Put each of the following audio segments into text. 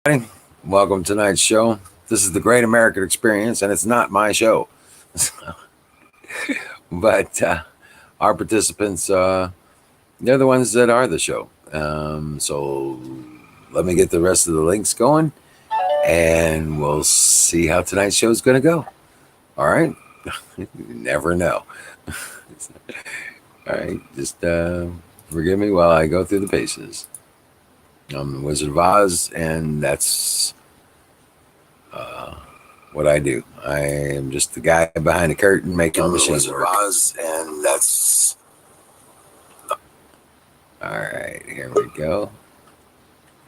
everybody. Welcome to tonight's show. This is the Great American Experience, and it's not my show. but our participants, they're the ones that are the show. So let me get the rest of the links going, and we'll see how tonight's show is going to go. All right? You never know. All right, just forgive me while I go through the paces. I'm the Wizard of Oz, and that's what I do. I am just the guy behind the curtain making the machine work. Oz, and that's all right. Here we go.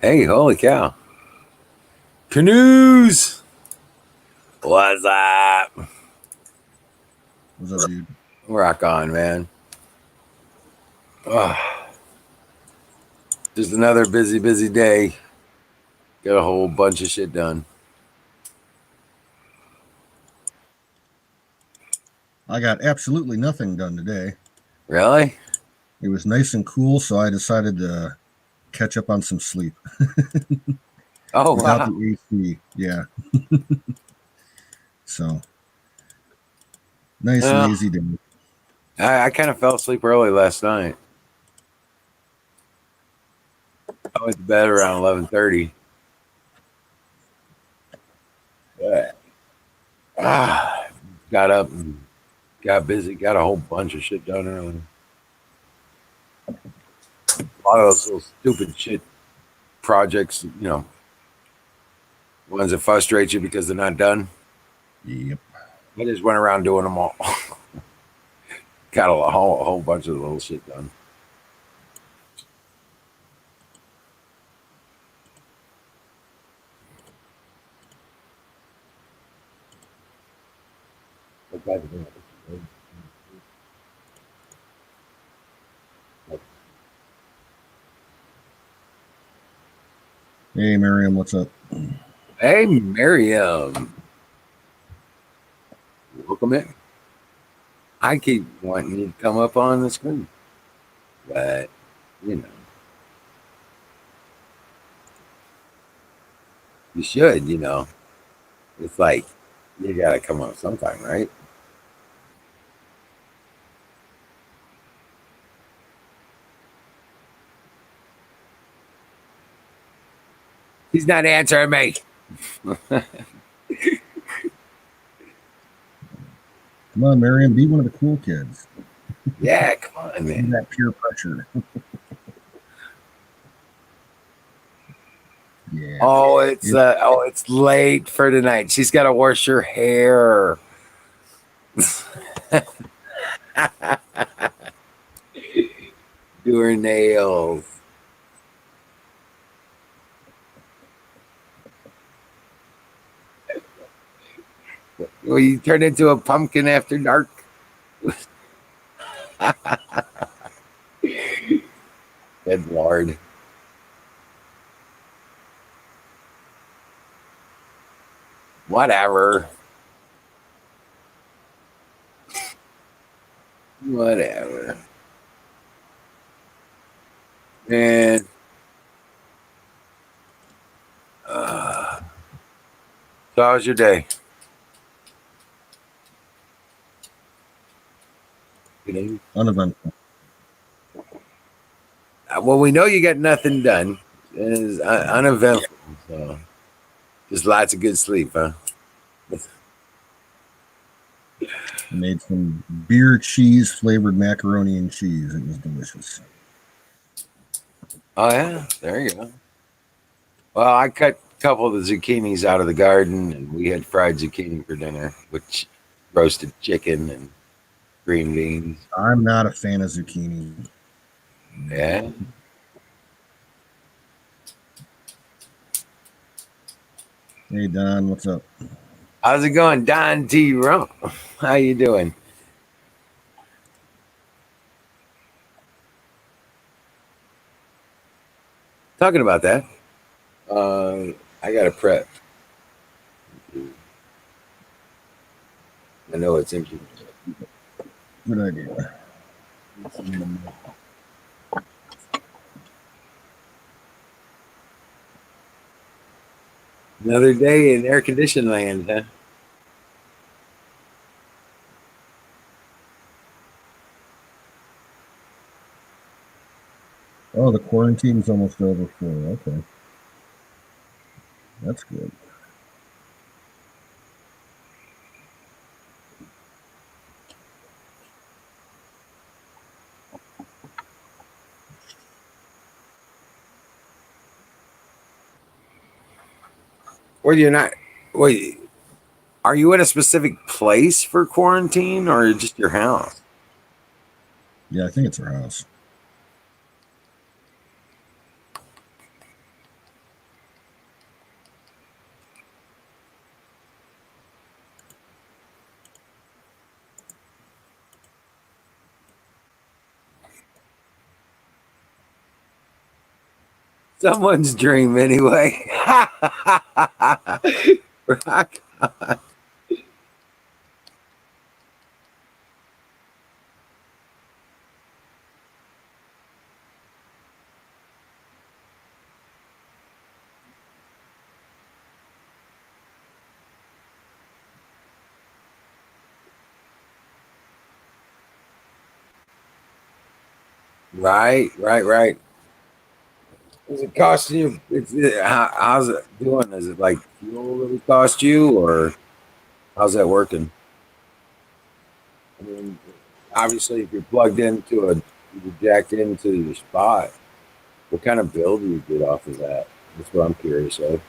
Hey, holy cow! Canoes. What's up? What's up, dude? Rock on, man. Oh, just another busy day. Got a whole bunch of shit done. I got absolutely nothing done today. Really? It was nice and cool, so I decided to catch up on some sleep. Oh, Without wow. the AC, yeah. So nice and Well, easy day. I kind of fell asleep early last night. I went to bed around 11:30. Got up and got busy. Got a whole bunch of shit done early. A lot of those little stupid shit projects, ones that frustrate you because they're not done. Yep. I just went around doing them all. Got a whole bunch of little shit done. Hey, Miriam, what's up? Hey, Miriam. Welcome in. I keep wanting you to come up on the screen, but you should. It's like you gotta come up sometime, right? He's not answering me. Come on, Miriam, be one of the cool kids. Yeah, come on, Be man. that peer pressure. Yeah. Oh, it's late for tonight. She's got to wash her hair. Do her nails. Well, you turn into a pumpkin after dark. Good Lord. Whatever. Whatever. Man. So how was your day? Uneventful. Well, we know you got nothing done. It is uneventful. So just lots of good sleep, huh? Made some beer cheese flavored macaroni and cheese. It was delicious. Oh yeah, there you go. Well, I cut a couple of the zucchinis out of the garden, and we had fried zucchini for dinner, which roasted chicken and green beans. I'm not a fan of zucchini. Yeah. Hey, Don, what's up? How's it going, Don T. Rump? How you doing? Talking about that, I got to prep. I know it's empty. Good idea. Another day in air conditioned land, huh? Oh, the quarantine's almost over for you. Okay. That's good. Well, you're not. Wait, are you at a specific place for quarantine or just your house? Yeah, I think it's her house. Someone's dream, anyway. Rock. Right, right, right. Is it costing you? How's it doing? Is it like fuel that it cost you, or how's that working? I mean, obviously, if you're plugged into you're jacked into your spot, what kind of bill do you get off of that? That's what I'm curious of.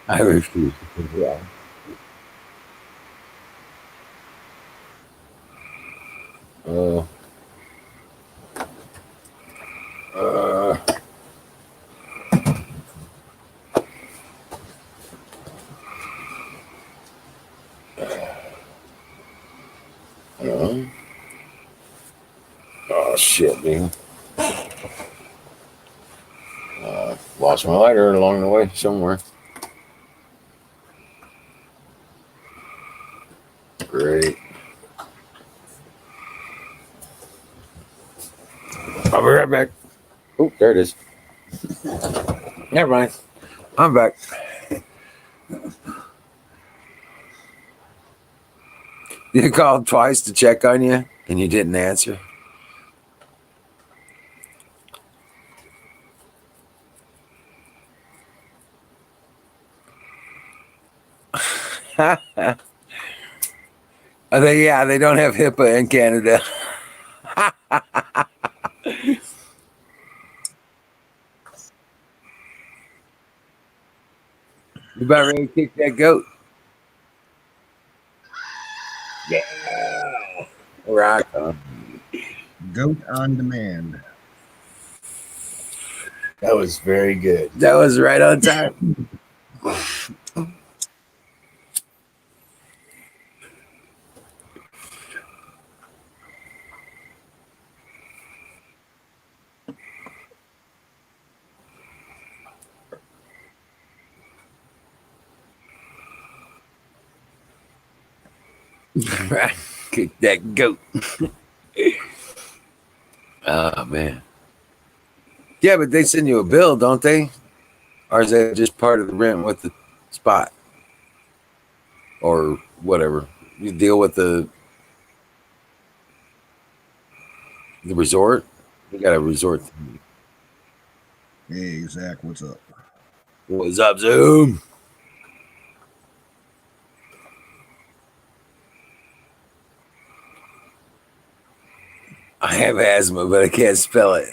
I refuse to think that. Uh, uh, uh, oh shit, dude. Lost my lighter along the way somewhere. Great. I'll be right back. Oh, there it is. Never mind. I'm back. You called twice to check on you, and you didn't answer. Yeah, they don't have HIPAA in Canada. You about ready to kick that goat? Yeah. Rock on. Goat on demand. That was very good. That was right on time. Kick that goat. Oh man. Yeah, but they send you a bill, don't they? Or is that just part of the rent with the spot or whatever? You deal with the resort. You got a resort. Hey, Zach, what's up? What's up, Zoom? I have asthma, but I can't spell it.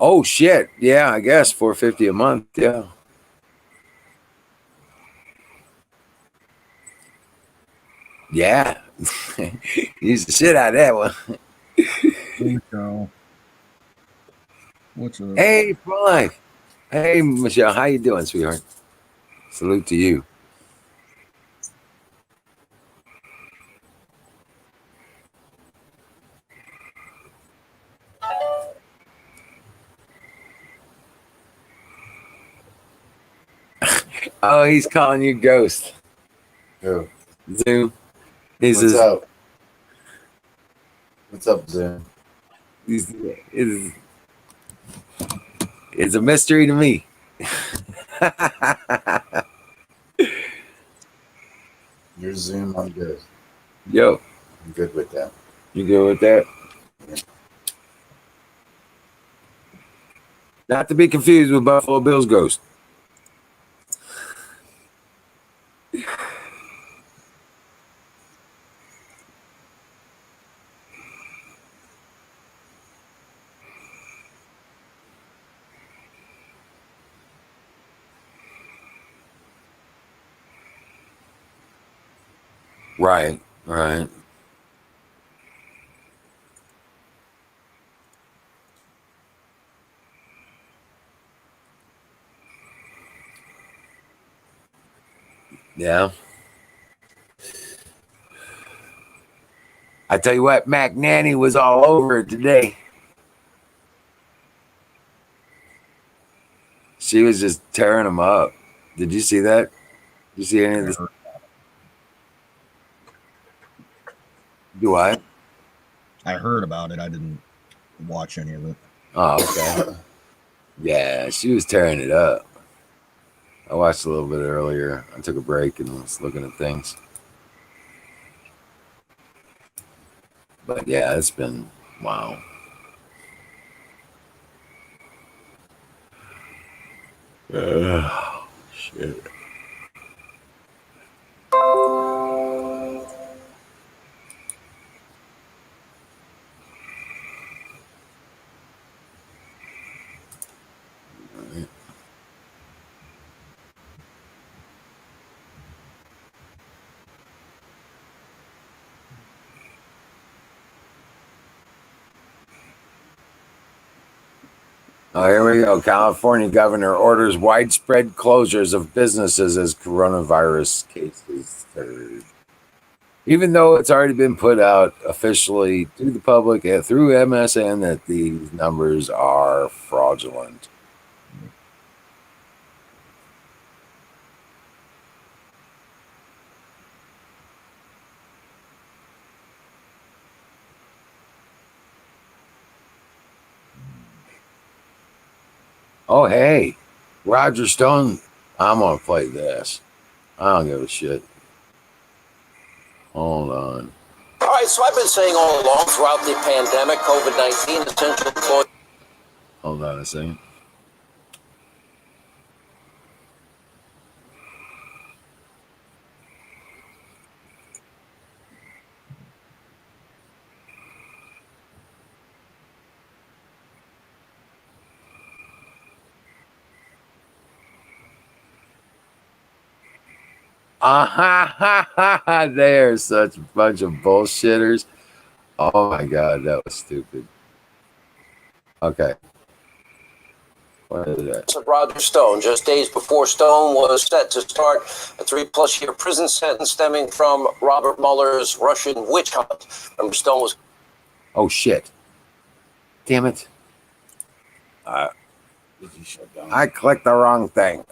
Oh shit! Yeah, I guess 450 a month. Yeah, yeah. Use the shit out of that one. Hey, Michelle. What's up? Hey, for life. Hey, Michelle, how you doing, sweetheart? Salute to you. Oh, he's calling you Ghost. Who? Zoom. He What's says, up? What's up, Zoom? It's a mystery to me. Your Zoom, I'm good. Yo, I'm good with that. you good with that? Yeah. Not to be confused with Buffalo Bill's Ghost. Right, right. Yeah. I tell you what, Mac Nanny was all over it today. She was just tearing them up. Did you see that? Did you see any of this? Do I? I heard about it. I didn't watch any of it. Oh, okay. Yeah, she was tearing it up. I watched a little bit earlier. I took a break and was looking at things. But yeah, it's been wow. Shit. Oh, here we go. California governor orders widespread closures of businesses as coronavirus cases surge. Even though it's already been put out officially to the public and through MSN that these numbers are fraudulent. Oh, hey, Roger Stone. I'm going to play this. I don't give a shit. Hold on. All right, so I've been saying all along throughout the pandemic, COVID-19, essential employees. Hold on a second. They're such a bunch of bullshitters. Oh my God, that was stupid. Okay. What is that? Of Roger Stone, just days before Stone was set to start a 3+ year prison sentence stemming from Robert Mueller's Russian witch hunt. Remember, Stone was. Oh shit. Damn it. Did you shut down? I clicked the wrong thing.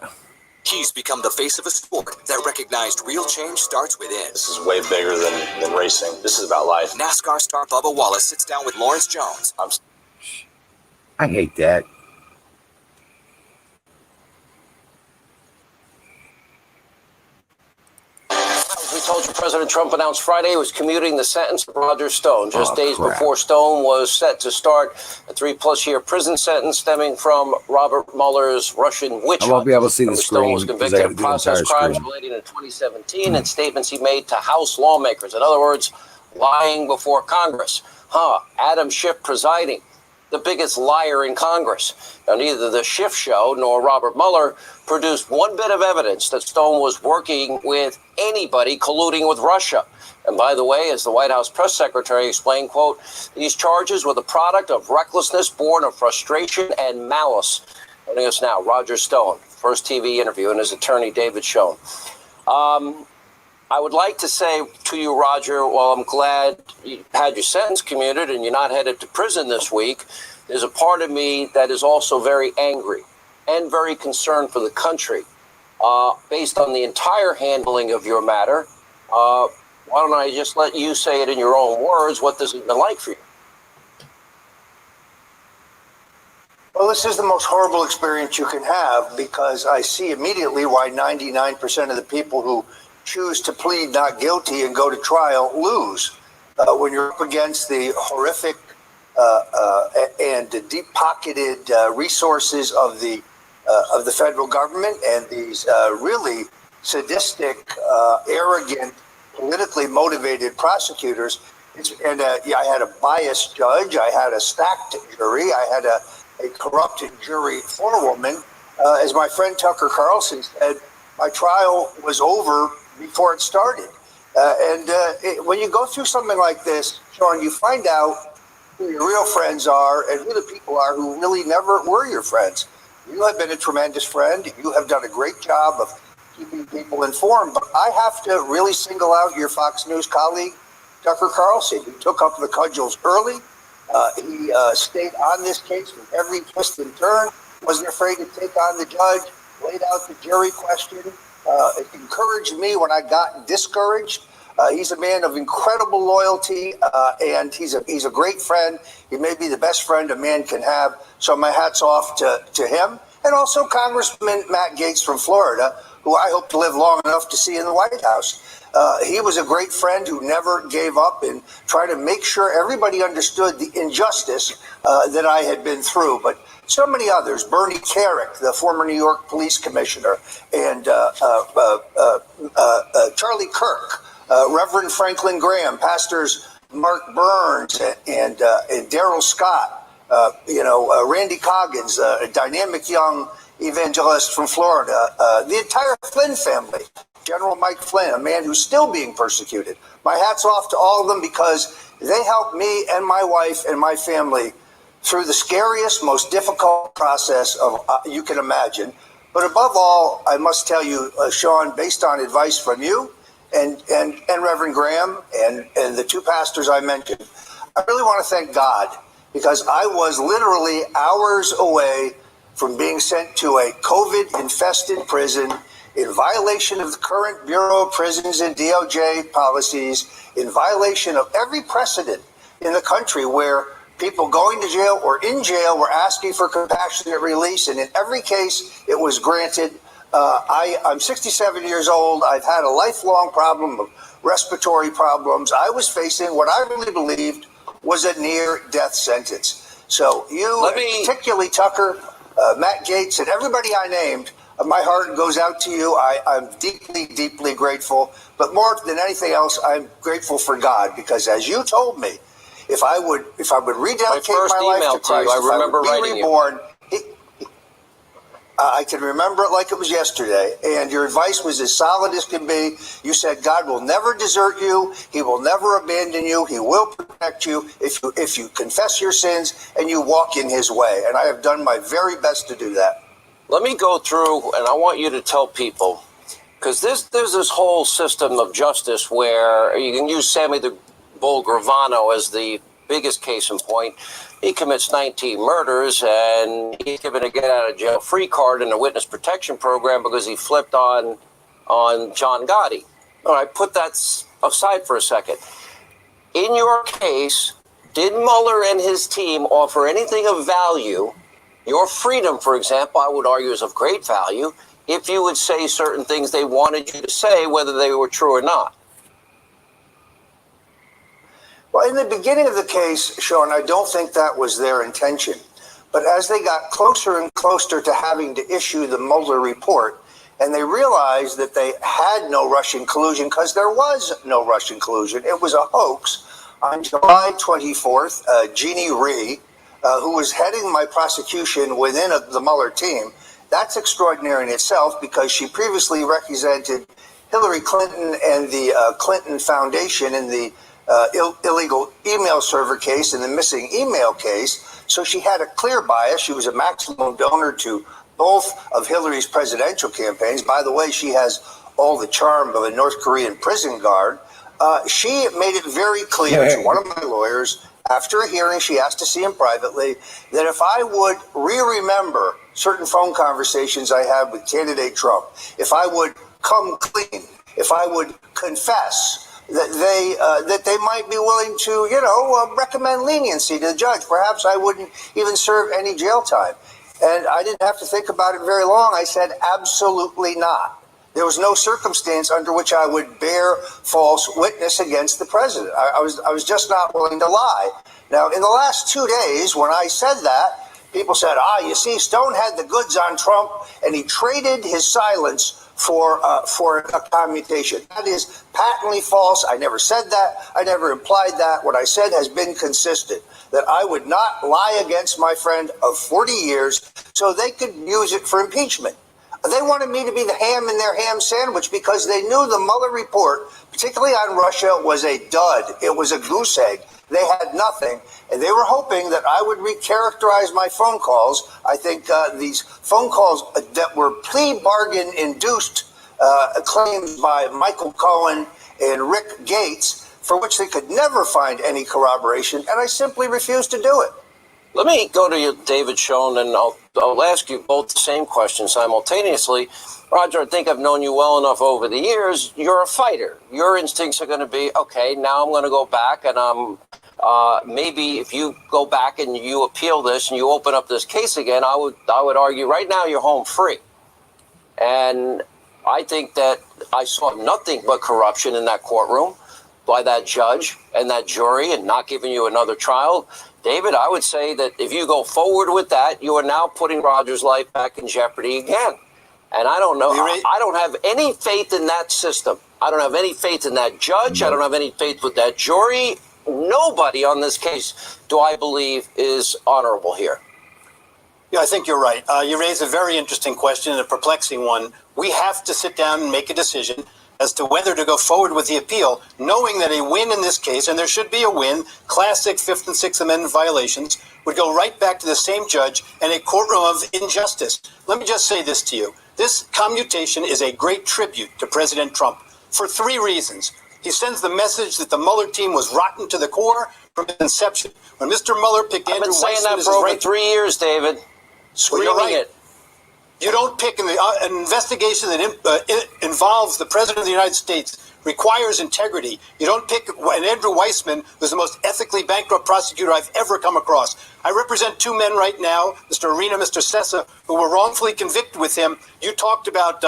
He's become the face of a sport that recognized real change starts within. This is way bigger than racing. This is about life. NASCAR star Bubba Wallace sits down with Lawrence Jones. I hate that. We told you President Trump announced Friday he was commuting the sentence of Roger Stone just days before Stone was set to start a 3+ year prison sentence stemming from Robert Mueller's Russian witch hunt. I won't be able to see the Stone screen was because I convicted have of the process entire crimes screen. relating to 2017 and statements he made to House lawmakers. In other words, lying before Congress. Adam Schiff presiding, the biggest liar in Congress. Now, neither the Schiff show nor Robert Mueller produced one bit of evidence that Stone was working with anybody colluding with Russia. And by the way, as the White House press secretary explained, quote, these charges were the product of recklessness born of frustration and malice. Joining us now, Roger Stone, first TV interview, and his attorney, David Schoen. I would like to say to you, Roger, while I'm glad you had your sentence commuted and you're not headed to prison this week, there's a part of me that is also very angry and very concerned for the country based on the entire handling of your matter. Why don't I just let you say it in your own words? What this has been like for you? Well, this is the most horrible experience you can have, because I see immediately why 99% of the people who choose to plead not guilty and go to trial lose. When you're up against the horrific and deep-pocketed resources of the federal government and these really sadistic, arrogant, politically motivated prosecutors, I had a biased judge, I had a stacked jury, I had a corrupted jury forewoman. As my friend Tucker Carlson said, my trial was over before it started. When you go through something like this, Sean, you find out who your real friends are and who the people are who really never were your friends. You have been a tremendous friend. You have done a great job of keeping people informed. But I have to really single out your Fox News colleague, Tucker Carlson, who took up the cudgels early. He stayed on this case from every twist and turn, wasn't afraid to take on the judge, laid out the jury question, encouraged me when I got discouraged. He's a man of incredible loyalty, and he's a great friend. He may be the best friend a man can have. So my hat's off to him. And also Congressman Matt Gaetz from Florida, who I hope to live long enough to see in the White House. He was a great friend who never gave up and tried to make sure everybody understood the injustice that I had been through. But so many others, Bernie Carrick, the former New York police commissioner, and Charlie Kirk, Reverend Franklin Graham, pastors Mark Burns and Daryl Scott, Randy Coggins, a dynamic young evangelist from Florida, the entire Flynn family, General Mike Flynn, a man who's still being persecuted. My hat's off to all of them, because they helped me and my wife and my family through the scariest, most difficult process of you can imagine. But above all, I must tell you, Sean, based on advice from you and Reverend Graham and the two pastors I mentioned, I really want to thank God, because I was literally hours away from being sent to a COVID-infested prison in violation of the current Bureau of Prisons and DOJ policies, in violation of every precedent in the country where people going to jail or in jail were asking for compassionate release. And in every case, it was granted. I'm 67 years old. I've had a lifelong problem of respiratory problems. I was facing what I really believed was a near-death sentence. So particularly Tucker, Matt Gaetz, and everybody I named, my heart goes out to you. I'm deeply, deeply grateful. But more than anything else, I'm grateful for God, because as you told me, if I would rededicate my life to Christ, if I would be reborn, I can remember it like it was yesterday. And your advice was as solid as can be. You said God will never desert you. He will never abandon you. He will protect you if you confess your sins and you walk in his way. And I have done my very best to do that. Let me go through, and I want you to tell people, because there's this whole system of justice where you can use Sammy the Bull Gravano as the biggest case in point. He commits 19 murders, and he's given a get-out-of-jail-free card in the witness protection program because he flipped on John Gotti. All right, put that aside for a second. In your case, did Mueller and his team offer anything of value? Your freedom, for example, I would argue is of great value if you would say certain things they wanted you to say, whether they were true or not. Well, in the beginning of the case, Sean, I don't think that was their intention. But as they got closer and closer to having to issue the Mueller report, and they realized that they had no Russian collusion, because there was no Russian collusion, it was a hoax. On July 24th, Jeannie Rhee, who was heading my prosecution within the Mueller team, that's extraordinary in itself, because she previously represented Hillary Clinton and the Clinton Foundation in the illegal email server case and the missing email case. So she had a clear bias. She was a maximum donor to both of Hillary's presidential campaigns. By the way, she has all the charm of a North Korean prison guard. She made it very clear to one of my lawyers, after a hearing, she asked to see him privately, that if I would remember certain phone conversations I had with candidate Trump, if I would come clean, if I would confess that they might be willing to, recommend leniency to the judge. Perhaps I wouldn't even serve any jail time. And I didn't have to think about it very long. I said, absolutely not. There was no circumstance under which I would bear false witness against the president. I was just not willing to lie. Now, in the last 2 days, when I said that, people said, you see, Stone had the goods on Trump, and he traded his silence for a commutation. That is patently false. I never said that. I never implied that. What I said has been consistent, that I would not lie against my friend of 40 years so they could use it for impeachment. They wanted me to be the ham in their ham sandwich because they knew the Mueller report, particularly on Russia, was a dud. It was a goose egg. They had nothing, and they were hoping that I would recharacterize my phone calls. I think these phone calls that were plea bargain induced claims by Michael Cohen and Rick Gates, for which they could never find any corroboration, and I simply refused to do it. Let me go to you, David Schoen, and I'll ask you both the same question simultaneously. Roger, I think I've known you well enough over the years. You're a fighter. Your instincts are going to be, okay, now I'm going to go back and maybe if you go back and you appeal this and you open up this case again, I would argue right now you're home free. And I think that I saw nothing but corruption in that courtroom by that judge and that jury and not giving you another trial. David, I would say that if you go forward with that, you are now putting Roger's life back in jeopardy again. And I don't know. I don't have any faith in that system. I don't have any faith in that judge. I don't have any faith with that jury. Nobody on this case, do I believe, is honorable here. Yeah, I think you're right. You raise a very interesting question and a perplexing one. We have to sit down and make a decision as to whether to go forward with the appeal, knowing that a win in this case, and there should be a win, classic Fifth and Sixth Amendment violations, would go right back to the same judge and a courtroom of injustice. Let me just say this to you. This commutation is a great tribute to President Trump for 3 reasons. He sends the message that the Mueller team was rotten to the core from its inception. When Mr. Mueller picked I've Andrew been saying Weissman that for over 3 years, David. Screaming it. You don't pick an investigation that involves the President of the United States, requires integrity. You don't pick an Andrew Weissman, who's the most ethically bankrupt prosecutor I've ever come across. I represent 2 men right now, Mr. Arena, Mr. Sessa, who were wrongfully convicted with him. You talked about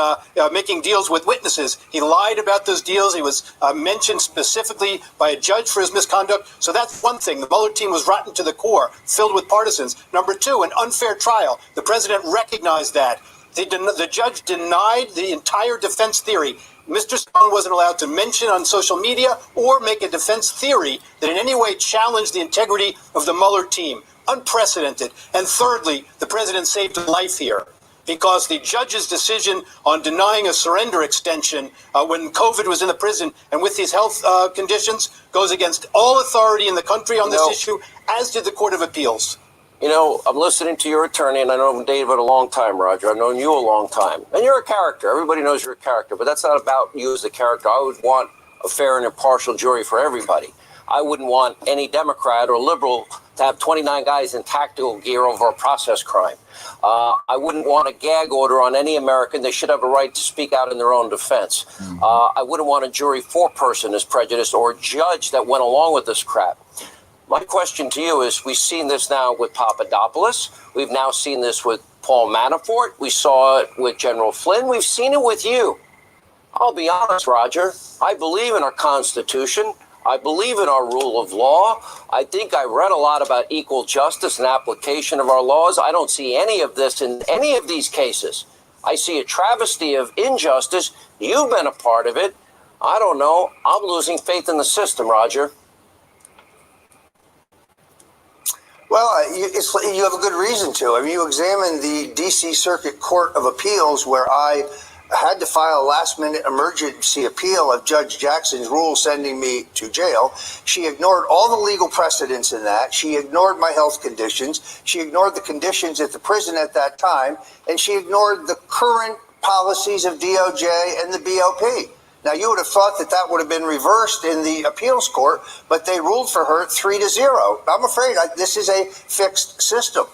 making deals with witnesses. He lied about those deals. He was mentioned specifically by a judge for his misconduct. So that's one thing. The Mueller team was rotten to the core, filled with partisans. Number 2, an unfair trial. The president recognized that. The judge denied the entire defense theory. Mr. Stone wasn't allowed to mention on social media or make a defense theory that in any way challenged the integrity of the Mueller team. Unprecedented. And thirdly, the president saved a life here because the judge's decision on denying a surrender extension when COVID was in the prison and with these health conditions goes against all authority in the country on this issue, as did the Court of Appeals. You know, I'm listening to your attorney, and I know David a long time, Roger. I've known you a long time. And you're a character. Everybody knows you're a character. But that's not about you as a character. I would want a fair and impartial jury for everybody. I wouldn't want any Democrat or liberal to have 29 guys in tactical gear over a process crime. I wouldn't want a gag order on any American. They should have a right to speak out in their own defense. I wouldn't want a jury foreperson as prejudiced or a judge that went along with this crap. My question to you is, we've seen this now with Papadopoulos. We've now seen this with Paul Manafort. We saw it with General Flynn. We've seen it with you. I'll be honest, Roger. I believe in our Constitution. I believe in our rule of law. I think I read a lot about equal justice and application of our laws. I don't see any of this in any of these cases. I see a travesty of injustice. You've been a part of it. I don't know. I'm losing faith in the system, Roger. Well, you have a good reason to. I mean, you examine the D.C. Circuit Court of Appeals, where I had to file a last-minute emergency appeal of Judge Jackson's rule sending me to jail. She ignored all the legal precedents in that. She ignored my health conditions. She ignored the conditions at the prison at that time. And she ignored the current policies of DOJ and the BOP. Now, you would have thought that that would have been reversed in the appeals court, but they ruled for her 3-0. I'm afraid this is a fixed system.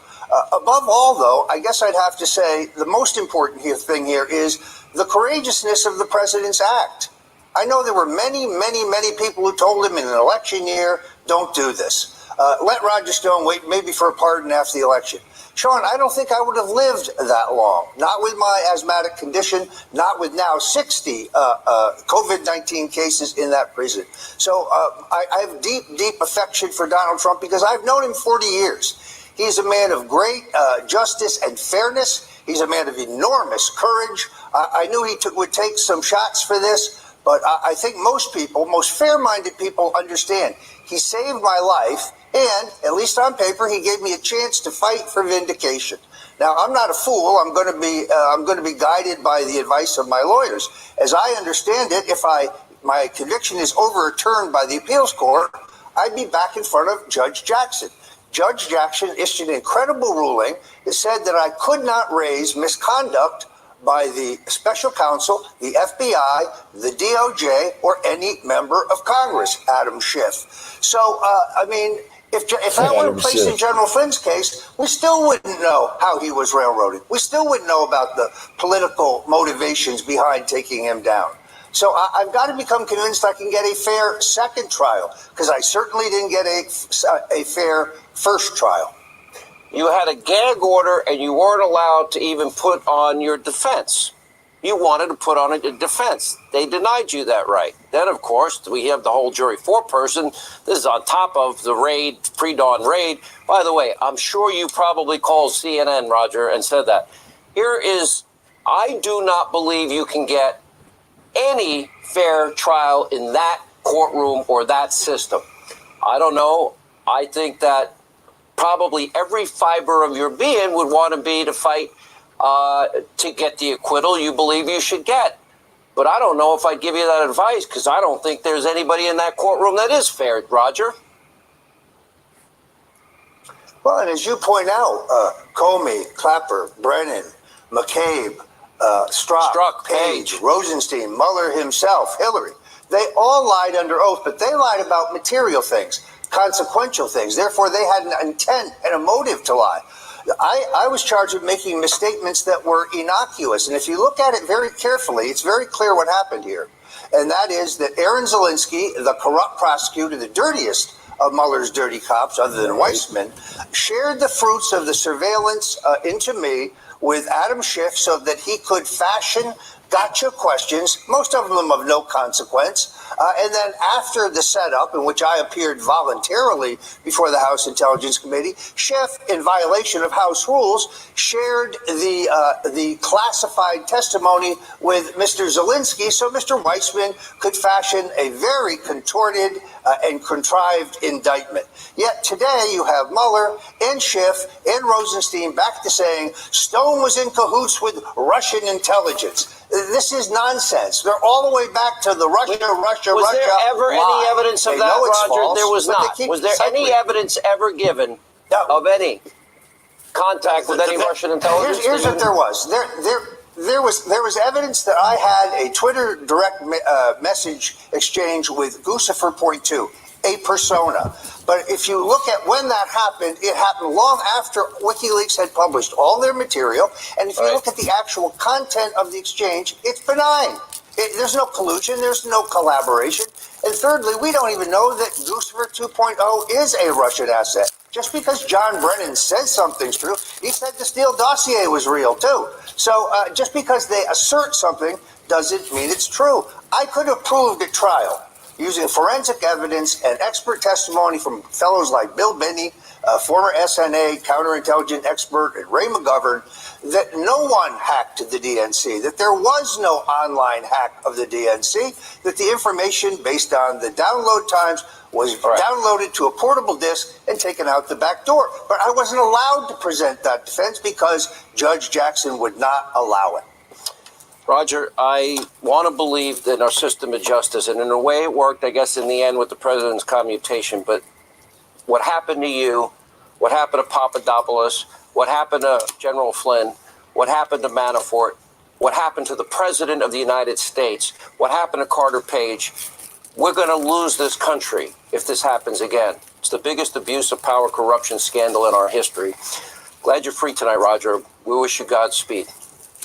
Above all, though, I guess I'd have to say the most important thing here is the courageousness of the president's act. I know there were many, many, many people who told him in an election year, don't do this. Let Roger Stone wait maybe for a pardon after the election. Sean, I don't think I would have lived that long, not with my asthmatic condition, not with now 60 COVID-19 cases in that prison. So I have deep, deep affection for Donald Trump because I've known him 40 years. He's a man of great justice and fairness. He's a man of enormous courage. I knew he would take some shots for this, but I think most people, most fair-minded people understand. He saved my life, and, at least on paper, he gave me a chance to fight for vindication. Now, I'm not a fool. I'm going to be guided by the advice of my lawyers. As I understand it, if my conviction is overturned by the appeals court, I'd be back in front of Judge Jackson. Judge Jackson issued an incredible ruling. It said that I could not raise misconduct by the special counsel, the FBI, the DOJ, or any member of Congress, Adam Schiff. So, I mean, if that were placed in General Flynn's case, we still wouldn't know how he was railroaded. We still wouldn't know about the political motivations behind taking him down. So I've got to become convinced I can get a fair second trial, because I certainly didn't get a fair first trial. You had a gag order and you weren't allowed to even put on your defense. You wanted to put on a defense. They denied you that right. Then, of course, we have the whole jury foreperson. This is on top of the raid, pre-dawn raid. By the way, I'm sure you probably called CNN, Roger, and said that. I do not believe you can get any fair trial in that courtroom or that system. I don't know. I think that probably every fiber of your being would want to be to fight to get the acquittal you believe you should get. But I don't know if I'd give you that advice, because I don't think there's anybody in that courtroom that is fair, Roger. Well, and as you point out, Comey, Clapper, Brennan, McCabe, Strzok, Page, Rosenstein, Mueller himself, Hillary, they all lied under oath, but they lied about material things, consequential things. Therefore, they had an intent and a motive to lie. I was charged with making misstatements that were innocuous. And if you look at it very carefully, it's very clear what happened here. And that is that Aaron Zelinsky, the corrupt prosecutor, the dirtiest of Mueller's dirty cops, other than Weissman, shared the fruits of the surveillance into me with Adam Schiff so that he could fashion gotcha questions, most of them of no consequence. And then after the setup, in which I appeared voluntarily before the House Intelligence Committee, Schiff, in violation of House rules, shared the classified testimony with Mr. Zelinsky so Mr. Weissman could fashion a very contorted and contrived indictment. Yet today you have Mueller and Schiff and Rosenstein back to saying Stone was in cahoots with Russian intelligence. This is nonsense. They're all the way back to the Russia. Was there ever any evidence of that, Roger? False, there was not. Was there any evidence ever given of any contact with any Russian intelligence? Here's what there was. There was evidence that I had a Twitter direct message exchange with Guccifer.2, a persona. But if you look at when that happened, it happened long after WikiLeaks had published all their material. And if you look at the actual content of the exchange, it's benign. There's no collusion. There's no collaboration. And thirdly, we don't even know that Guccifer 2.0 is a Russian asset. Just because John Brennan says something's true, he said the Steele dossier was real too. So just because they assert something doesn't mean it's true. I could have proved at trial, using forensic evidence and expert testimony from fellows like Bill Binney, former SNA counterintelligence expert, and Ray McGovern, that no one hacked the DNC, that there was no online hack of the DNC, that the information based on the download times was downloaded to a portable disk and taken out the back door. But I wasn't allowed to present that defense because Judge Jackson would not allow it. Roger, I want to believe that in our system of justice, and in a way it worked, I guess, in the end with the president's commutation, but what happened to you, what happened to Papadopoulos, what happened to General Flynn, what happened to Manafort, what happened to the President of the United States, what happened to Carter Page, we're going to lose this country if this happens again. It's the biggest abuse of power corruption scandal in our history. Glad you're free tonight, Roger. We wish you Godspeed.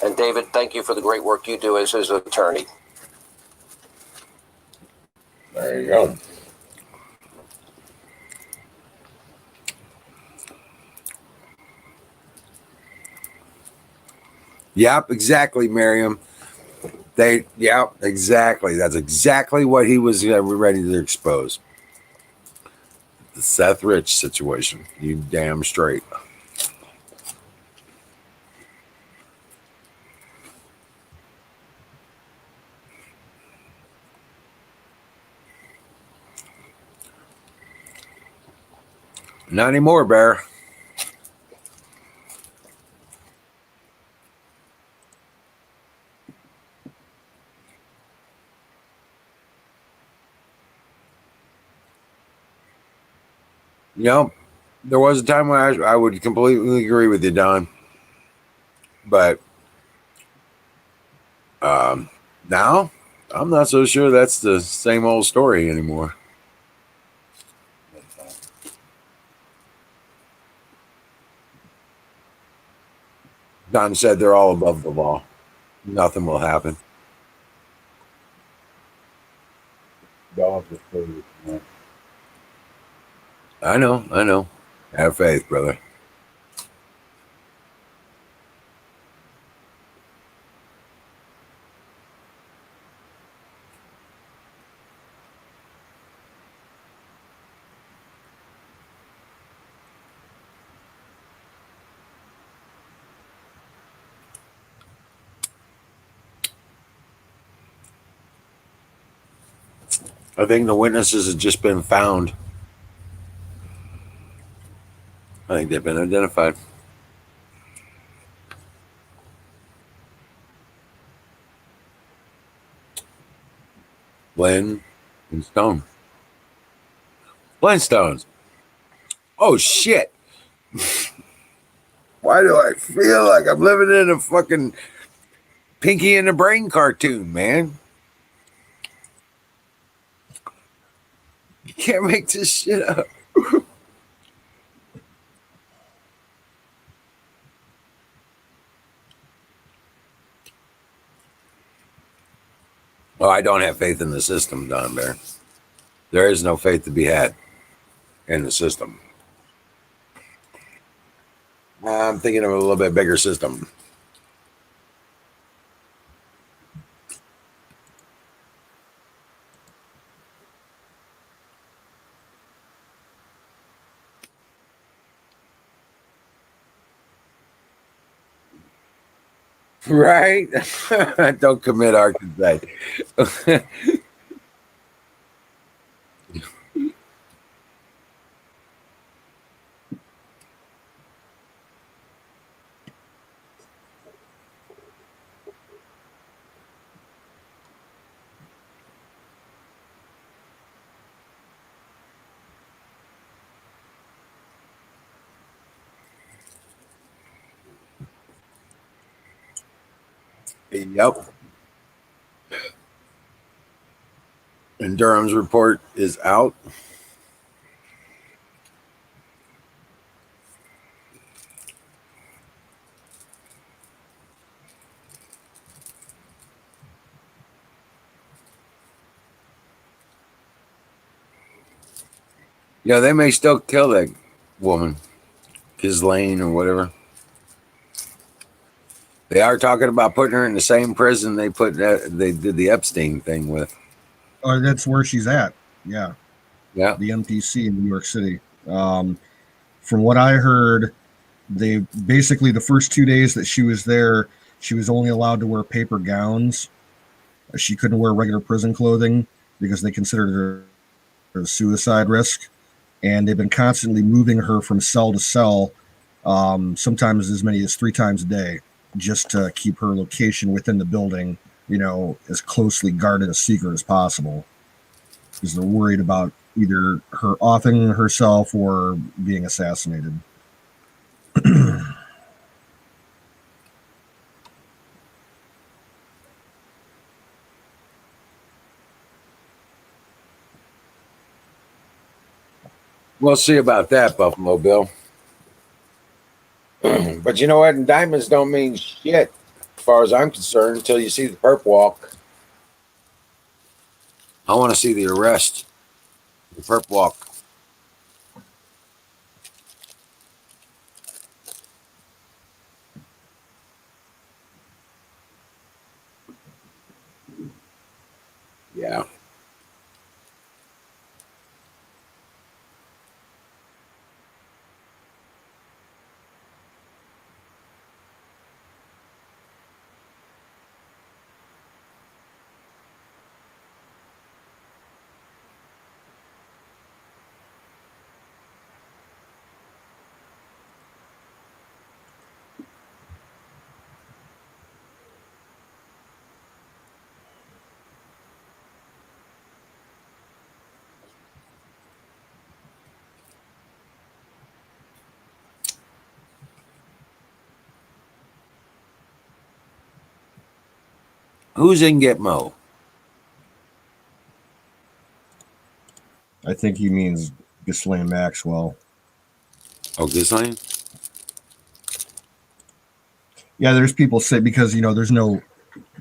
And David, thank you for the great work you do as his attorney. There you go. Yep, exactly, Miriam. Exactly. That's exactly what he was ready to expose. The Seth Rich situation. You damn straight. Not anymore, Bear. You know, there was a time when I would completely agree with you, Don. But now, I'm not so sure that's the same old story anymore. Don said they're all above the law. Nothing will happen. Dogs are food, man. I know. Have faith, brother. I think the witnesses have just been found. I think they've been identified. Lynn and Stone. Flintstones. Oh, shit. Why do I feel like I'm living in a fucking Pinky and the Brain cartoon, man? You can't make this shit up. Oh, I don't have faith in the system, Don Bear. There is no faith to be had in the system. I'm thinking of a little bit bigger system. Right? Don't commit archetype. Yep. And Durham's report is out. Yeah, they may still kill that woman, Ghislaine or whatever. They are talking about putting her in the same prison they did the Epstein thing with. Oh, that's where she's at. Yeah. Yeah. The MTC in New York City. From what I heard, they basically the first 2 days that she was there, she was only allowed to wear paper gowns. She couldn't wear regular prison clothing because they considered her a suicide risk. And they've been constantly moving her from cell to cell, sometimes as many as 3 times a day, just to keep her location within the building, as closely guarded a secret as possible. Because they're worried about either her offing herself or being assassinated. We'll see about that, Buffalo Bill. But you know what? Indictments don't mean shit, as far as I'm concerned, until you see the perp walk. I want to see the arrest, the perp walk. Yeah. Who's in Gitmo? I think he means Ghislaine Maxwell. Oh, Ghislaine? Yeah, there's people say because there's no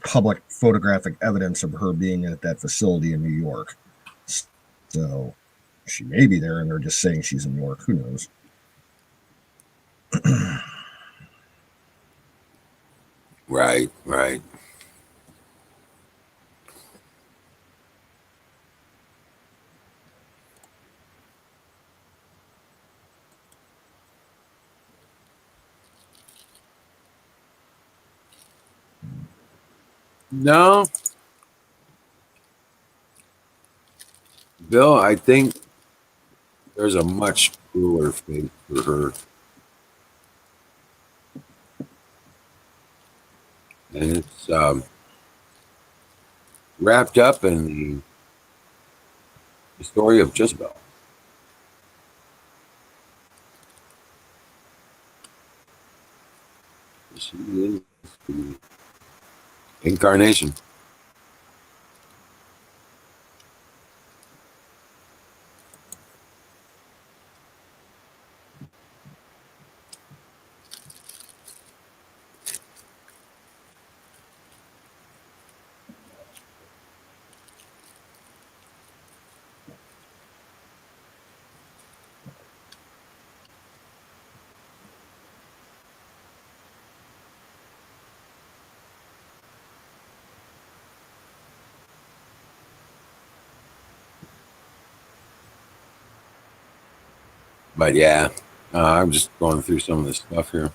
public photographic evidence of her being at that facility in New York. So she may be there and they're just saying she's in New York. Who knows? Right, right. No, Bill, I think there's a much cooler fate for her. And it's wrapped up in the story of Jezebel. She is the incarnation. But yeah, I'm just going through some of this stuff here.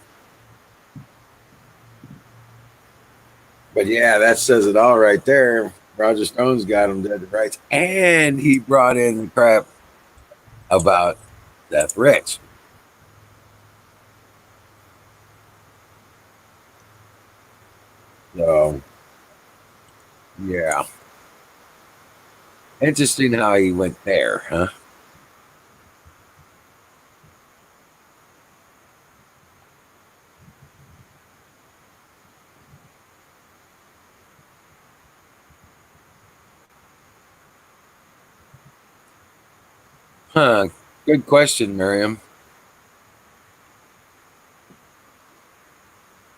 But yeah, that says it all right there. Roger Stone's got him dead to rights. And he brought in the crap about that threats. So, yeah. Interesting how he went there, huh? Huh. Good question, Miriam.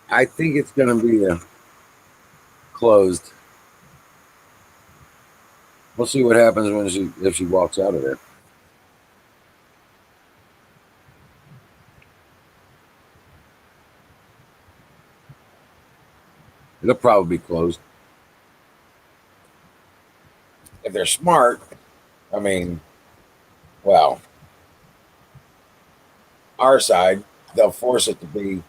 I think it's going to be closed. We'll see what happens if she walks out of there. It'll probably be closed. If they're smart, I mean, well, our side, they'll force it to be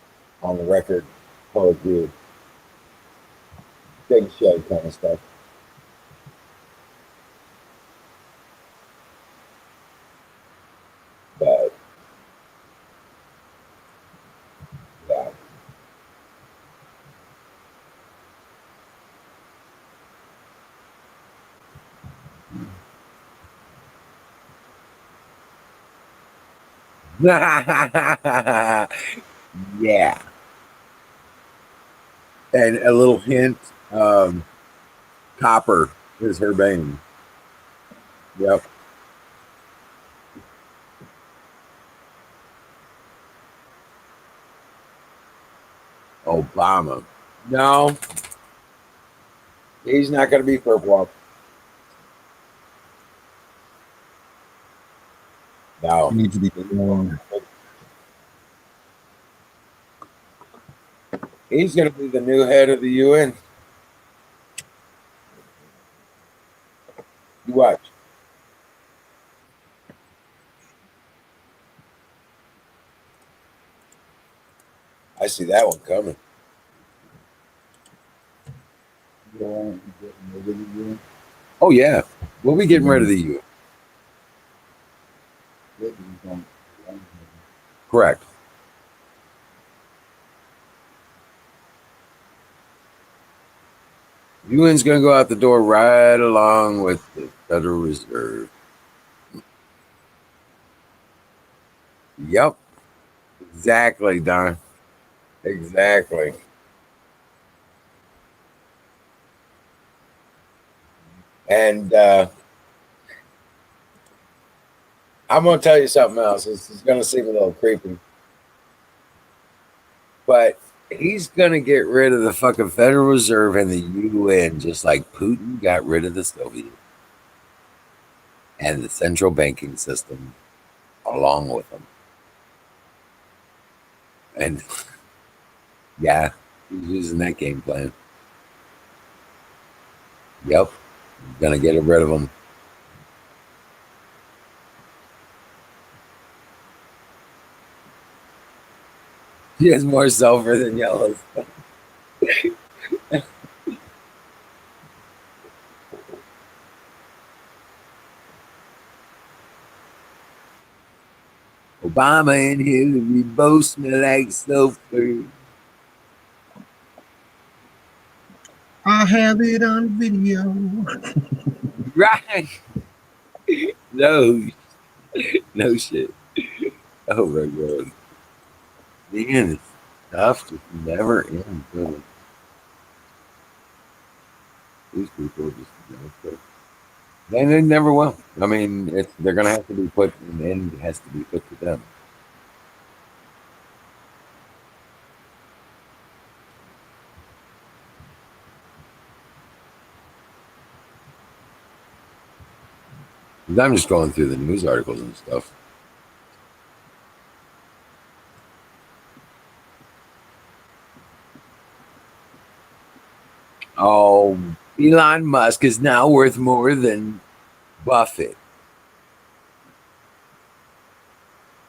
on the record, public view, big show kind of stuff. But yeah. Yeah. And a little hint, copper is her bane. Yep. Obama. No, he's not going to be purple. No. He needs to be cloned. He's going to be the new head of the UN. You watch. I see that one coming. You don't want to get rid of you. Oh, yeah. We'll be getting rid of the UN. Correct. UN's going to go out the door right along with the Federal Reserve. Yep. Exactly, Don. Exactly. And I'm going to tell you something else. This is going to seem a little creepy. But he's going to get rid of the fucking Federal Reserve and the UN just like Putin got rid of the Soviet and the central banking system along with them. And yeah, he's using that game plan. Yep. He's going to get rid of them. He has more sulfur than Yellowstone. Obama and Hillary both smell like sulfur. I have it on video. Right. No. No shit. Oh my god. Man, this stuff just never ends. Really. These people just and they never will. I mean, they're gonna have to be put an end has to be put to them. I'm just going through the news articles and stuff. Oh, Elon Musk is now worth more than Buffett.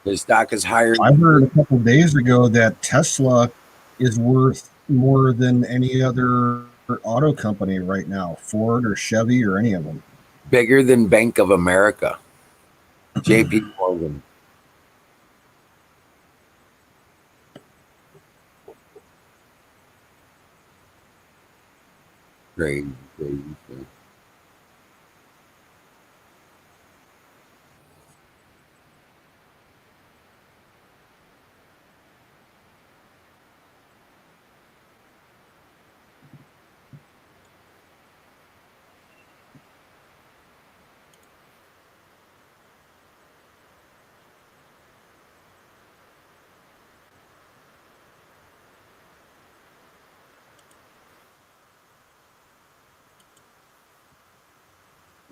His stock is higher. I heard a couple days ago that Tesla is worth more than any other auto company right now, Ford or Chevy or any of them. Bigger than Bank of America. JP Morgan. Crazy, crazy stuff.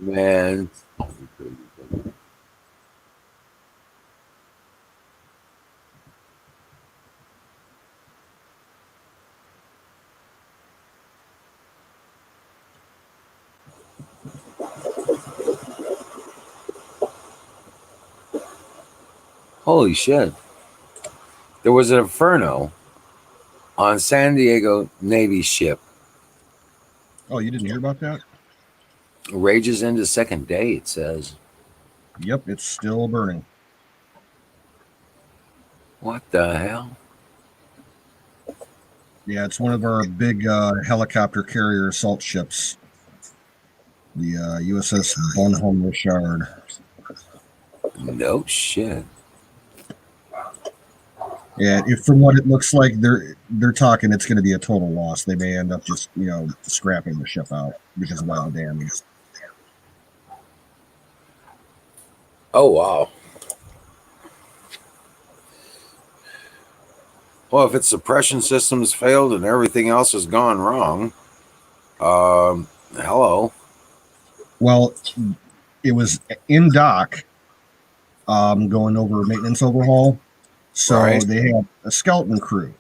Man. Holy shit. There was an inferno on San Diego Navy ship. Oh, you didn't hear about that? Rages into second day, it says. Yep, it's still burning. What the hell? Yeah, it's one of our big helicopter carrier assault ships, the USS Bonhomme Richard. No shit. Yeah, from what it looks like, they're talking it's going to be a total loss. They may end up just scrapping the ship out because of all the damage. Oh wow. Well, if its suppression systems failed and everything else has gone wrong, hello. Well, it was in dock, going over a maintenance overhaul. So Right. they had a skeleton crew.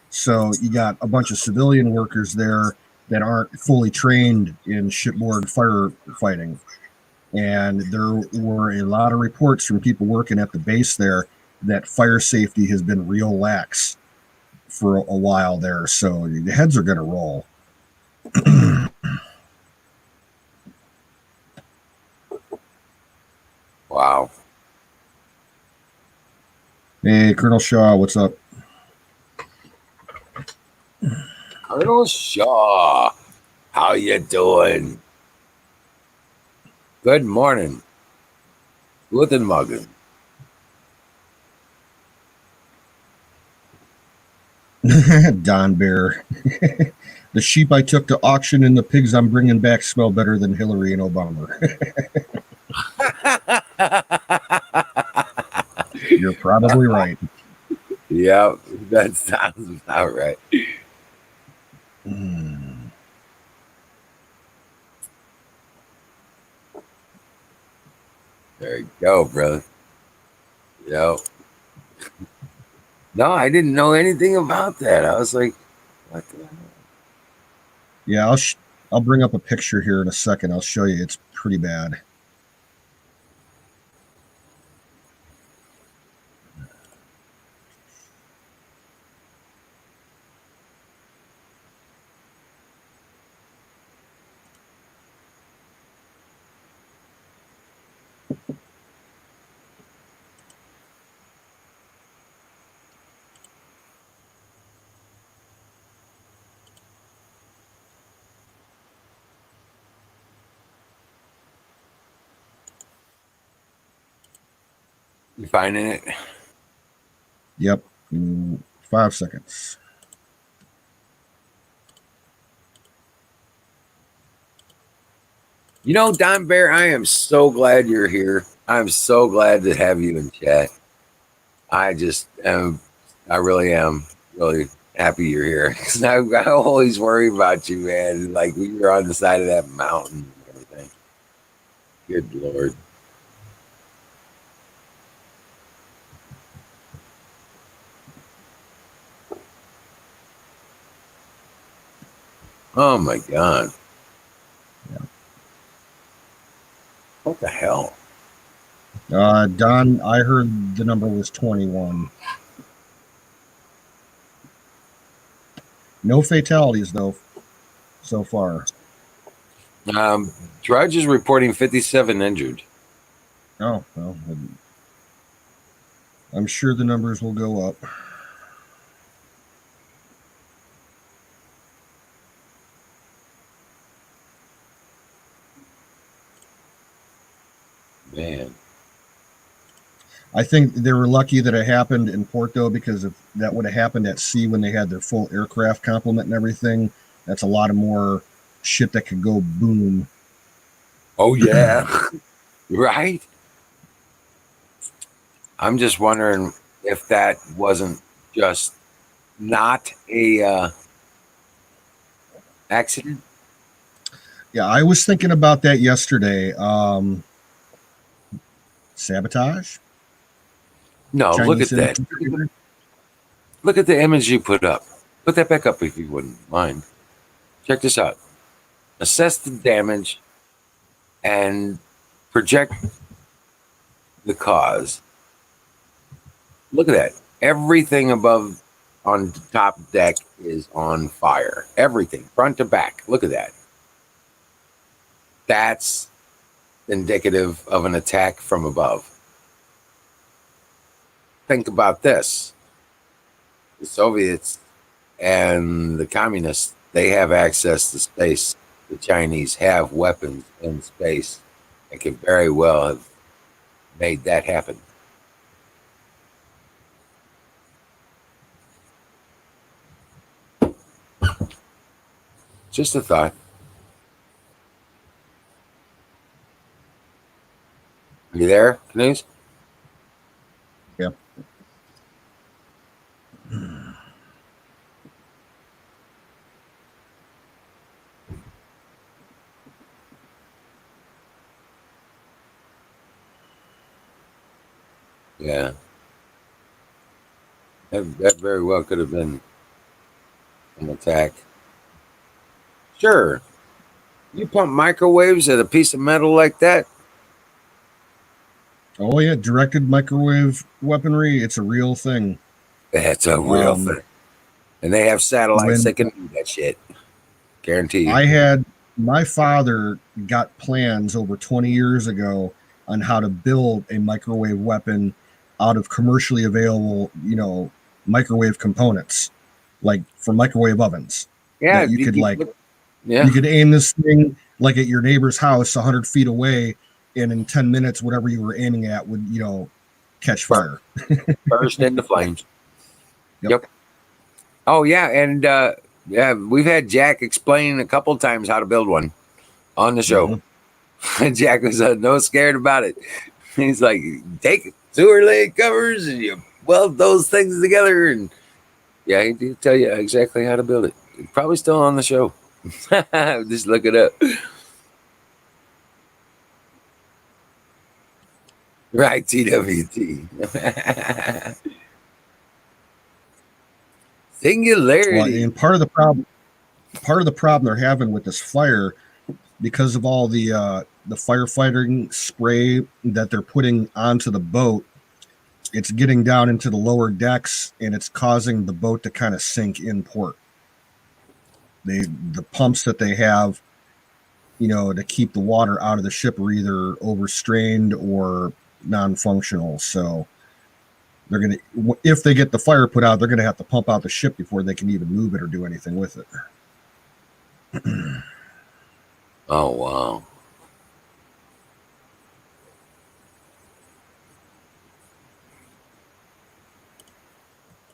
So you got a bunch of civilian workers there that aren't fully trained in shipboard firefighting. And there were a lot of reports from people working at the base there that fire safety has been real lax for a while there. So the heads are going to roll. Wow. Hey, Colonel Shaw, what's up? Colonel Shaw, how you doing? Good morning. Guten Morgen. Don Bear. The sheep I took to auction and the pigs I'm bringing back smell better than Hillary and Obama. You're probably right. Yeah, that sounds about right. There you go, brother. Yep. No, I didn't know anything about that. I was like, what the hell? Yeah, I'll bring up a picture here in a second. I'll show you. It's pretty bad. You finding it? Yep. In 5 seconds. You know, Don Bear, I am so glad you're here. I'm so glad to have you in chat. I just am, I really am really happy you're here because I always worry about you, man. Like we were on the side of that mountain and everything. Good Lord. Oh my God. What the hell? Don, I heard the number was 21. No fatalities, though, so far. Drudge is reporting 57 injured. Oh, well, I'm sure the numbers will go up. Man. I think they were lucky that it happened in Porto because if that would have happened at sea when they had their full aircraft complement and everything, that's a lot of more shit that could go boom. Oh yeah. Right? I'm just wondering if that wasn't just not a accident. Yeah, I was thinking about that yesterday. Sabotage? No, look Chinese at that. infantry? Look at the image you put up. Put that back up if you wouldn't mind. Check this out. Assess the damage and project the cause. Look at that. Everything above on the top deck is on fire. Everything, front to back. Look at that. That's indicative of an attack from above. Think about this. The Soviets and the communists, they have access to space. The Chinese have weapons in space and can very well have made that happen. Just a thought. Are you there, Canoes? Yep. Yeah, that very well could have been an attack. Sure, you pump microwaves at a piece of metal like that. Oh yeah, directed microwave weaponry. It's a real thing. That's a real Um, thing. And they have satellites when that can do that shit. Guarantee you. I had my father got plans over 20 years ago on how to build a microwave weapon out of commercially available, microwave components, like for microwave ovens Yeah, that you could like yeah, you could aim this thing like at your neighbor's house 100 feet away, and in 10 minutes whatever you were aiming at would catch fire. burst into flames. Yep. Yep. Oh yeah, and yeah, we've had Jack explain a couple times how to build one on the show. Jack was no scared about it. He's like, take sewer leg covers and you weld those things together, and yeah, he did tell you exactly how to build it. Probably still on the show. Just look it up. Right, TWT. Well, Singularity. and part of the problem they're having with this fire, because of all the firefighting spray that they're putting onto the boat, it's getting down into the lower decks and it's causing the boat to kind of sink in port. The pumps that they have, to keep the water out of the ship are either overstrained or non-functional. So they're gonna, if they get the fire put out, they're gonna have to pump out the ship before they can even move it or do anything with it. Oh wow.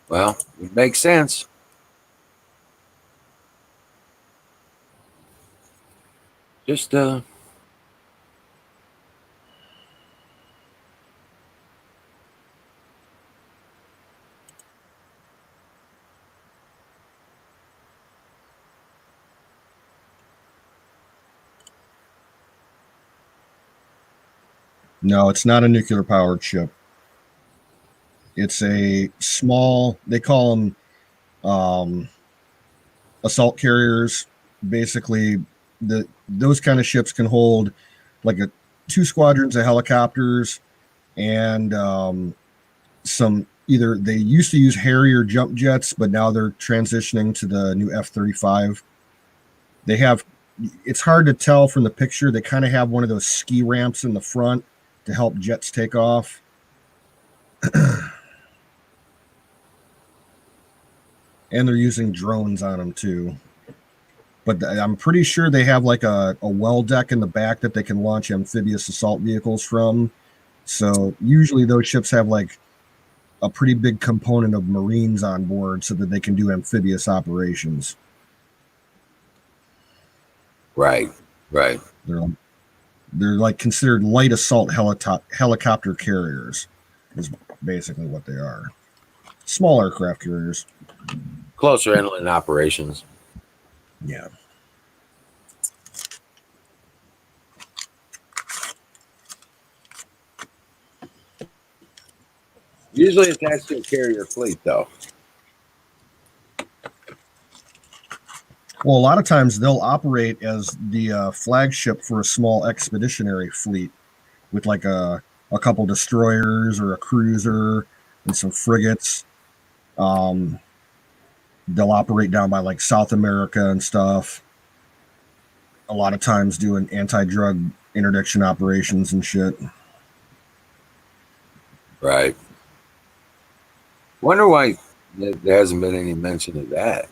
Well, it makes sense. Just No, it's not a nuclear powered ship. It's a small. They call them assault carriers. Basically, those kind of ships can hold like two squadrons of helicopters and some. Either they used to use Harrier jump jets, but now they're transitioning to the new F-35. They have. It's hard to tell from the picture. They kind of have one of those ski ramps in the front to help jets take off. And they're using drones on them too. But I'm pretty sure they have like a well deck in the back that they can launch amphibious assault vehicles from. So usually those ships have like a pretty big component of Marines on board so that they can do amphibious operations. right, right. They're like considered light assault helicopter carriers is basically what they are. Small aircraft carriers. Closer inland operations. Yeah. Usually attached to a carrier fleet, though. Well, a lot of times they'll operate as the flagship for a small expeditionary fleet with like a couple destroyers or a cruiser and some frigates. Um, they'll operate down by like South America and stuff. A lot of times doing anti-drug interdiction operations and shit. Right. Wonder why there hasn't been any mention of that.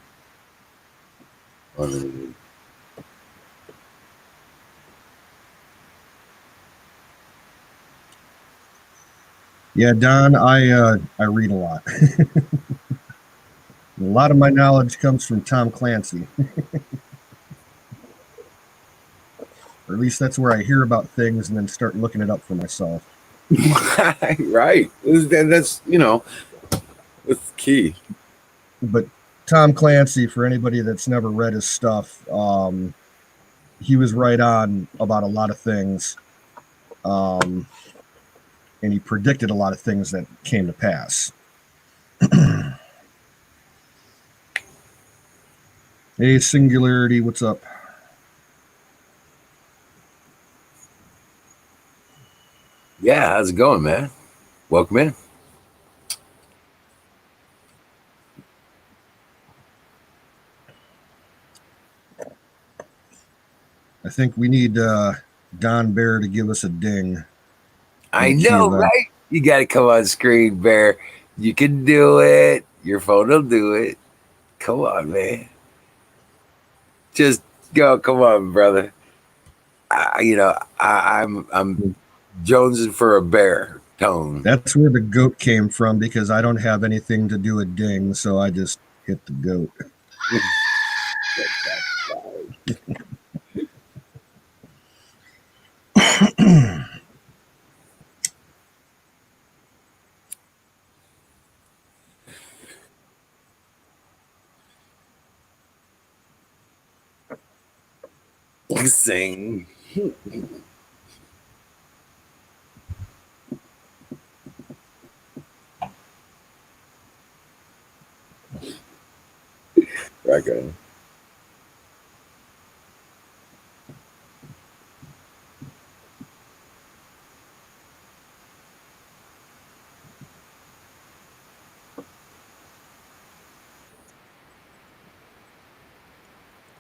Yeah, Don, I read a lot. A lot of my knowledge comes from Tom Clancy. Or at least that's where I hear about things and then start looking it up for myself. Right. That's that's key. But Tom Clancy, for anybody that's never read his stuff, he was right on about a lot of things. and he predicted a lot of things that came to pass. Hey, Singularity, what's up? Yeah, how's it going, man? Welcome in. I think we need Don Bear to give us a ding. I In know, Cuba. right? You got to come on screen, Bear. You can do it. Your phone will do it. Come on, man. Just go. Come on, brother. I'm jonesing for a bear tone. That's where the goat came from, because I don't have anything to do with ding, so I just hit the goat. Sing. Okay.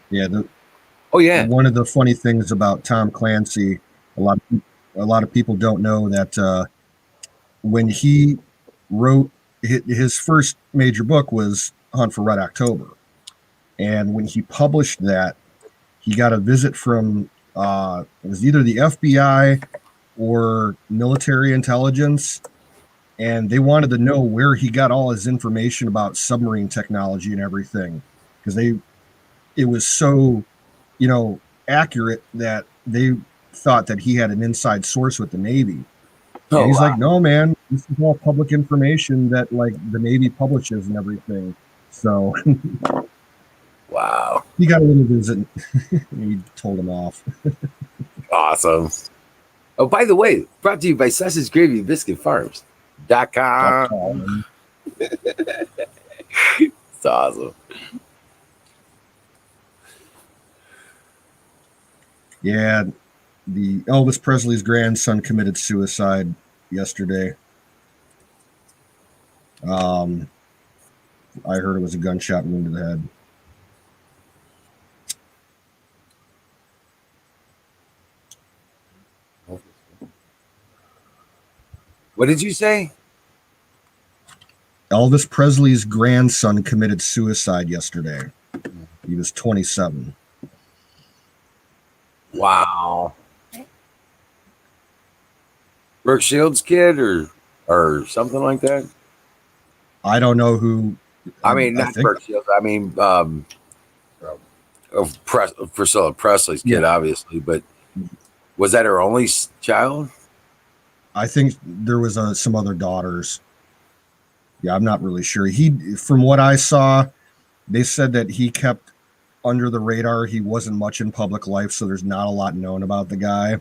Yeah. Oh yeah. One of the funny things about Tom Clancy, a lot of people don't know that when he wrote his first major book was Hunt for Red October, and when he published that, he got a visit from it was either the FBI or military intelligence, and they wanted to know where he got all his information about submarine technology and everything, because it was so, accurate that they thought that he had an inside source with the Navy. And Oh he's wow. like, no, man, this is all public information that like the Navy publishes and everything. So Wow. he got a little visit. He told him off. Awesome. Oh, by the way, brought to you by Sausage Gravy Biscuit Farms.com. It's awesome. Yeah, the Elvis Presley's grandson committed suicide yesterday. I heard it was a gunshot wound to the head. What did you say? Elvis Presley's grandson committed suicide yesterday. He was 27. Wow. Brooke Shields' kid or something like that? I don't know who. I mean, I not think Brooke Shields. I mean, Priscilla Presley's kid, obviously. But was that her only child? I think there was some other daughters. Yeah, I'm not really sure. From what I saw, they said that he kept under the radar. He wasn't much in public life, so there's not a lot known about the guy.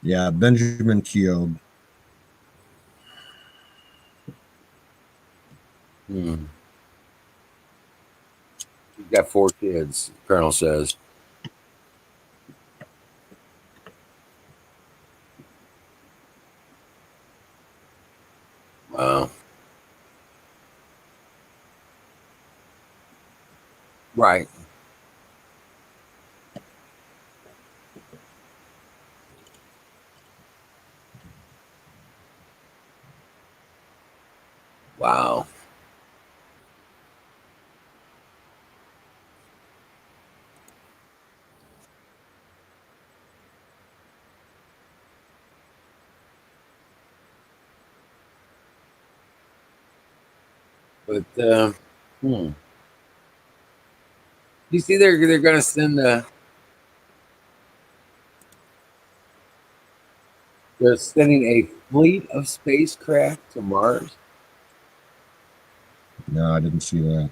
Yeah, Benjamin Keogh. He's got 4 kids, Colonel says. Wow. Right. Wow. But you see, they're going to send they're sending a fleet of spacecraft to Mars. No, I didn't see that.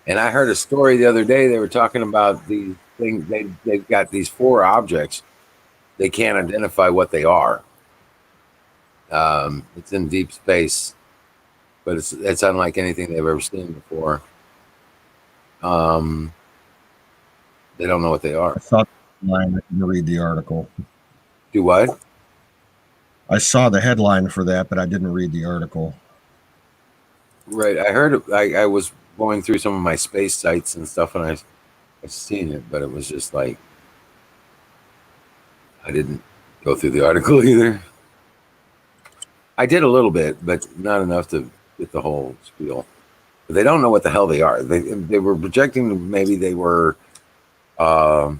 And I heard a story the other day. They were talking about these things. They've got these 4 objects. They can't identify what they are. It's in deep space, but it's unlike anything they've ever seen before. They don't know what they I are. saw the headline. I didn't read the article. Do what? I saw the headline for that, but I didn't read the article. Right. I heard. I was going through some of my space sites and stuff, and I seen it, but it was just like I didn't go through the article either. I did a little bit, but not enough to get the whole spiel. But they don't know what the hell they are. They were projecting maybe they were the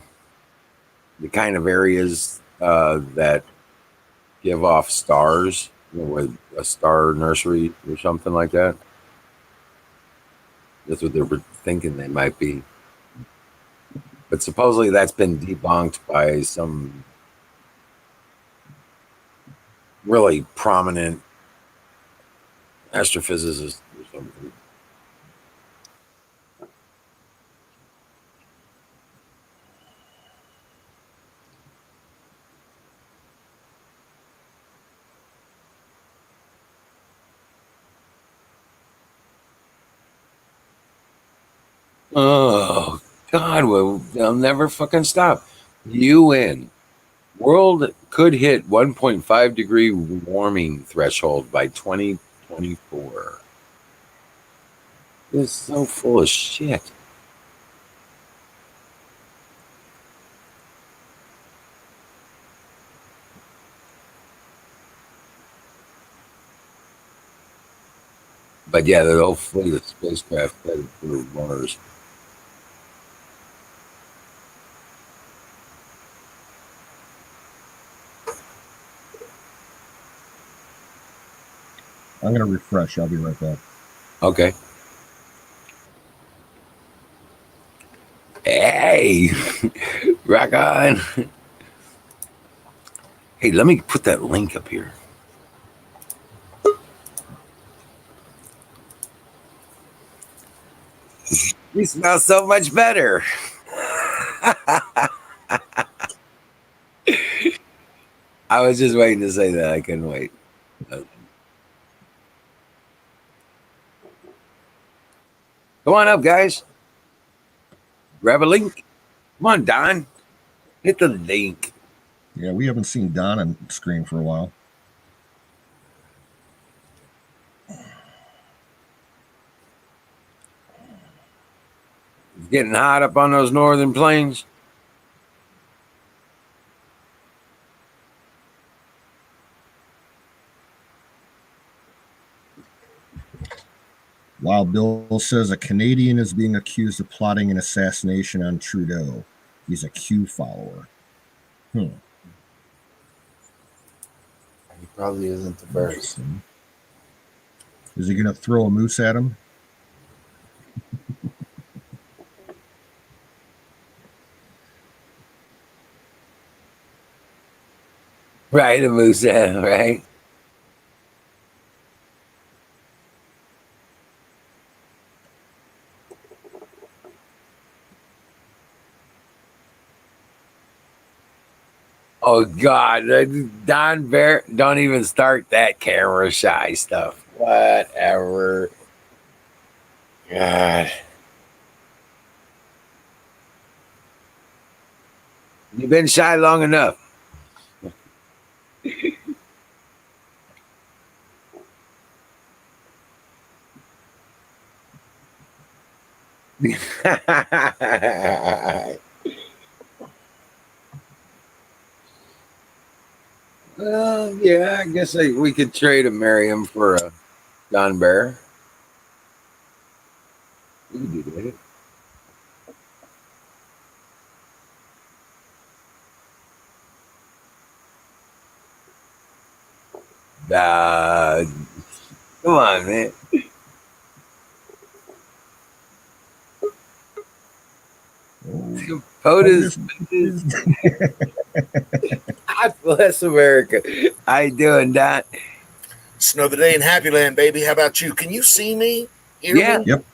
kind of areas that give off stars, with a star nursery or something like that. That's what they were thinking they might be. But supposedly that's been debunked by some really prominent astrophysicist or something. Oh God, well, they'll never fucking stop. UN world could hit 1.5 degree warming threshold by 2024. It's so full of shit. But yeah, the whole fleet of spacecraft headed for Mars. I'm going to refresh. I'll be right back. Okay. Hey, rock on. Hey, let me put that link up here. You smell so much better. I was just waiting to say that. I couldn't wait. Come on up, guys. Grab a link. Come on, Don. Hit the link. Yeah, we haven't seen Don on screen for a while. It's getting hot up on those northern plains. Wild Bill says a Canadian is being accused of plotting an assassination on Trudeau. He's a Q follower. He probably isn't the first. Is he going to throw a moose at him? Right, a moose, right? Oh God, Don Bear, don't even start that camera shy stuff. Whatever. God. You've been shy long enough. Well, yeah, I guess we could trade a Miriam for a Don Bear. We can do that. Come on, man. POTUS. God bless America. How you doing, Don? It's another day in Happy Land, baby. How about you? Can you see me? Hear Yeah. me? Yep.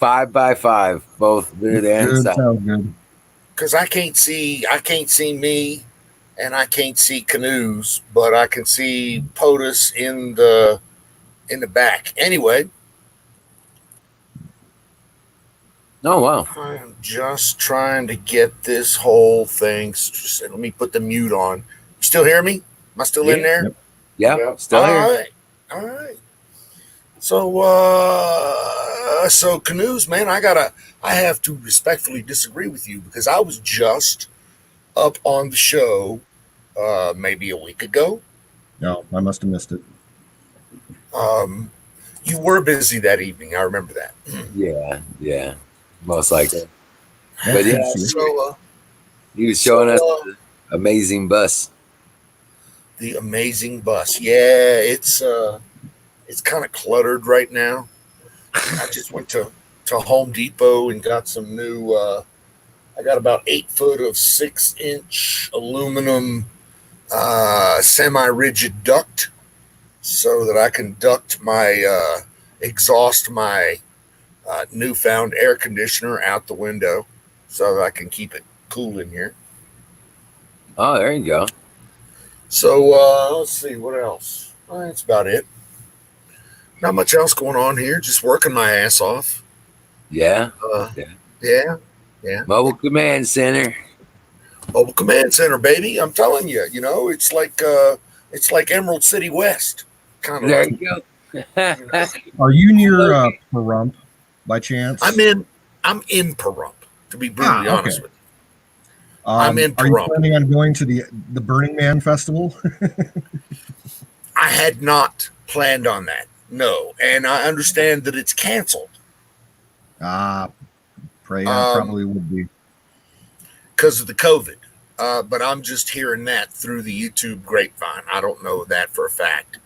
5x5, both vid and Good, sound. sounds good. Because I can't see me, and I can't see Canoes, but I can see POTUS in the back. Anyway, Oh wow. I'm just trying to get this whole thing. Let me put the mute on. You still hear me? Am I still in Yeah. there? Yep. Yeah, Yep. still All here. right. All right. So Canoes, man, I have to respectfully disagree with you because I was just up on the show maybe a week ago. No, I must have missed it. You were busy that evening. I remember that. Yeah, most likely. Yeah, But good yeah, to see you. So, he was showing us so the amazing bus. the amazing bus. Yeah, it's kind of cluttered right now. I just went to Home Depot and got some new. I got about 8 foot of 6-inch aluminum semi-rigid duct, so that I can duct my exhaust my newfound air conditioner out the window, so that I can keep it cool in here. Oh, there you go. So let's see what else. That's about it. Not much else going on here. Just working my ass off. Yeah. Yeah, yeah. Mobile command center. Mobile command center, baby. I'm telling you. It's like Emerald City West, kind of There like. you go. Are you near Pahrump by chance? I'm in Pahrump, to be brutally honest with you. I'm in Are you Pahrump. planning on going to the Burning Man festival? I had not planned on that. No, and I understand that it's canceled. Probably would be. Because of the COVID. But I'm just hearing that through the YouTube grapevine. I don't know that for a fact.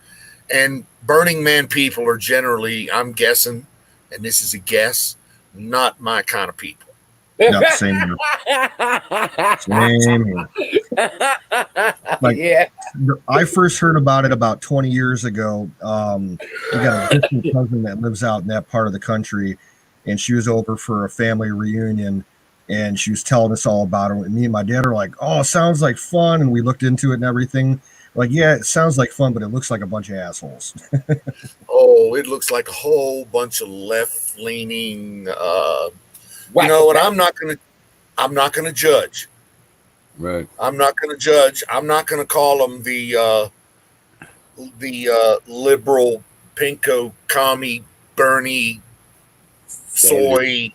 And Burning Man people are generally, I'm guessing, and this is a guess, not my kind of people. Yep, same here. Same here. Like, yeah. I first heard about it about 20 years ago. We got a distant cousin that lives out in that part of the country, and she was over for a family reunion, and she was telling us all about it. And me and my dad are like, "Oh, sounds like fun," and we looked into it and everything. Like, yeah, it sounds like fun, but it looks like a bunch of assholes. Oh, it looks like a whole bunch of left-leaning. And I'm not gonna judge. Right. I'm not going to judge. I'm not going to call them the liberal pinko commie Bernie soy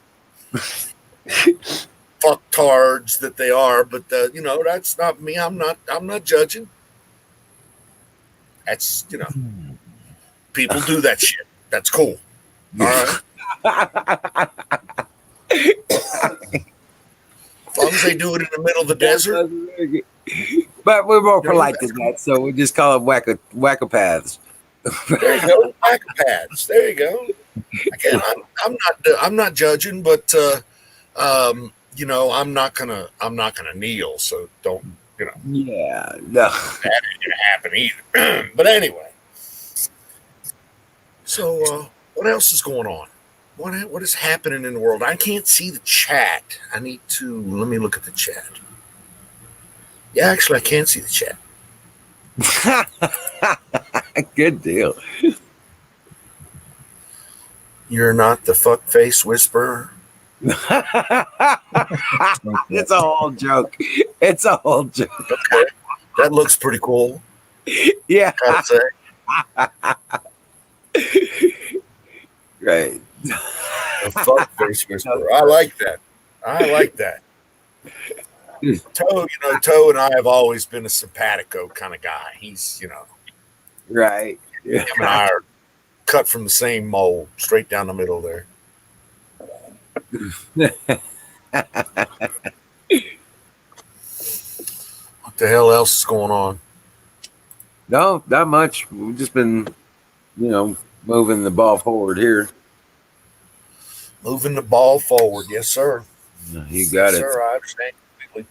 fucktards that they are, but that's not me. I'm not judging. That's people do that shit. That's cool. All right. As long as they do it in the middle of the desert. But we're more polite than that, so we just call them wackopaths. There you go, wackopads. There you go. Again, I'm not judging, but I'm not gonna kneel. So don't Yeah, no. that ain't gonna happen either. But anyway, so what else is going on? What is happening in the world? I can't see the chat. Let me look at the chat. Yeah, actually, I can't see the chat. Good deal. You're not the fuckface whisperer. It's a whole joke. It's a whole joke. Okay, that looks pretty cool. Yeah. Gotta say. Right. A fuckface whisperer. I like that. Toe and I have always been a simpatico kind of guy. He's, Right. him and I are cut from the same mold, straight down the middle there. What the hell else is going on? No, not much. We've just been, moving the ball forward here. Moving the ball forward. Yes, sir. You got Yes, it. sir, I understand completely.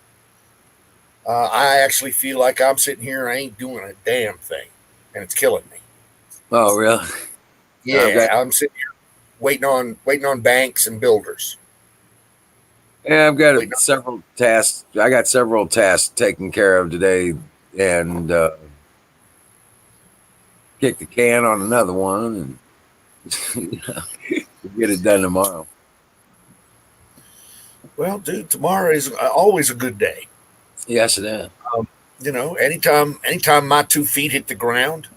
I actually feel like I'm sitting here and I ain't doing a damn thing, and it's killing me. Oh, really? Yeah, Okay. I'm sitting here. waiting on banks and builders. Yeah, I've got Wait, no. several tasks. I got several tasks taken care of today, and kick the can on another one, and get it done tomorrow. Well, dude, tomorrow is always a good day. Yes, it is. You know, anytime my 2 feet hit the ground,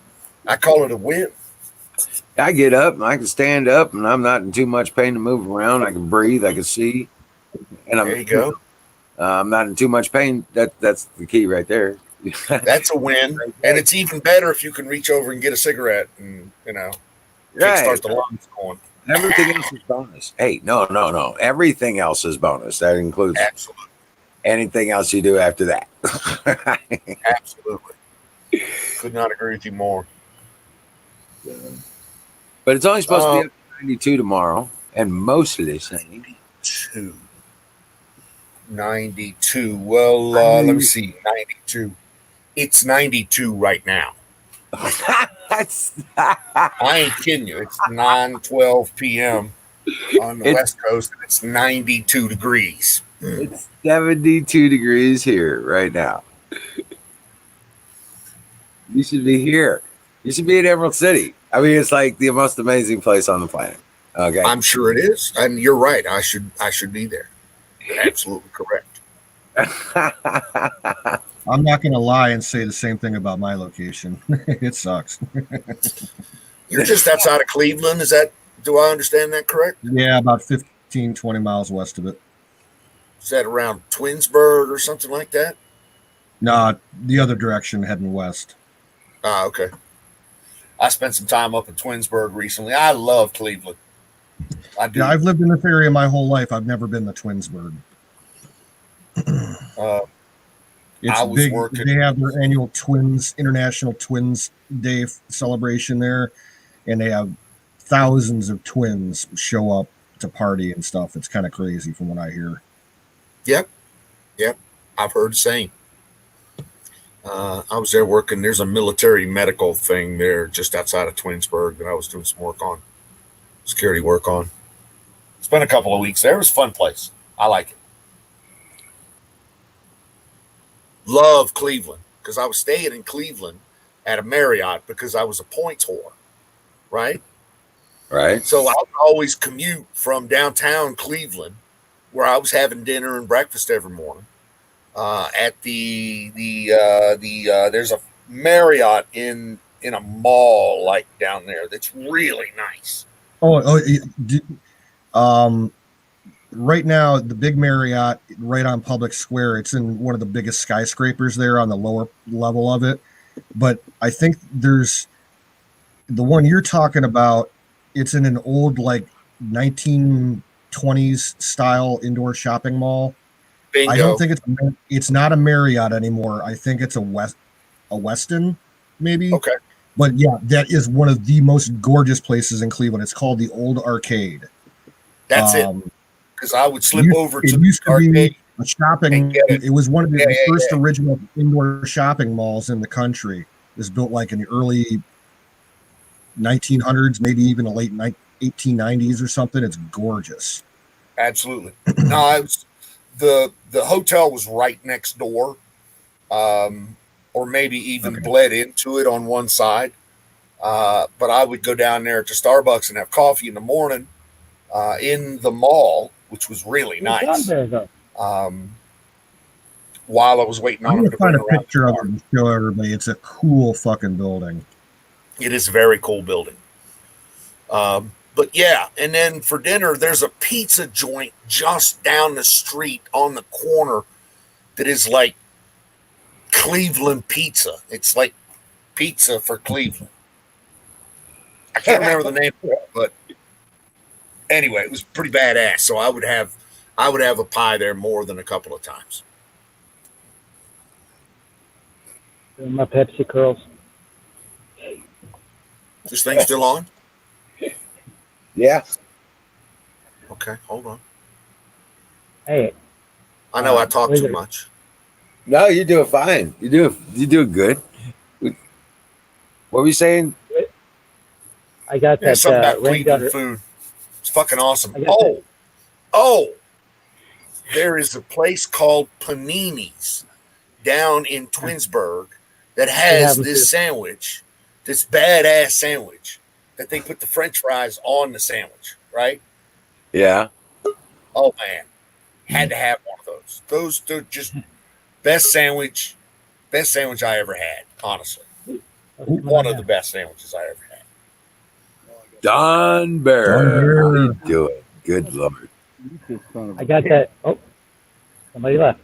I call it a win. I get up and I can stand up, and I'm not in too much pain to move around. I can breathe. I can see, and There you go. I'm not in too much pain. That's the key right there. That's a win, and it's even better if you can reach over and get a cigarette and Right. kickstart the lungs going. Everything else is bonus. Hey, no. Everything else is bonus. That includes Absolutely, anything else you do after that. absolutely. Could not agree with you more. But it's only supposed to be up to 92 tomorrow, and most of this thing. 92. Well, let me see. 92. It's 92 right now. I ain't kidding you. It's 9:12 p.m. on the West Coast, and it's 92 degrees. It's 72 degrees here right now. You should be here. You should be in Emerald City. I mean, it's like the most amazing place on the planet. Okay. I'm sure it is, and you're right. I should be there. You're absolutely correct. I'm not going to lie and say the same thing about my location. It sucks. You're just outside of Cleveland. Do I understand that correct? Yeah, about 15, 20 miles west of it. Is that around Twinsburg or something like that? No, the other direction, heading west. Ah, okay. I spent some time up in Twinsburg recently. I love Cleveland. I do. Yeah, I've lived in this area my whole life. I've never been to Twinsburg. It's I was big. working. They have their annual International Twins Day celebration there, and they have thousands of twins show up to party and stuff. It's kind of crazy from what I hear. Yep. I've heard the same. I was there working. There's a military medical thing there just outside of Twinsburg that I was doing some work on, security work on. Spent a couple of weeks there. It was a fun place. I like it. Love Cleveland because I was staying in Cleveland at a Marriott because I was a points whore, right? Right. So I would always commute from downtown Cleveland, where I was having dinner and breakfast every morning. At there's a Marriott in a mall like down there that's really nice. Right now, the big Marriott right on Public Square, it's in one of the biggest skyscrapers there on the lower level of it. But I think there's the one you're talking about. It's in an old, like 1920s style indoor shopping mall. Bingo. I don't think it's not a Marriott anymore. I think it's a Westin, maybe. Okay. But yeah, that is one of the most gorgeous places in Cleveland. It's called the Old Arcade. That's it. Because I would slip over to it used the to be arcade. a shopping. It was one of the first original indoor shopping malls in the country. It was built like in the early 1900s, maybe even the late 1890s or something. It's gorgeous. Absolutely. No, I was the hotel was right next door, or maybe even bled into it on one side. But I would go down there to Starbucks and have coffee in the morning in the mall, which was really nice. While I was waiting on them to bring find a around picture of it and show everybody. It's a cool fucking building. It is a very cool building. But yeah, and then for dinner, there's a pizza joint just down the street on the corner that is like Cleveland pizza. It's like pizza for Cleveland. I can't remember the name of it, but anyway, it was pretty badass. So I would have a pie there more than a couple of times. My Pepsi curls. This thing still on? Yeah. Okay, hold on. Hey. I know I talk too much. No, you're doing fine. You're doing good. What were you saying? I got that something about ring Cleveland gunner food. It's fucking awesome. I got that. Oh, there is a place called Panini's down in Twinsburg that has this sandwich, this badass sandwich that they put the French fries on the sandwich, right? Yeah. Oh man, had to have one of those. They're just best sandwich I ever had. Honestly, one of the best sandwiches I ever had. Don Bear. How you doing? Good Lord. I got that. Oh, somebody left.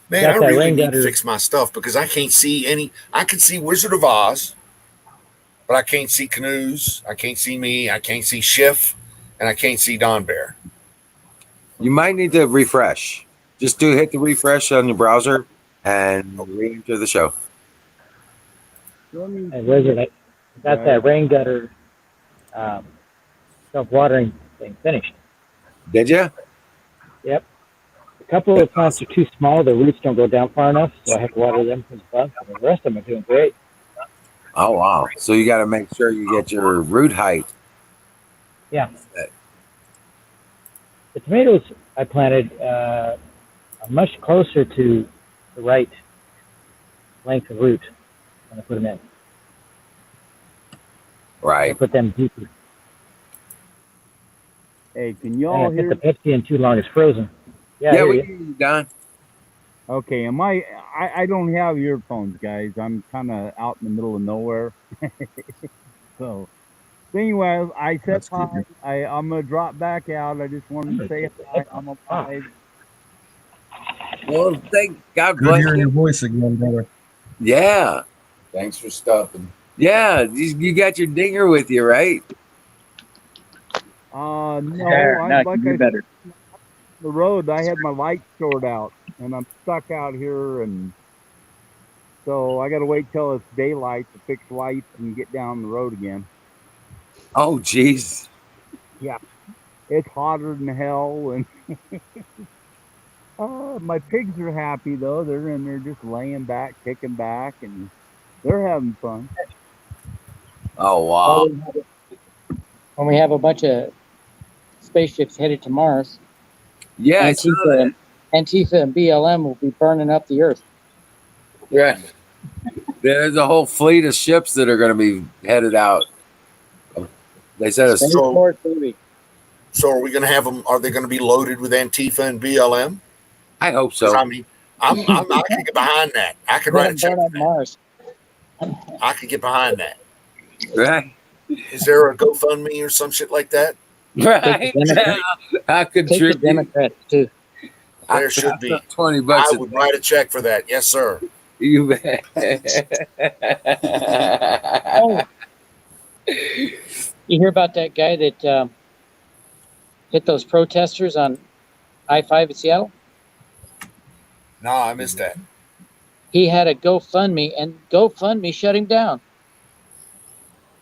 Man, I really need to fix my stuff because I can't see any. I can see Wizard of Oz, but I can't see Canoes. I can't see me. I can't see Schiff, and I can't see Don Bear. You might need to refresh. Just hit the refresh on your browser and re-enter the show. Hey, Wizard, I got that rain gutter self-watering thing finished. Did you? Yep. A couple of the plants are too small. The roots don't go down far enough, so I have to water them as well. The rest of them are doing great. Oh, wow. So you got to make sure you get your root height. Yeah. The tomatoes I planted are much closer to the right length of root when I put them in. Right. I put them deeper. Hey, can y'all hear? I put the Pepsi in too long; it's frozen. Yeah, we hear you, Don. Okay, I don't have earphones, guys. I'm kind of out in the middle of nowhere. So anyway, I said hi. I'm gonna drop back out. I just wanted to say hi. I'm alive. Well, thank God Good bless hearing you. your voice again, brother. Yeah. Thanks for stopping. Yeah, you got your dinger with you, right? No, Like I said, the road. I had my lights stored out, and I'm stuck out here, and so I got to wait till it's daylight to fix lights and get down the road again. Oh, jeez. Yeah, it's hotter than hell, and my pigs are happy though. They're in there just laying back, kicking back, and they're having fun. Oh, wow. when we have a bunch of spaceships headed to Mars, Yeah, Antifa and BLM will be burning up the Earth. yeah. There's a whole fleet of ships that are going to be headed out. They said it's So are we going to have them? Are they going to be loaded with Antifa and BLM? I hope so. I mean, I can get behind that. I could write a check for that. Mars. I could get behind that. Right. Is there a GoFundMe or some shit like that? Right. I contribute. Take the Democrats too. There should be. $20. I would write a check for that. Yes, sir. You bet. Oh. You hear about that guy that hit those protesters on I-5 in Seattle? No, I missed that. He had a GoFundMe, and GoFundMe shut him down.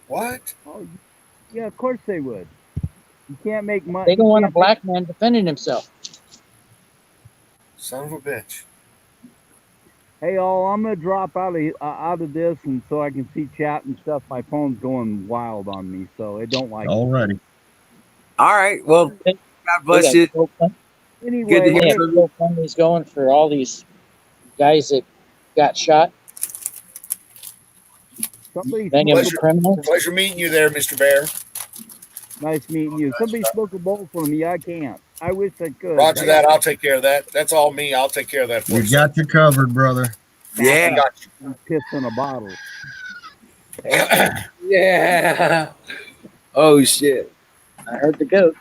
What? Oh, yeah, of course they would. You can't make money. They don't want a black man defending himself. Son of a bitch. Hey, all, I'm gonna drop out of this, and so I can see chat and stuff. My phone's going wild on me, so it don't like. Alrighty. All right. Well, God bless you. Anyway, Good to hear from you. GoFundMe's going for all these guys that got shot. Many of them criminals. Pleasure meeting you there, Mr. Bear. Nice meeting you. Somebody spoke a bowl for me. I can't. I wish I could. Roger that. I'll take care of that. That's all me. I'll take care of that for you. We got you covered, brother. Yeah. I got you. Piss in a bottle. Yeah. Oh, shit. I heard the goat.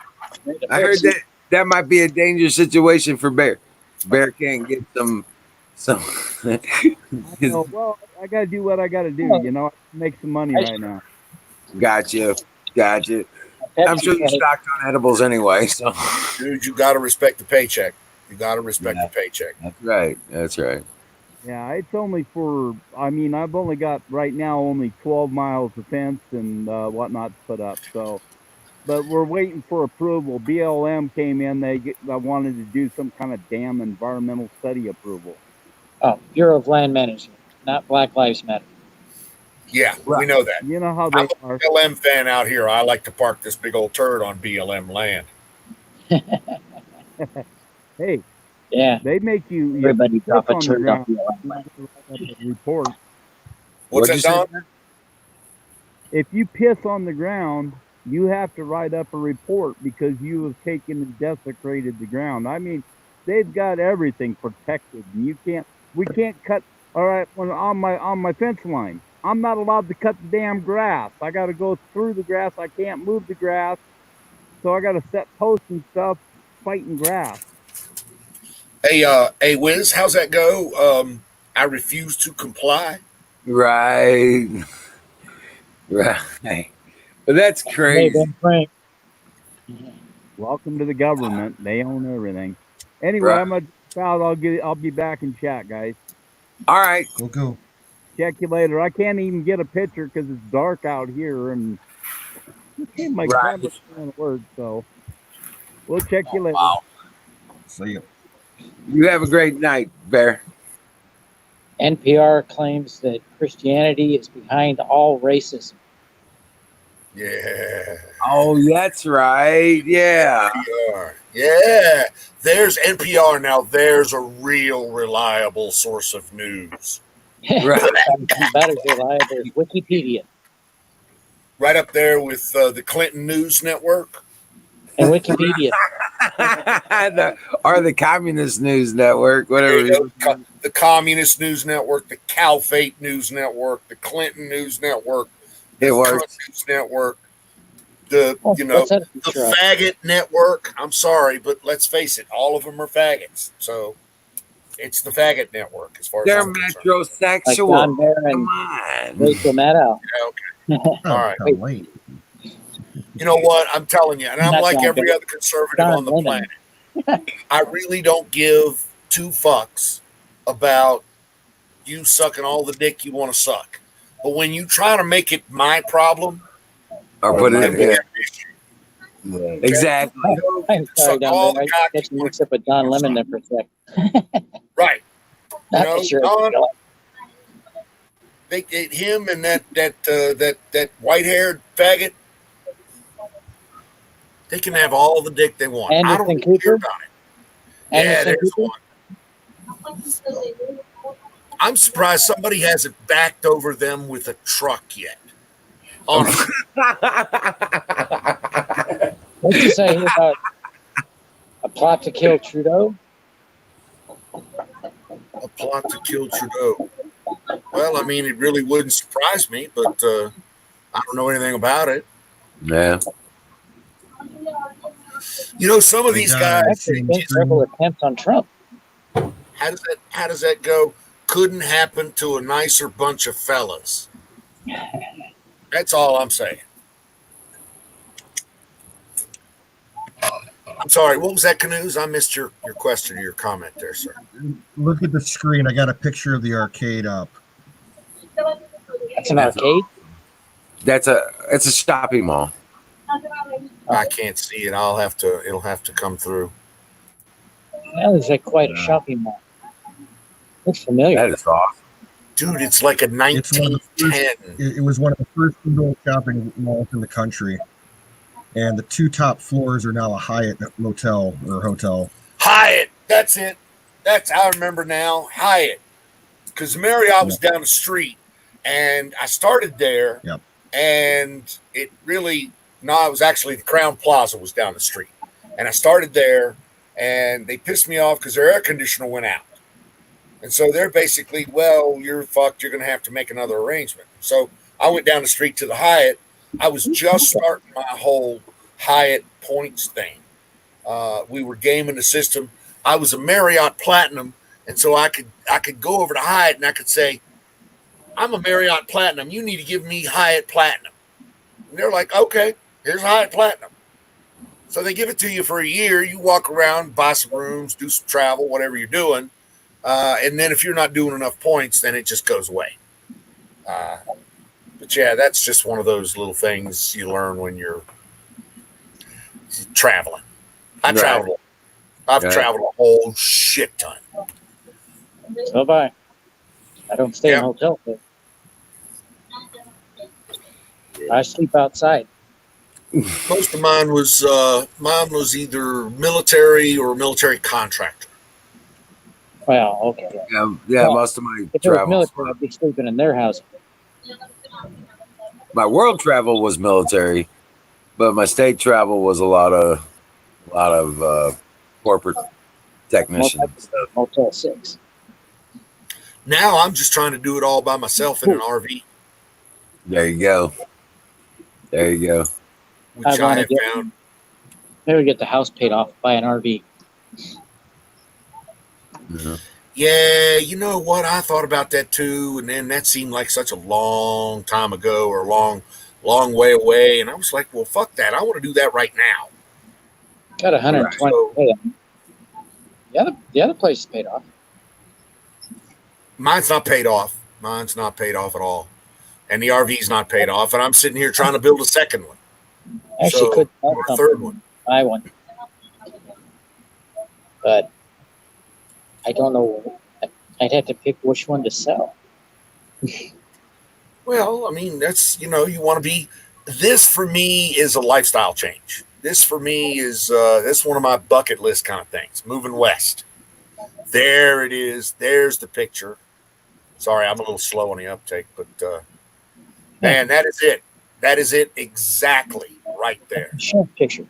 I heard that might be a dangerous situation for Bear. Bear can't get some. Well, I got to do what I got to do. You know, make some money right now. Gotcha. I'm sure you're stocked on edibles anyway. So, dude, you got to respect the paycheck. You got to respect the paycheck. That's right. Yeah, it's only for. I mean, I've only got right now only 12 miles of fence and whatnot to put up. So, but we're waiting for approval. BLM came in. They wanted to do some kind of damn environmental study approval. Oh, Bureau of Land Management, not Black Lives Matter. Yeah, we know that. You know how I'm they a are. BLM fan out here. I like to park this big old turd on BLM land. Hey, Yeah, they make you everybody's piss off a on the turd off ground. the You land. gotta write up a report. What's What'd you that, say? Don? Matt? If you piss on the ground, you have to write up a report because you have taken and desecrated the ground. I mean, they've got everything protected, and you can't. We can't cut. All right, when on my fence line, I'm not allowed to cut the damn grass. I got to go through the grass. I can't move the grass, so I got to set posts and stuff, fighting grass. Hey, Wiz, how's that go? I refuse to comply. Right. Right. But that's Hey, crazy. Ben Frank. Welcome to the government. They own everything. Anyway, Right. I'm gonna out. I'll be back in chat, guys. All right. Go. Check you later. I can't even get a picture because it's dark out here and my Right. camera can't work. So we'll check you later. Wow. See ya. You have a great night, Bear. NPR claims that Christianity is behind all racism. Yeah. Oh, that's right. Yeah. NPR. Yeah. There's NPR now. There's a real reliable source of news. Right. About as reliable as Wikipedia. Right up there with the Clinton News Network. And Wikipedia. Or the Communist News Network, whatever. There you go. The Communist News Network, the Caliphate News Network, the Clinton News Network, the It Trump works. News Network, the What's that the picture of? Faggot Network. I'm sorry, but let's face it, all of them are faggots. So it's the Faggot Network as far as They're I'm concerned. Like metrosexual. Don Bear Come and on. Rachel Maddow. Yeah, okay. All right. Wait. You know what? I'm telling you, and I'm Not like Don every Bear. other conservative Don on the Lemon. planet. I really don't give two fucks about you sucking all the dick you want to suck. But when you try to make it my problem, Or put then it we in. have an issue. Yeah. Exactly. I'm sorry, Suck Don all Bear. the I cock got you you want mixed up with Don Lemon there for a sec. Right. Not know, sure. Don, him and that white-haired faggot, they can have all the dick they want. I don't Anderson even care Cooper. about it. Yeah, Anderson there's Cooper. one. I'm surprised somebody hasn't backed over them with a truck yet. Honestly. What's to say about a plot to kill Trudeau? A plot to kill Trudeau. Well, I mean, it really wouldn't surprise me, but I don't know anything about it. Yeah. You know, some of these guys. Actually, there's been several attempts on Trump. How does that go? Couldn't happen to a nicer bunch of fellas. That's all I'm saying. I'm sorry. What was that, Canoes? I missed your question or your comment there, sir. Look at the screen. I got a picture of the arcade up. That's an arcade? It's a shopping mall. I can't see it. It'll have to come through. That is like quite a shopping mall. Looks familiar. That is awesome. Dude, it's like a 1910. It was one of the first indoor shopping malls in the country. And the two top floors are now a Hyatt motel or hotel. Hyatt. That's it. I remember now. Hyatt. Because Marriott was down the street. And I started there. Yep. And it was actually the Crown Plaza was down the street. And I started there. And they pissed me off because their air conditioner went out. And so they're basically, well, you're fucked. You're going to have to make another arrangement. So I went down the street to the Hyatt. I was just starting my whole Hyatt points thing. We were gaming the system. I was a Marriott Platinum, and so I could go over to Hyatt and I could say, I'm a Marriott Platinum. You need to give me Hyatt Platinum. And they're like, okay, here's Hyatt Platinum. So they give it to you for a year. You walk around, buy some rooms, do some travel, whatever you're doing. And then if you're not doing enough points, then it just goes away. But yeah, that's just one of those little things you learn when you're traveling. I've traveled a whole shit ton. So bye. I don't stay in hotels. But I sleep outside. Most of mine was either military or military contractor. Well, okay. Yeah, Well, most of my if it was travels. military, I'd be sleeping in their house. My world travel was military, but my state travel was a lot of corporate technician stuff. Motel 6. Now I'm just trying to do it all by myself in an RV, There you go. There you go. which I have found. Maybe get the house paid off by an RV. Mhm. Yeah, you know what? I thought about that too, and then that seemed like such a long time ago or long way away. And I was like, well, fuck that. I want to do that right now. Got 120. The other place is paid off. Mine's not paid off. Mine's not paid off at all. And the RV's not paid off. And I'm sitting here trying to build a second one. Actually, could or a third one. Buy one. But I don't know. I'd have to pick which one to sell. Well, I mean, that's, you want to be, this for me is a lifestyle change. This for me is, that's one of my bucket list kind of things, moving west. There it is. There's the picture. Sorry, I'm a little slow on the uptake, but, man, that is it. That is it exactly right there. Sure, picture.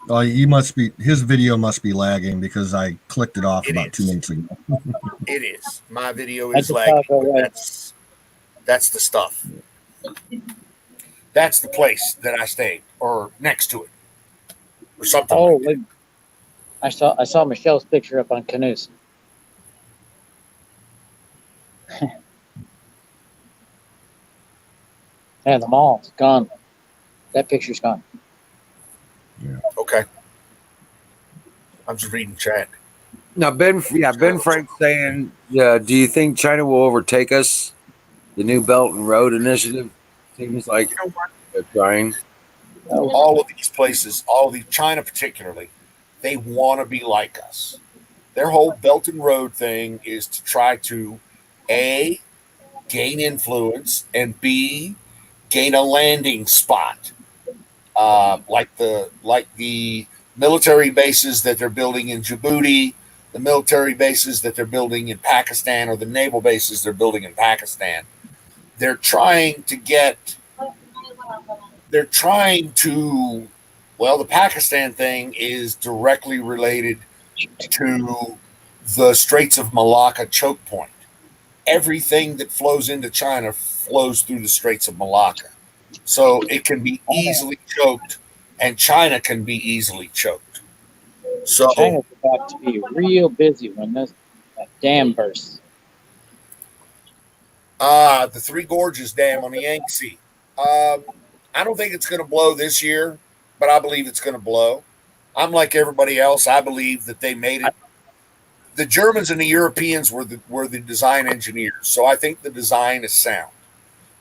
His video must be lagging because I clicked it off about 2 minutes ago. It is. My video is lagging. That's the stuff. That's the place that I stayed, or next to it, or something. Oh, like that. I saw Michelle's picture up on Canoes. And the mall's gone. That picture's gone. Yeah. Okay. I'm just reading chat. Now, Ben Frank's saying, do you think China will overtake us? The new Belt and Road Initiative seems like they're trying. All of these places, China particularly, they want to be like us. Their whole Belt and Road thing is to try to A, gain influence, and B, gain a landing spot. Like the military bases that they're building in Djibouti, the military bases that they're building in Pakistan, or the naval bases they're building in Pakistan. They're trying to, well, the Pakistan thing is directly related to the Straits of Malacca choke point. Everything that flows into China flows through the Straits of Malacca. So it can be easily choked, and China can be easily choked. So China's about to be real busy when that dam bursts. The Three Gorges Dam on the Yangtze. I don't think it's going to blow this year, but I believe it's going to blow. I'm like everybody else. I believe that they made it. The Germans and the Europeans were the design engineers, so I think the design is sound.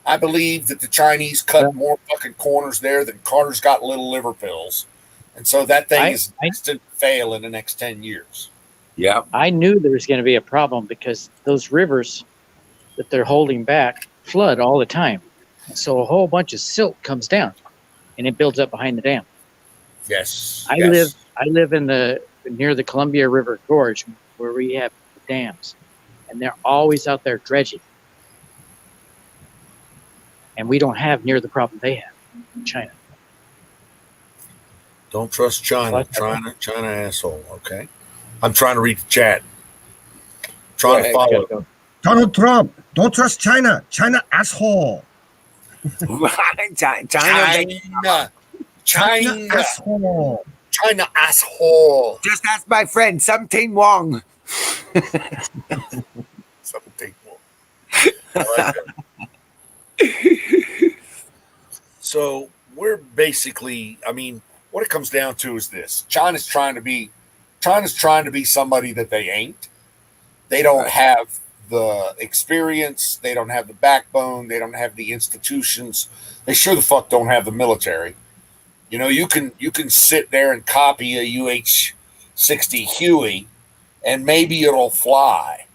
I believe that the Chinese cut more fucking corners there than Carter's got little liver pills. And so that thing is destined to fail in the next 10 years. Yeah. I knew there was going to be a problem because those rivers that they're holding back flood all the time. So a whole bunch of silt comes down and it builds up behind the dam. Yes. I live in near the Columbia River Gorge where we have dams, and they're always out there dredging. And we don't have near the problem they have in China. Don't trust China. China asshole. Okay. I'm trying to read the chat. Trying to follow. Donald Trump. Don't trust China. China asshole. China asshole. China asshole. Just ask my friend, Something Wong. Something Wong. So we're basically, I mean, what it comes down to is this: China's trying to be somebody that they ain't. They don't have the experience. They don't have the backbone. They don't have the institutions. They sure the fuck don't have the military. You can sit there and copy a UH-60 Huey, and maybe it'll fly.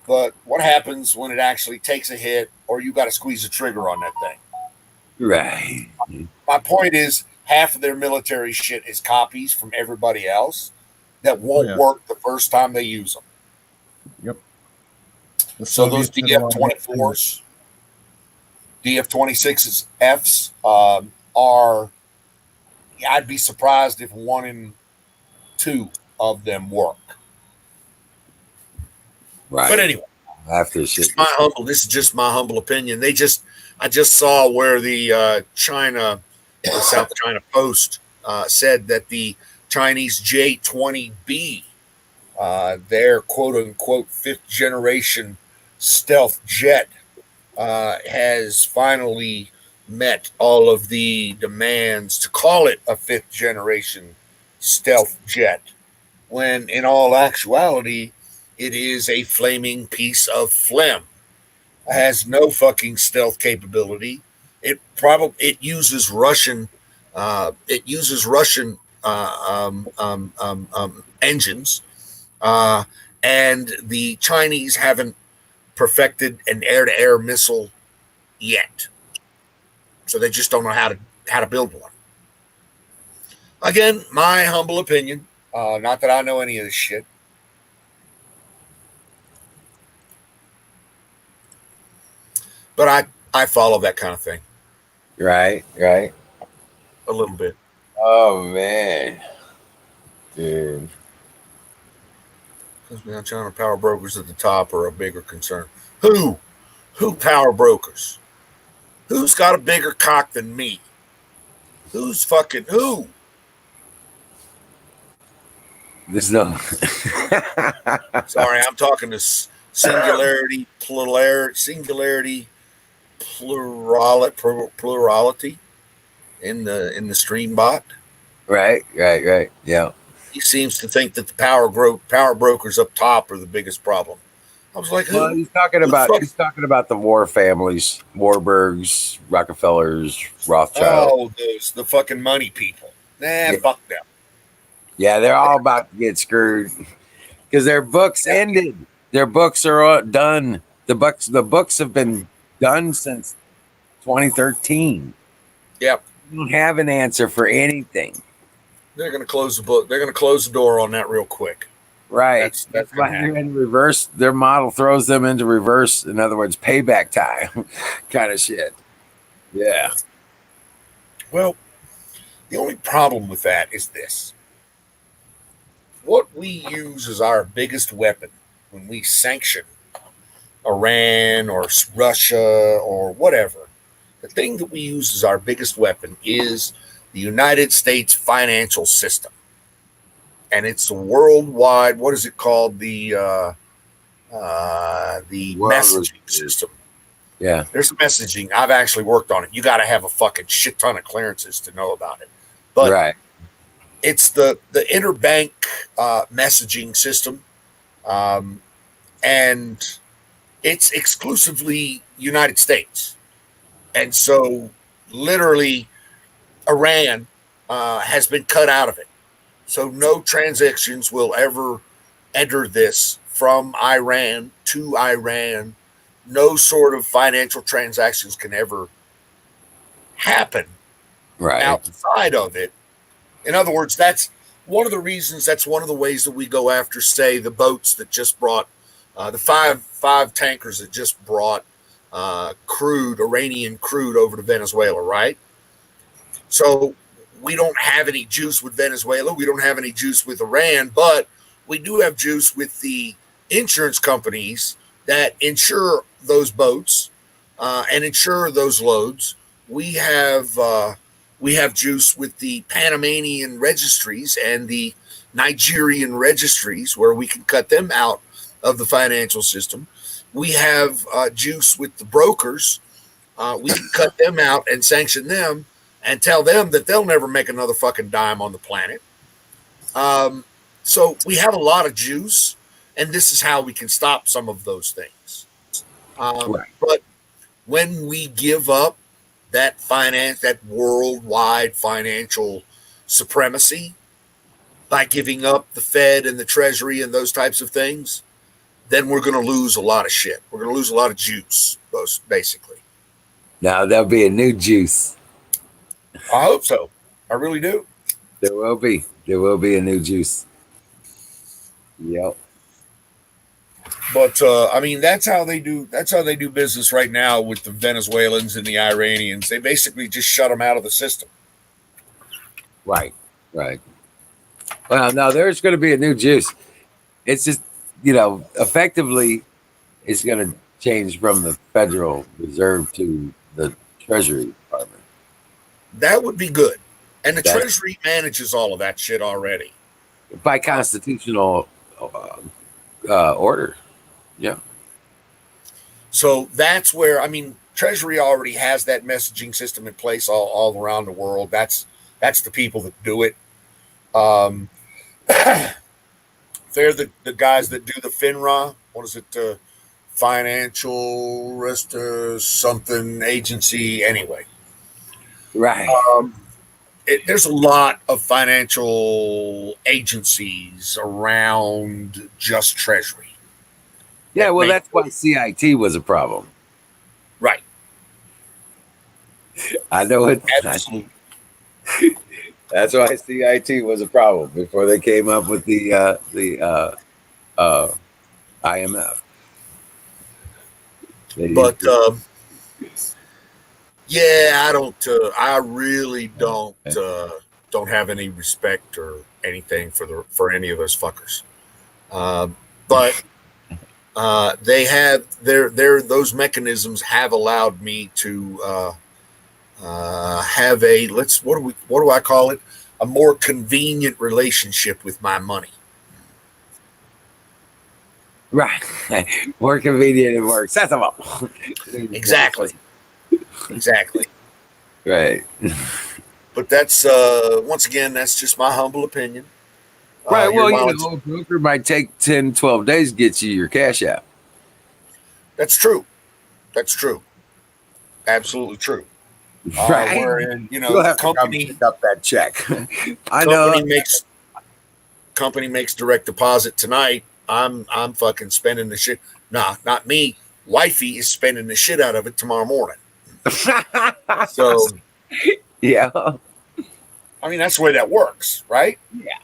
But what happens when it actually takes a hit or you got to squeeze a trigger on that thing? Right. My point is, half of their military shit is copies from everybody else that won't work the first time they use them. Yep. The So those Soviets did a lot of that too. DF-24s, DF-26s, Fs are. I'd be surprised if 1 in 2 of them work. Right. But anyway, after shit. This is just my humble opinion. I just saw where the South China Post said that the Chinese J-20B, their quote unquote 5th generation stealth jet, has finally met all of the demands to call it a 5th generation stealth jet, when in all actuality, it is a flaming piece of phlegm. It has no fucking stealth capability. It uses Russian engines, and the Chinese haven't perfected an air-to-air missile yet, so they just don't know how to build one. Again, my humble opinion. Not that I know any of this shit. But I follow that kind of thing. Right. A little bit. Oh, man. Dude. Because now China power brokers at the top are a bigger concern. Who power brokers? Who's got a bigger cock than me? Who's fucking who? There's no. Sorry, I'm talking to singularity, plurality in the stream bot. Right. Yeah. He seems to think that the power brokers up top are the biggest problem. I was like, well, he's talking about the war families, Warburgs, Rockefellers, Rothschild. Oh, the fucking money people. Fuck them. Yeah, they're all about to get screwed because their books ended. Their books are all done. The books have been done since 2013. Yep. You don't have an answer for anything. They're going to close the book. They're going to close the door on that real quick. Right. That's why they're in reverse. Their model throws them into reverse. In other words, payback time kind of shit. Yeah. Well, the only problem with that is this. What we use as our biggest weapon when we sanction Iran or Russia or whatever, the thing that we use as our biggest weapon is the United States financial system. And it's a worldwide, what is it called? The messaging system. Yeah. There's messaging. I've actually worked on it. You got to have a fucking shit ton of clearances to know about it. But it's the interbank messaging system. And it's exclusively United States. And so literally Iran has been cut out of it. So no transactions will ever enter this from Iran to Iran. No sort of financial transactions can ever happen outside of it. In other words, that's one of the reasons, that's one of the ways that we go after, say, the boats that just brought, the five tankers that just brought Iranian crude over to Venezuela, right? So we don't have any juice with Venezuela. We don't have any juice with Iran, but we do have juice with the insurance companies that insure those boats and insure those loads. We have juice with the Panamanian registries and the Nigerian registries where we can cut them out of the financial system. We have juice with the brokers. We can cut them out and sanction them and tell them that they'll never make another fucking dime on the planet. So we have a lot of juice, and this is how we can stop some of those things. But when we give up that worldwide financial supremacy by giving up the Fed and the Treasury and those types of things, then we're going to lose a lot of shit. We're going to lose a lot of juice, basically. Now there'll be a new juice. I hope so. I really do. There will be. There will be a new juice. Yep. But I mean, that's how they do business right now with the Venezuelans and the Iranians. They basically just shut them out of the system. Right. Right. Well, no, there's going to be a new juice. It's just, effectively, it's going to change from the Federal Reserve to the Treasury Department. That would be good. And the Treasury manages all of that shit already. By constitutional order. Yeah. So that's where, I mean, Treasury already has that messaging system in place all around the world. That's the people that do it. They're the guys that do the FINRA. What is it? Financial Rest something agency. Anyway. Right. There's a lot of financial agencies around just Treasury. Yeah, well, that's why CIT was a problem. Right. I know it. Absolutely. That's why CIT was a problem before they came up with the IMF. But yeah, I really don't have any respect or anything for any of those fuckers. But they have those mechanisms have allowed me to have what do I call it? A more convenient relationship with my money. Right. More convenient and more accessible. Exactly. Exactly. Right. But that's once again, that's just my humble opinion. Right. Well, a broker might take 10, 12 days to get you your cash out. That's true. That's true. Absolutely true. Right. Wherein, You'll have company to pick up that check. I know. Company makes direct deposit tonight. I'm fucking spending the shit. Nah, not me. Wifey is spending the shit out of it tomorrow morning. So yeah. I mean, that's the way that works, right? Yeah.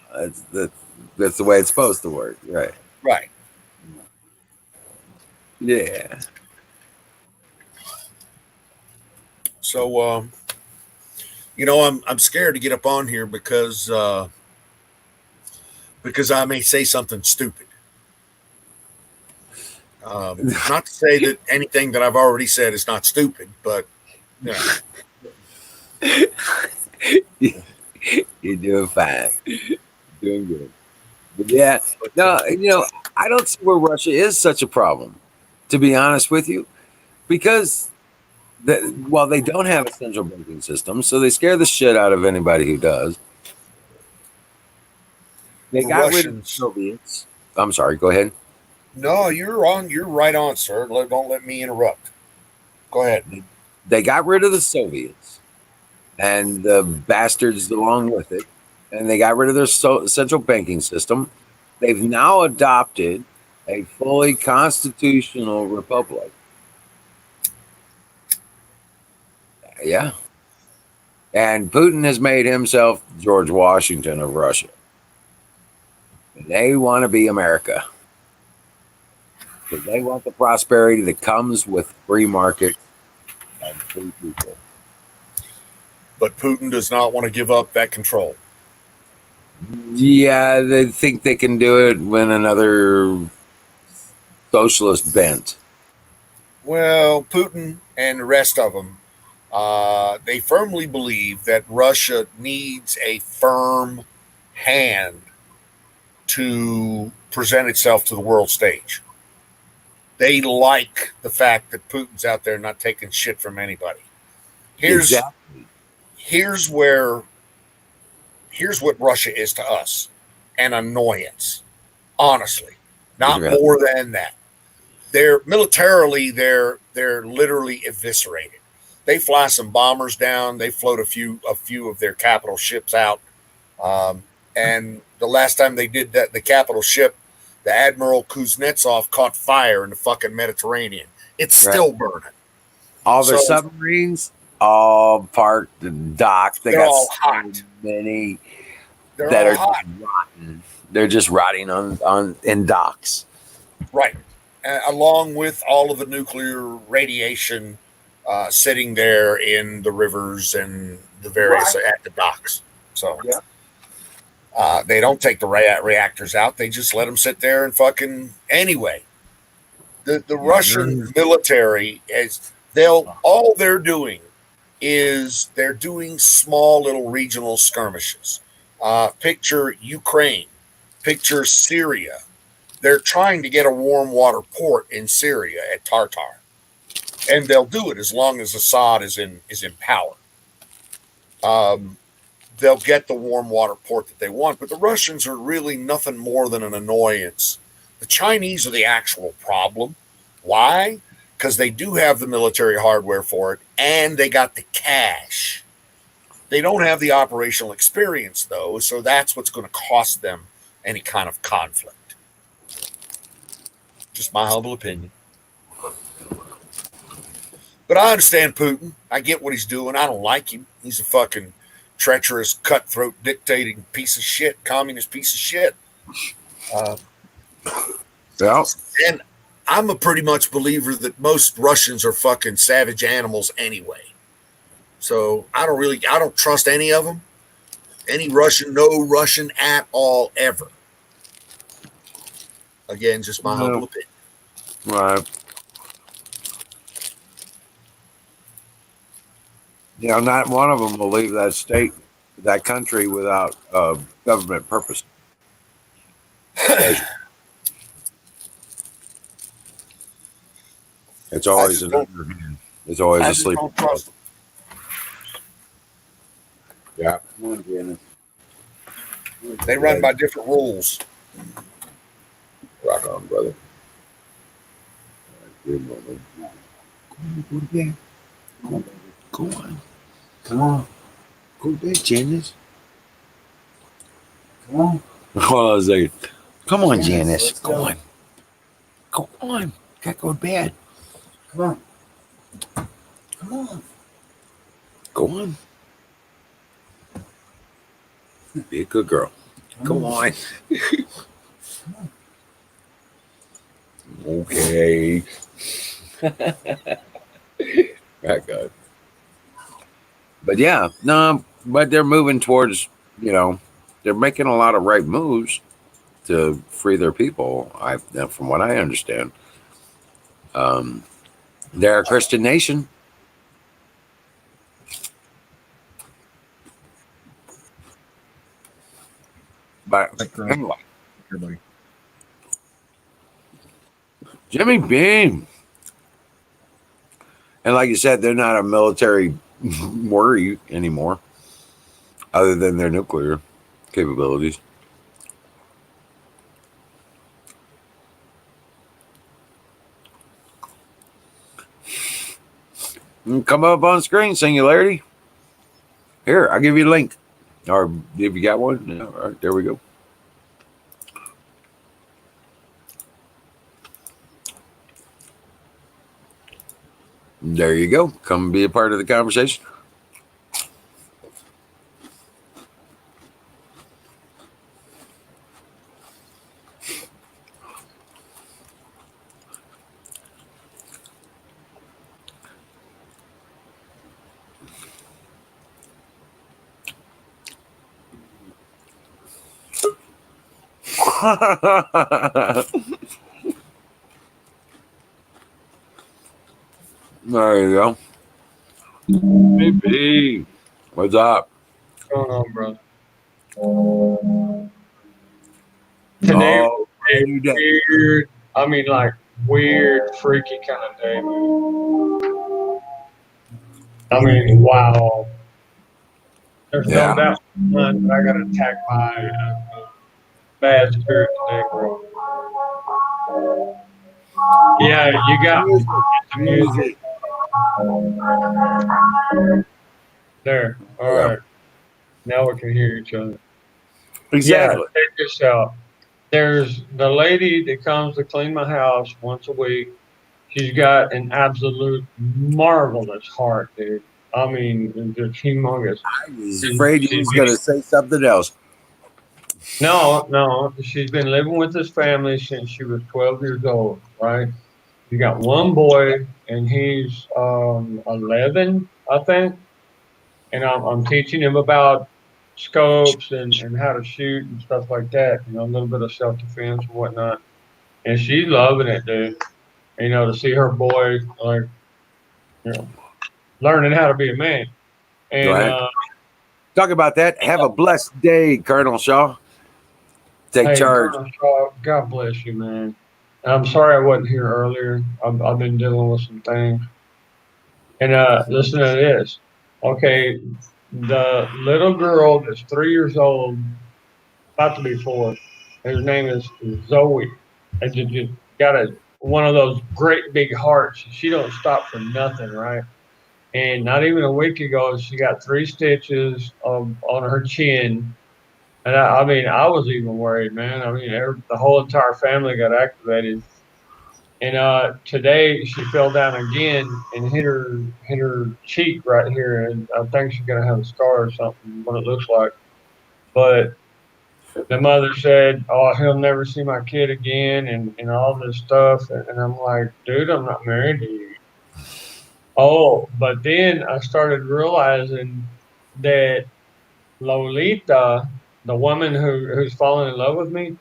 That's the way it's supposed to work. Right. Right. Yeah. So I'm scared to get up on here because I may say something stupid. Not to say that anything that I've already said is not stupid, but You're doing fine. Doing good. But yeah, no, I don't see where Russia is such a problem, to be honest with you, because while they don't have a central banking system, so they scare the shit out of anybody who does. They got rid of the Soviets. I'm sorry, go ahead. No, you're right on, sir. Don't let me interrupt. Go ahead. They got rid of the Soviets and the bastards along with it, and they got rid of their central banking system. They've now adopted a fully constitutional republic. Yeah. And Putin has made himself George Washington of Russia. And they want to be America. Because they want the prosperity that comes with free market and free people. But Putin does not want to give up that control. Yeah, they think they can do it when another socialist bent. Well, Putin and the rest of them, they firmly believe that Russia needs a firm hand to present itself to the world stage. They like the fact that Putin's out there not taking shit from anybody. Here's what Russia is to us: an annoyance. Honestly, not more than that. They're militarily, they're literally eviscerated. They fly some bombers down. They float a few of their capital ships out. And the last time they did that, the capital ship the Admiral Kuznetsov caught fire in the fucking Mediterranean. It's still burning. All the So- submarines, all parked and docked. They They're got all so hot. many They're that all are hot. just rotten. They're just rotting on in docks. Right. Along with all of the nuclear radiation sitting there in the rivers and the various at the docks. So they don't take the reactors out. They just let them sit there and fucking anyway. The Russian military all they're doing is they're doing small little regional skirmishes. Picture Ukraine, picture Syria. They're trying to get a warm water port in Syria at Tartar, and they'll do it as long as Assad is in power. They'll get the warm water port that they want, but the Russians are really nothing more than an annoyance. The Chinese are the actual problem. Why? Because they do have the military hardware for it, and they got the cash. They don't have the operational experience, though, so that's what's going to cost them any kind of conflict. Just my humble opinion. But I understand Putin. I get what he's doing. I don't like him. He's a fucking treacherous, cutthroat, dictating piece of shit, communist piece of shit. And I'm a pretty much believer that most Russians are fucking savage animals anyway. So I don't trust any of them. Any Russian, no Russian at all, ever. Again, just my humble opinion. Right. Not one of them will leave that state, that country, without government purpose. It's always an underhand. It's always a sleep. Don't trust them. Yeah. Come on, Janice. They run by different rules. Rock on, brother. Good moment. Go to bed. Go on. Come on. Go to bed, Janice. Come on. Hold on a second. Come on, Janice. Go on. Go on. Gotta go to bed. Come on. Come on. Go on. Be a good girl. Go on. Okay. That good. But yeah, no, but they're moving towards, they're making a lot of right moves to free their people. From what I understand, they're a Christian nation. But anyway, Everybody. Jimmy Beam. And like you said, they're not a military worry anymore, other than their nuclear capabilities. Come up on screen, Singularity. Here, I'll give you a link. Or if you got one, all right, there we go. There you go. Come be a part of the conversation. There you go. Maybe. What's up? What's going on, brother? Today was a weird, weird, freaky kind of day, man. I mean, wow. There's no doubt but I got attacked by a bad spirit today, bro. Yeah, you got music. There. All right. Now we can hear each other. Exactly. Yeah, check this out. there's the lady that comes to clean my house once a week. She's got an absolute marvelous heart, dude. I mean, it's humongous. I was afraid you was going to say something else. No, no, she's been living with this family since she was 12 years old, right? You got one boy, and he's 11, I think, and I'm teaching him about scopes and how to shoot and stuff like that. You know, a little bit of self defense and whatnot. And she's loving it, dude. You know, to see her boy like you know learning how to be a man. And Right. Talk about that. Have a blessed day, Colonel Shaw. Take hey, charge. Colonel Shaw, God bless you, man. I'm sorry I wasn't here earlier. I've been dealing with some things. And listen to this. Okay, the little girl that's 3 years old, about to be 4, his name is Zoe. And just got one of those great big hearts. She don't stop for nothing, right? And not even a week ago, she got 3 stitches on her chin. And I mean, I was even worried, man. I mean, the whole entire family got activated. And today she fell down again and hit her cheek right here, and I think she's gonna have a scar or something. What it looks like, but the mother said, "Oh, he'll never see my kid again," and all this stuff. And I'm like, dude, I'm not married to you. Oh, but then I started realizing that Lolita, the woman who's fallen in love with me,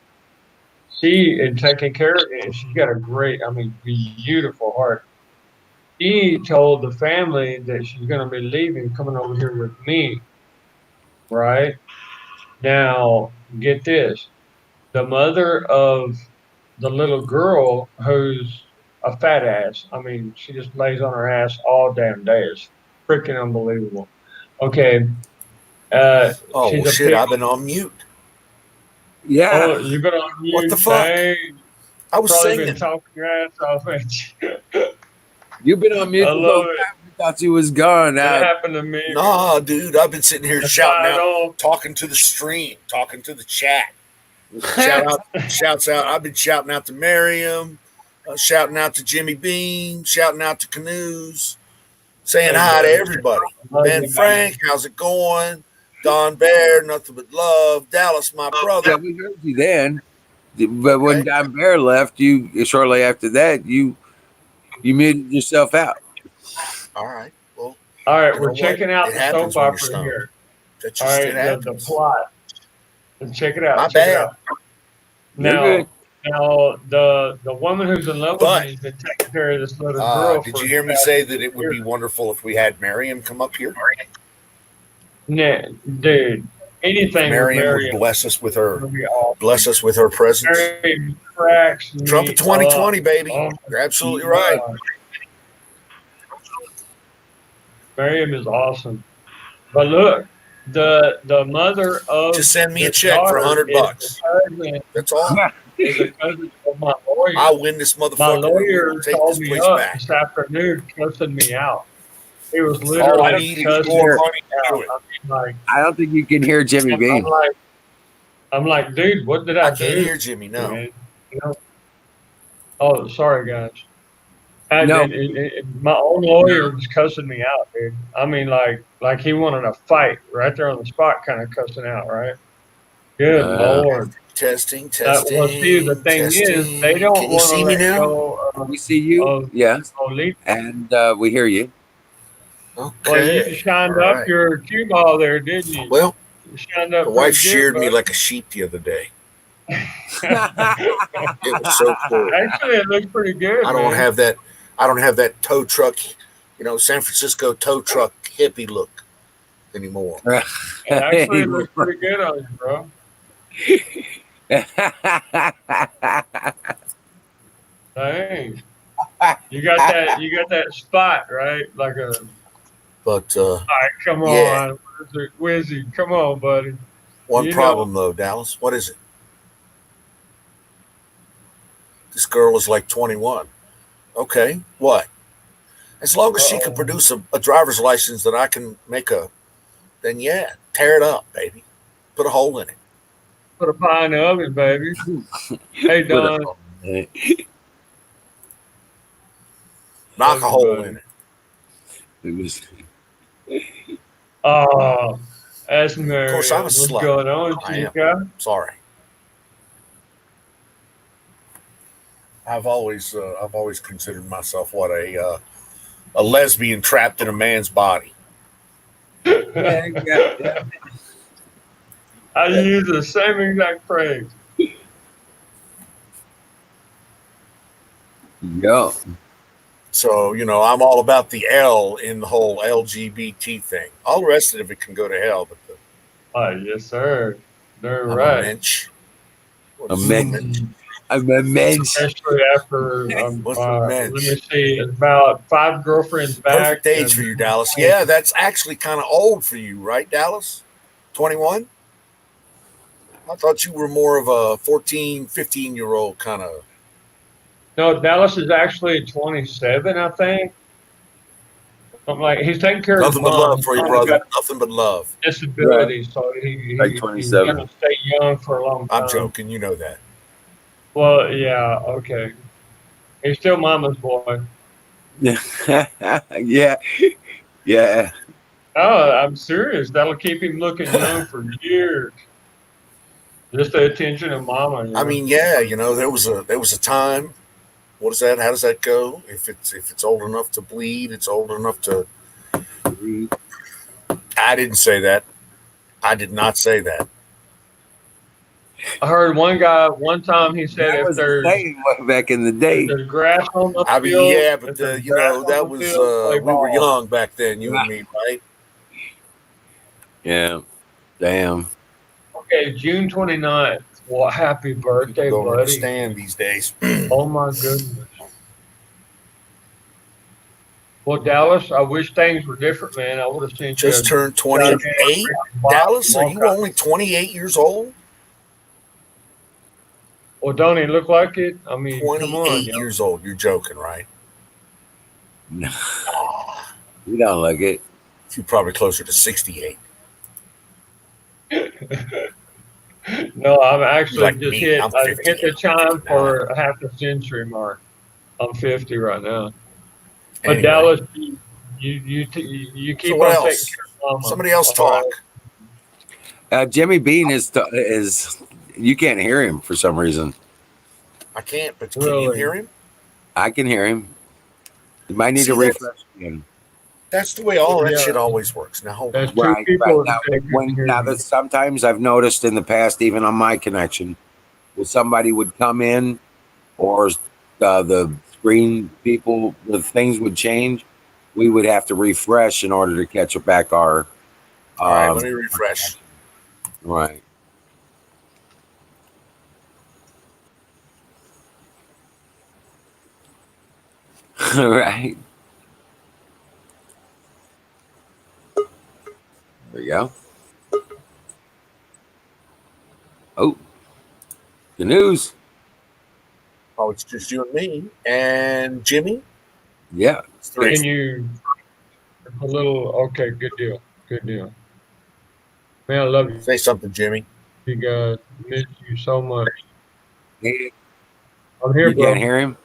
she and taking care of me. She's got a great, I mean, beautiful heart. She told the family that she's going to be leaving, coming over here with me. Right now, get this: the mother of the little girl who's a fat ass. I mean, she just lays on her ass all damn day. It's freaking unbelievable. Okay. Oh, She's well, a shit, big. I've been on mute. Yeah. Oh, you've been on mute. What the fuck? Dang. I was Probably singing. been talking your ass off, ain't you? You've been on mute I the love whole it. time. We thought you was gone. It happened to me. Nah, dude, I've been sitting here That's shouting why I out, don't. talking to the stream, talking to the chat. Shouts out. I've been shouting out to Miriam, shouting out to Jimmy Bean, shouting out to Canoes, saying Hey, hi to buddy. everybody. Love Ben you, man. Frank, how's it going? Don Bear, nothing but love. Dallas, my Yeah, brother. we heard you then. But when Okay. Don Bear left, you shortly after that, you muted yourself out. All right. Well, All right, you we're know what? checking out It the soap happens when you're opera stoned. here. That All just right, it the happens. plot. And check it out. My Check it bad. out. You're good. Now the woman who's in love with But me has been taking care of this little girl did for you the hear me past say that it would years. be wonderful if we had Miriam come up here? Nah, dude, anything with Miriam would Miriam bless us with her would be awesome. bless us with her presence. Miriam cracks me Trump of 2020, up. baby. Oh You're absolutely my right. God. Miriam is awesome. But look, the mother of Just send me a the check for daughter $100. That's all. is a cousin of my lawyer. I'll win this My motherfucker and we lawyer will take called this me place up back. this afternoon, cussing me out. He was All literally I need is cussing more me money to out. do it. I mean, like, I don't think you can hear Jimmy Bean. I'm like, dude, what did I I can't do? hear Jimmy, no. Man? You know? Oh, sorry, guys. No. My own lawyer was cussing me out, dude. I mean, like he wanted a fight right there on the spot, kind of cussing out, right? Good Lord. Testing. Well, see, the thing is, they don't Can you want to see me let now? go We see you. of Yes. Lolita. And we hear you. Okay. Well, you shined all up right. your cue ball there, didn't you? Well, You shined up the pretty wife good, sheared me buddy. like a sheep the other day. It was so cool. Actually, it looks pretty good, I don't man. have that. I don't have that tow truck, San Francisco tow truck hippie look anymore. Actually, it looks pretty good on you, bro. Dang. You got that spot, right? Like a. But All right, come yeah. on, Wizzy, come on, buddy. One problem though, Dallas. What is it? This girl is like 21. Okay, what? As long as she can produce a driver's license that I can make then yeah, tear it up, baby. Put a hole in it. put a pie in the oven, baby. Hey, Put a Don. hole in it. Knock a Love you, hole buddy. in it. It was Oh, that's Of course, I'm a Miriam. What's slut. going on, I am. Chica? Sorry. I've always considered myself a lesbian trapped in a man's body. yeah. I use the same exact phrase. Yo. So, I'm all about the L in the whole LGBT thing. All the rest of it can go to hell, but Yes, sir. They're I'm right. a mensch. What A is a mensch. mensch? I'm a mensch. Especially after, What's a let me mensch? see, about 5 girlfriends back. Perfect age for you, Dallas. Yeah, that's actually kind of old for you, right, Dallas? 21? I thought you were more of a 14, 15-year-old kind of. No, Dallas is actually 27, I think. I'm like, he's taking care of his Nothing but mom. love His for you, mom brother. got Nothing but love. disability, so Like he's 27. going to stay young for a long time. I'm joking. You know that. Well, yeah, okay. He's still mama's boy. Yeah. Yeah. Oh, I'm serious. That'll keep him looking young for years. Just the attention of mama. I mean, yeah, there was a time. What is that? How does that go? If it's old enough to bleed, it's old enough to. I didn't say that. I did not say that. I heard one guy one time. He said, That "If was the there's saying back in the day. grass on the I mean, field, yeah, but if there's grass on that the was field, play we were ball." young back then, you and me, right? Yeah. Damn. Okay, June 29th. Well, happy birthday, Don't buddy! understand these days. Oh my goodness. Well, Dallas, I wish things were different, man. I would have sent you Just turned 28. Dallas, are you only 28 years old? Well, don't he look like it? I mean, come on, 28 years old. You're joking, right? No. You don't look it. You're probably closer to 68. No, I'm actually like just me, hit. I'm I 50, hit the I'm chime 59. for a half a century mark. I'm 50 right now. But Anyway. Dallas, you keep So what on taking else? care of mama. Somebody else All talk. right? Jimmy Bean is you can't hear him for some reason. I can't, but can you Really? hear him? I can hear him. You might need to refresh again. That's the way all that Yeah. shit always works. Now hold There's on. two Right. people Now, that can hear now me. that sometimes I've noticed in the past, even on my connection, when somebody would come in or the screen people, the things would change, we would have to refresh in order to catch back our. All right, let me refresh. Right. Right. There you go. Oh, the news. Oh, it's just you and me and Jimmy. Yeah. It's three. Can you a little? Okay, good deal. Good deal. Man, I love you. Say something, Jimmy. You guys, miss you so much. Hey, I'm here, you bro. can't hear him?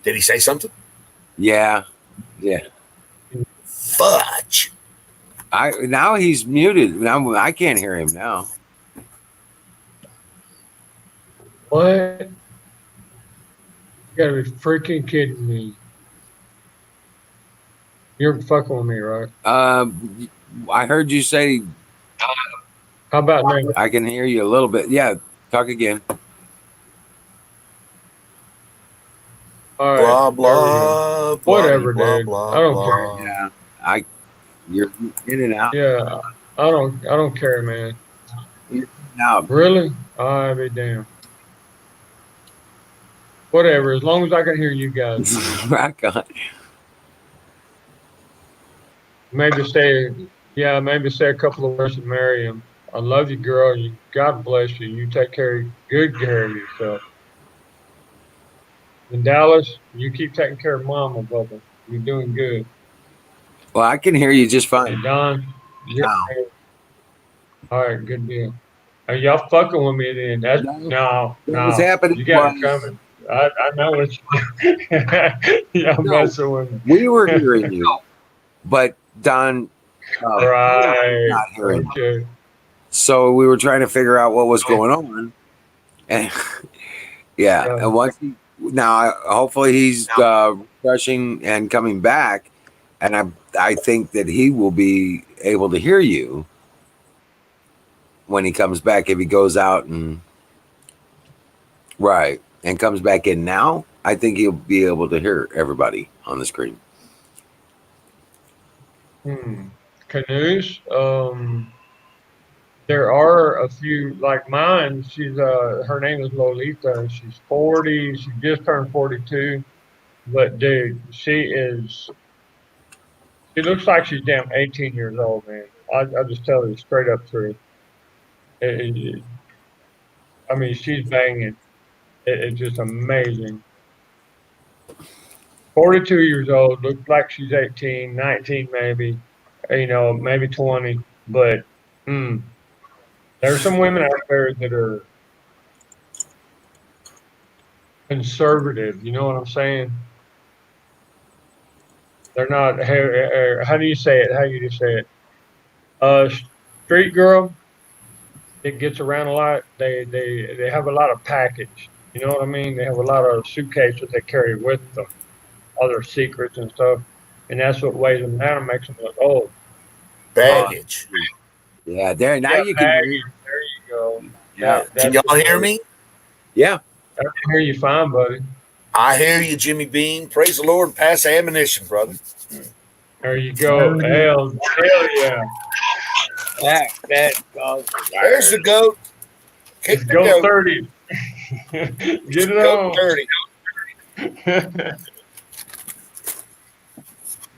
Did he say something? Yeah. Yeah. Fudge. Now he's muted. Now I can't hear him now. What? You gotta be freaking kidding me. You're fucking with me, right? I heard you say How about now? I can hear you a little bit. Yeah, talk again. All right. Blah there we go. blah. Whatever, blah, dude. blah, I don't blah. care. Yeah, you're in and out. Yeah, I don't care, man. Now, Really? I be damned. Whatever, as long as I can hear you guys. rock on. Maybe say a couple of words to Miriam. I love you, girl. God bless you. You take good care of yourself. In Dallas, you keep taking care of mama, brother. You're doing good. Well, I can hear you just Hey, fine. Don, Now. all right, good deal. Are y'all fucking with me then? That's no. What was happening You got it was coming. I know it's y'all no, messing with me. we were hearing you, but Don was Right. not hearing you. Okay. So we were trying to figure out what was going on, and yeah, Yeah. and once now hopefully he's refreshing and coming back, and I think that he will be able to hear you when he comes back if he goes out and right and comes back in now. I think he'll be able to hear everybody on the screen. Canoes. There are a few like mine. She's her name is Lolita. She's 40. She just turned 42. But dude, she looks like she's damn 18 years old, man. I just tell you straight up truth. It, I mean, she's banging. It's just amazing. 42 years old, looks like she's 18, 19 maybe, maybe 20. But mm, there's some women out there that are conservative. You know what I'm saying? They're not. How do you say it? How you just say it? Uh, Street girl that gets around a lot. They have a lot of package. You know what I mean? They have a lot of suitcases they carry with them, all their secrets and stuff, and that's what weighs them down and makes them look old. Baggage. Yeah, there now Yeah, you can hear. baggage. There you go. Yeah, Can That's y'all the hear word. me? yeah. I can hear you fine, buddy. I hear you, Jimmy Bean. Praise the Lord and pass the ammunition, brother. There you go. Hell yeah. There's the goat. Kick It's the go goat. 30. Get it Goat on. 30.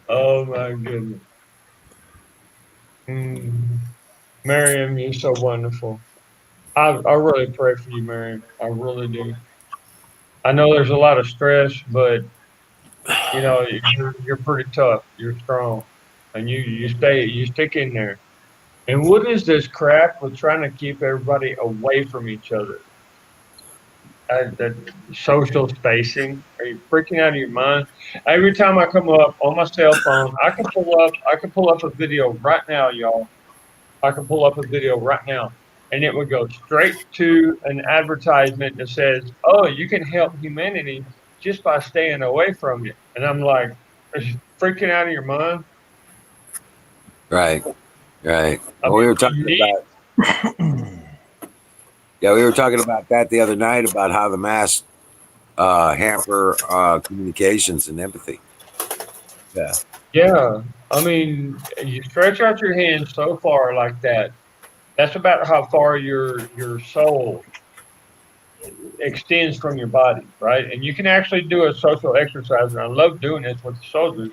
Oh my goodness. Miriam, you're so wonderful. I really pray for you, Miriam. I really do. I know there's a lot of stress, but you're pretty tough. You're strong, and you stick in there. And what is this crap with trying to keep everybody away from each other? That social spacing. Are you freaking out of your mind? Every time I come up on my cell phone, I can pull up a video right now, y'all. I can pull up a video right now, and it would go straight to an advertisement that says, "Oh, you can help humanity just by staying away from it." And I'm like, "Are you freaking out of your mind?" Right. I Well, mean, we were we talking need about we were talking about that the other night about how the masks hamper communications and empathy. Yeah. Yeah, I mean, you stretch out your hand so far like that. That's about how far your soul extends from your body, right? And you can actually do a social exercise, and I love doing this with the soldiers.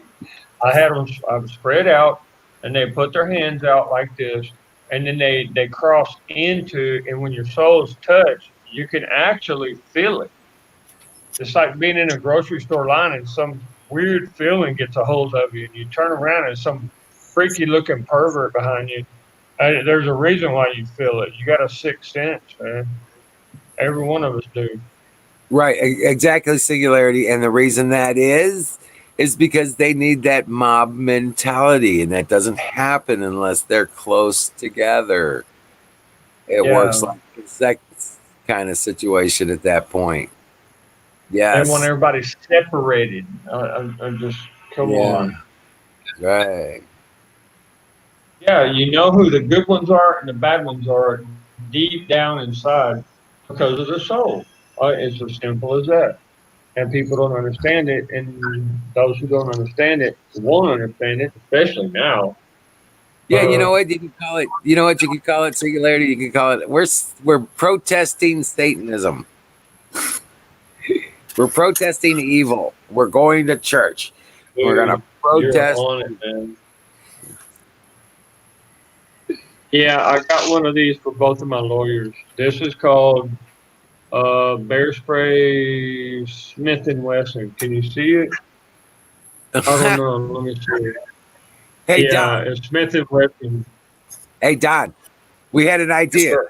I was spread out, and they put their hands out like this, and then they cross into, and when your souls touch, you can actually feel it. It's like being in a grocery store line, and some weird feeling gets a hold of you, and you turn around, and some freaky looking pervert behind you. There's a reason why you feel it. You got a sixth sense, man. Every one of us do. Right. Exactly. Singularity, and the reason that is because they need that mob mentality, and that doesn't happen unless they're close together. It works Yeah, like a sex kind of situation at that point. they want Yes. everybody separated. I just come Yeah. on. Right. Yeah, you know who the good ones are and the bad ones are deep down inside because of the soul. It's as simple as that. And people don't understand it, and those who don't understand it won't understand it, especially now. Yeah, you know what you can call it. You know what you can call it singularity. You can call it. We're protesting Satanism. We're protesting evil. We're going to church. We're gonna Dude, you're protest. on it, man. Yeah, I got one of these for both of my lawyers. This is called Bear Spray Smith and Wesson. Can you see it? I don't know. Let me see it. Hey Yeah, Don. it's Smith and Wesson. Hey Don. We had an Yes, idea. sir.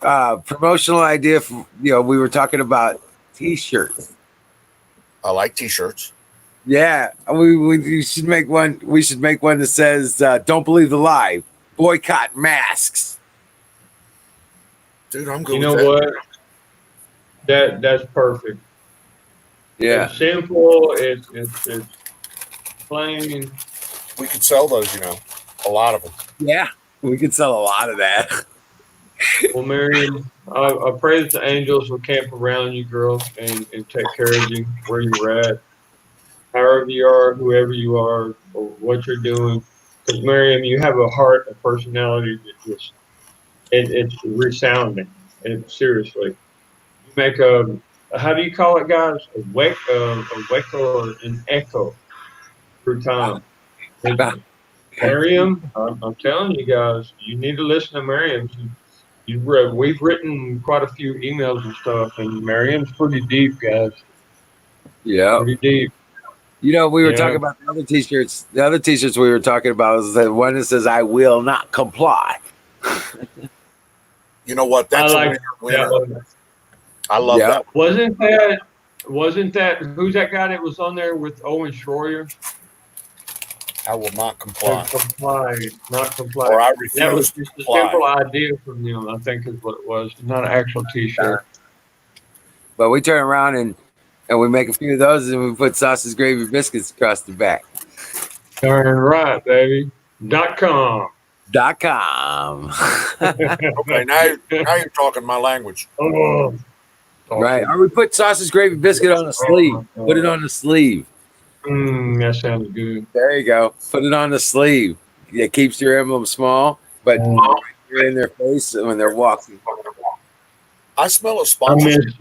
promotional idea. We were talking about T-shirts. I like T-shirts. Yeah, we should make one. We should make one that says "Don't believe the lie, boycott masks." Dude, I'm good You with know that. what? That's perfect. Yeah, It's simple. It's plain. We could sell those, a lot of them. yeah, we could sell a lot of that. Well, Miriam, I pray that the angels will camp around you, girl, and take care of you where you're at, however you are, whoever you are, or what you're doing. Because Miriam, you have a heart, a personality that just it's resounding. And seriously, you make how do you call it, guys? A wake or an echo through time. And Miriam, I'm telling you guys, you need to listen to Miriam. We've written quite a few emails and stuff, and Miriam's pretty deep, guys. Yeah. Pretty deep. We were talking Yeah. about the other T-shirts. The other T-shirts we were talking about is the one that says "I will not comply." You know what? That's I like a winner. that one. I love that one. Wasn't that who's that guy that was on there with Owen Schroyer? I will not comply. Not comply. Or I That refuse was to just a comply. simple idea from them, I think is what it was. Not an actual T-shirt. But we turn around and we make a few of those, and we put sausage gravy biscuits across the back. Darn right, baby. .com. .com. Okay, now you're talking my language. Oh, Right. Or we put sausage gravy biscuit on a sleeve. Put it on the sleeve. That sounds good. There you go. Put it on the sleeve. It keeps your emblem small, but you're in their face when they're walking. I smell a sponsorship.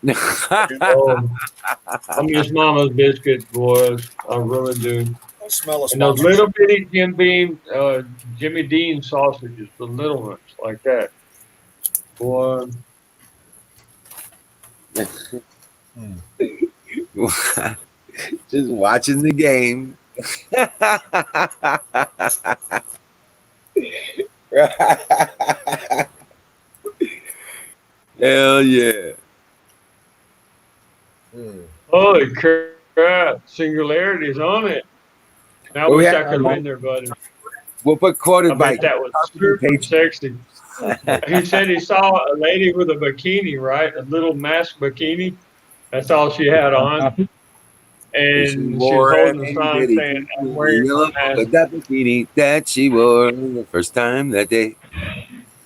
I miss Mama's biscuits, boys. I really do. I smell a And those sponsorship. little bitty Jimmy Dean sausages, the little ones like that. Boy. Just watching the game. Hell yeah. Holy crap. Singularity's on it. Now I wish I could have been there, buddy. We'll put quoted I by bet that was super sexy. He said he saw a lady with a bikini, right? A little mask bikini. That's all she had on. And she was holding the sign saying, "I'm wearing a mask." That bikini that she wore the first time that day.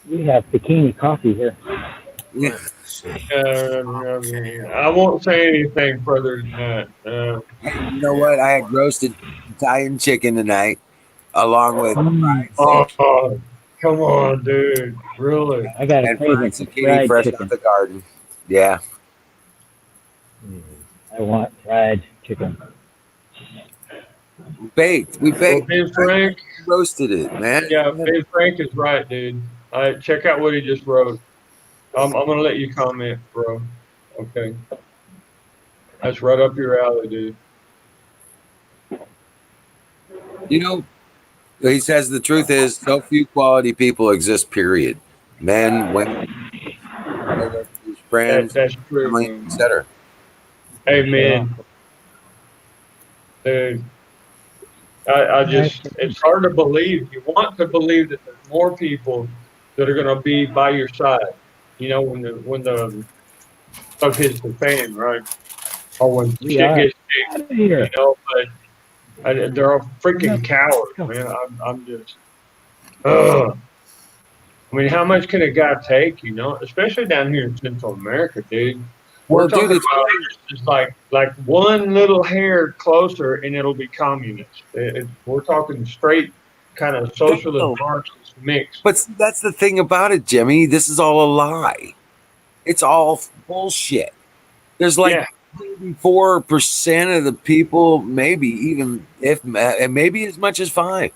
We have bikini coffee here. Yeah. I won't say anything further than that. You know what? I had roasted Italian chicken tonight, along with oh, come on, dude! Really? I got a fried zucchini fresh chicken. out the garden. Yeah. I want fried chicken. We baked. Well, Ben Frank roasted it, man. Yeah, Ben Frank is right, dude. Check out what he just wrote. I'm gonna let you comment, bro. Okay. That's right up your alley, dude. He says the truth is so few quality people exist, period. Men, women, friends, that's true, family, etc. Amen. Dude. I just, it's hard to believe. You want to believe that there's more people that are going to be by your side. When the stuff hits the fan, right? Or when shit gets big, but they're all freaking cowards, man. I'm just, I mean, how much can a guy take, especially down here in Central America, dude? We're talking about just like one little hair closer and it'll be communist. We're talking straight kind of socialist Marxist mix. But that's the thing about it, Jimmy. This is all a lie. It's all bullshit. There's like 4% of the people, maybe even maybe as much as 5%.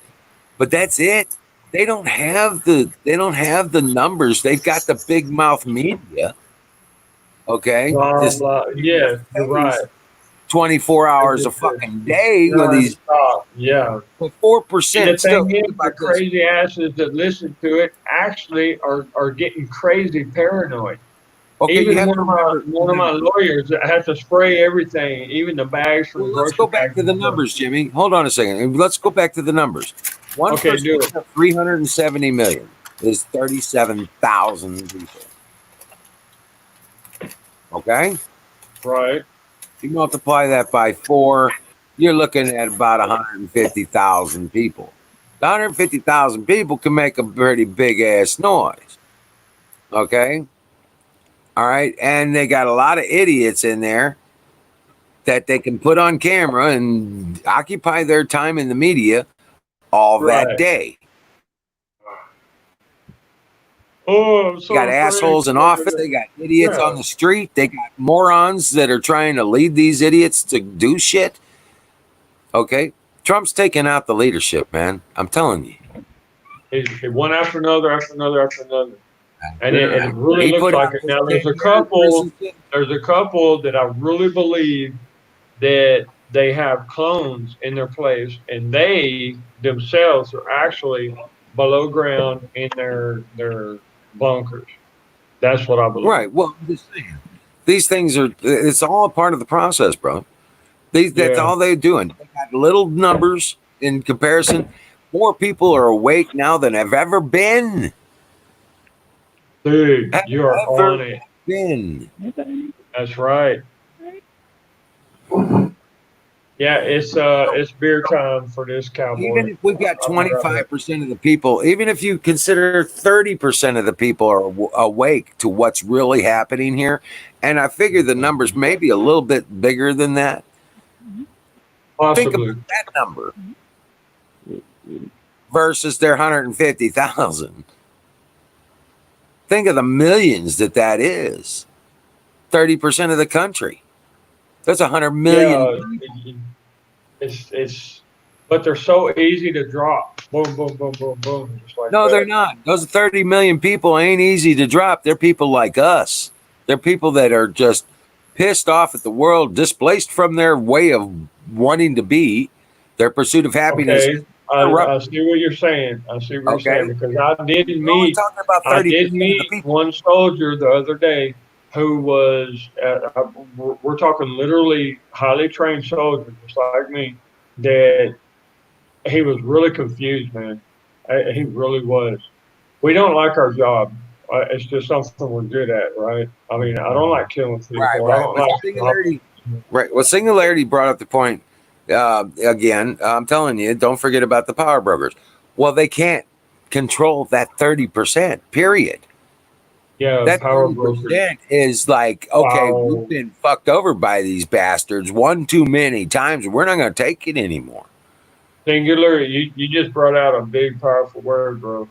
But that's it. They don't have the numbers. They've got the big mouth media. Okay. Yeah, you're right. 24 hours a fucking day with these. Yeah. But And 4% the still. thing Think is, the about this. crazy asses that listen to it actually are getting crazy paranoid. Okay, you Even have to remember. one of my lawyers that has to spray everything, even the bags from Well, the let's grocery go back bags to and the stuff. numbers, Jimmy. Hold on a second. Let's go back to the numbers. 1% Okay, do it. of 370 million is 37,000 people. Okay? Right. You multiply that by 4, you're looking at about 150,000 people. 150,000 people can make a pretty big ass noise. Okay? All right. And they got a lot of idiots in there that they can put on camera and occupy their time in the media all that Right. day. Oh, I'm They so got afraid. assholes in office. They got idiots Yeah. on the street. They got morons that are trying to lead these idiots to do shit. Okay? Trump's taking out the leadership, man. I'm telling you. He one after another, after another, after another. And it really He looks put like out it. this Now there's a 10-year couple presidency. that I really believe that they have clones in their place and they themselves are actually below ground in their bunkers. That's what I believe. Right. Well, I'm just saying. These things are, it's all a part of the process, bro. That's Yeah. all they're doing. They got little numbers in comparison. More people are awake now than have ever been. Dude, Have you are ever on it. been. That's right. Yeah, it's beer time for this cowboy. Even if we've got I'll be right back. 25% of the people, even if you consider 30% of the people are awake to what's really happening here, and I figure the numbers may be a little bit bigger than that. Think Possibly. about that number versus their 150,000. Think of the millions that is. 30% of the country. That's 100 million. Yeah, it's but they're so easy to drop. Boom, boom, boom, boom, boom, just like No, they're that. not. Those 30 million people ain't easy to drop. They're people like us. They're people that are just pissed off at the world, displaced from their way of wanting to be, their pursuit of happiness. Okay, I see what you're saying. I see what you're saying Okay. because We're only talking about 30% of the people. one soldier the other day who was we're talking literally highly trained soldier just like me that he was really confused, man. He really was. We don't like our job. It's just something we're good at, right? I mean, I don't like killing people. I Right. don't But like Singularity, right. Well, Singularity brought up the point again. I'm telling you, don't forget about the power brokers. Well, they can't control that 30%, period. yeah, That power 30% brokers. is like, okay, Wow. we've been fucked over by these bastards one too many times. We're not going to take it anymore. Singular, you just brought out a big, powerful word, bro.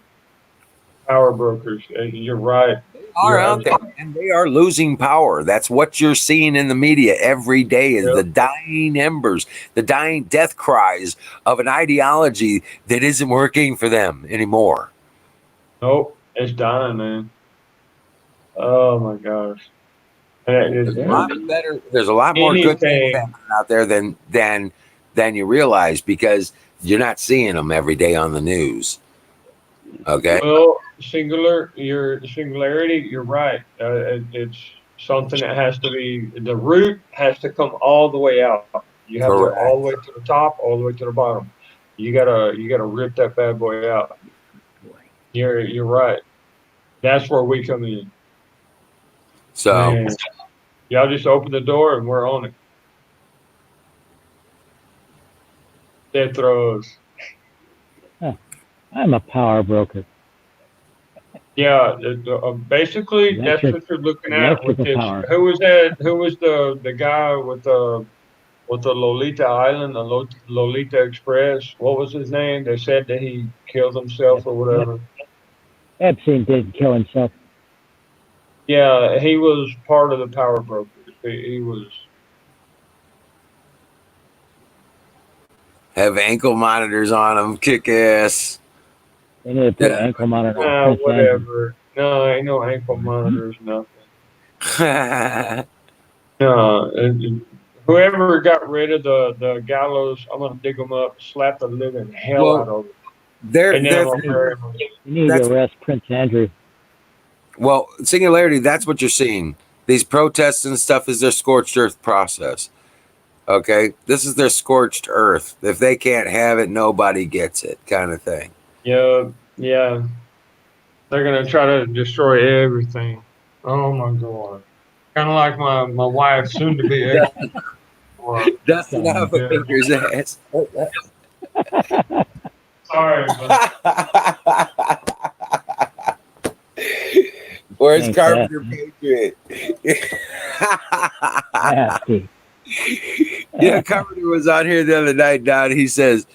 Power brokers. You're right. Are out there and they are losing power. That's what you're seeing in the media every day is the dying embers, the dying death cries of an ideology that isn't working for them anymore. Nope, it's dying, man. Oh my gosh. There's a lot better. There's a lot more good things Anything. happening out there than you realize because you're not seeing them every day on the news. Okay. Well, singularity. You're right. It's something that has to be. The root has to come all the way out. You have to all the way to the top, all the way to the bottom. You gotta rip that bad boy out. You're right. That's where we come in. So Man, y'all just open the door and we're on it. Death throws. I'm a power broker. Yeah, basically that's Electric- what you're looking at with electrical this. power. Who was that? Who was the guy with the Lolita Island, the Lolita Express? What was his name? They said that he killed himself or whatever. Epstein didn't kill himself. Yeah, he was part of the power brokers. He was. have ankle monitors on them, kick ass. They need to put an ankle monitor on Nah, Prince Andrew. whatever. No, ain't no ankle monitors, nothing. No, Whoever got rid of the gallows, I'm gonna dig them up, slap the living hell out Well, of them, they're and then I'm gonna bury them. You need That's- to arrest Prince Andrew. well, Singularity. That's what you're seeing. These protests and stuff is their scorched earth process. Okay, this is their scorched earth. If they can't have it, nobody gets it, kind of thing. Yeah, yeah. They're gonna try to destroy everything. Oh my god. Kind of like my wife, soon to be ex. Dusting off a Yeah. baker's ass. Sorry, Where's Thanks, Carpenter Patriot? Nasty. Yeah, Carpenter was on here the other night, Don. He says,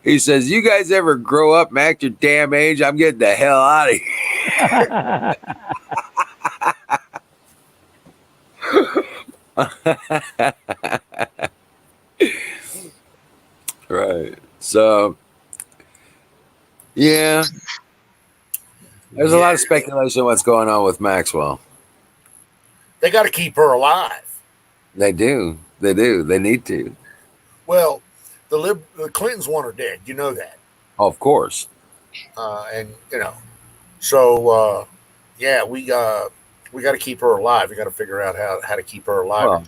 you guys ever grow up and act your damn age? I'm getting the hell out of here. Right. So, yeah. There's a lot of speculation on what's going on with Maxwell. They got to keep her alive. They do. They do. They need to. Well, the Clintons want her dead. You know that. Oh, of course. And so yeah, we got to keep her alive. We got to figure out how to keep her alive. Well,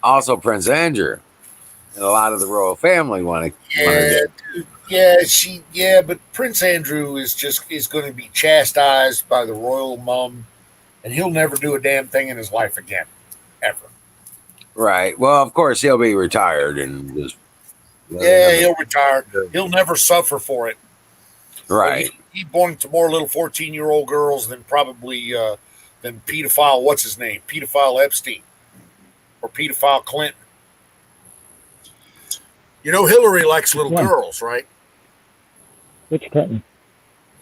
also, Prince Andrew and a lot of the royal family want to. But Prince Andrew is going to be chastised by the royal mom, and he'll never do a damn thing in his life again, ever. Right. Well, of course, he'll be retired and just. He'll retire. He'll never suffer for it. Right. He born to more little 14-year-old girls than probably than pedophile. What's his name? Pedophile Epstein or pedophile Clinton. You know, Hillary likes little girls, right? Which Clinton?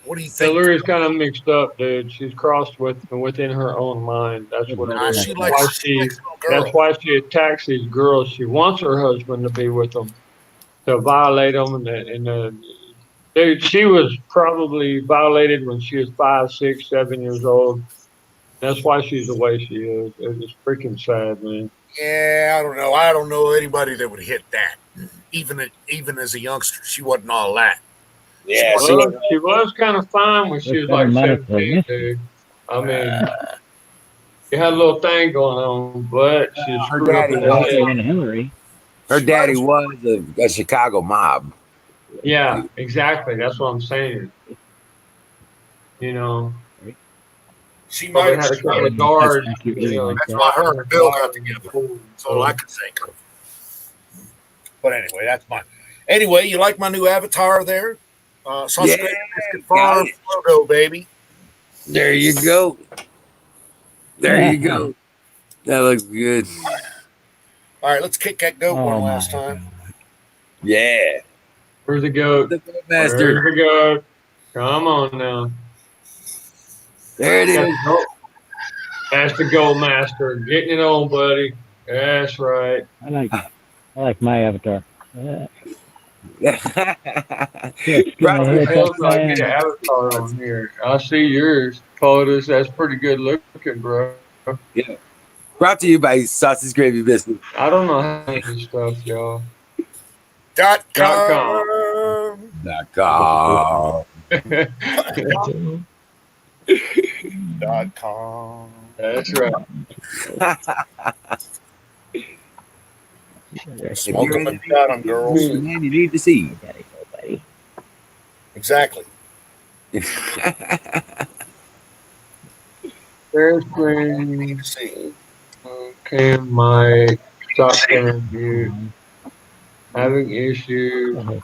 What do you think? Hillary's kind of mixed up, dude. She's crossed within her own mind. That's what it is. That's why she attacks these girls. She wants her husband to be with them, to violate them, dude, she was probably violated when she was 5, 6, 7 years old. That's why she's the way she is. It's freaking sad, man. Yeah, I don't know. I don't know anybody that would hit that. Even as a youngster, she wasn't all that. Yeah, she was kind of fine when she was like 17, dude. I mean, she had a little thing going on, but she was screwed up in the head. Hillary. Her daddy was a Chicago mob. Yeah, exactly. That's what I'm saying. You know, she might have had a couple of guards. That's why her and Bill got together. That's all I could think of. But anyway, that's mine. Anyway, you like my new avatar there? Logo, baby. There you go. There you go. That looks good. All right, let's kick that goat one last time. Yeah. Where's the goat? The goat master. Where's the goat? Come on now. There it is. That's the goat master. Getting it on, buddy. That's right. I like my avatar. Right, I get an avatar on here. I see yours, POTUS. That's pretty good looking, bro. Yeah. Brought to you by Sausage Gravy Biscuit. I don't know how to do stuff, y'all. .com. .com. That's right. Smoke them and got them, girls. Man, you need to see. Exactly. There's screen. Okay, my stop sharing view. Having issues.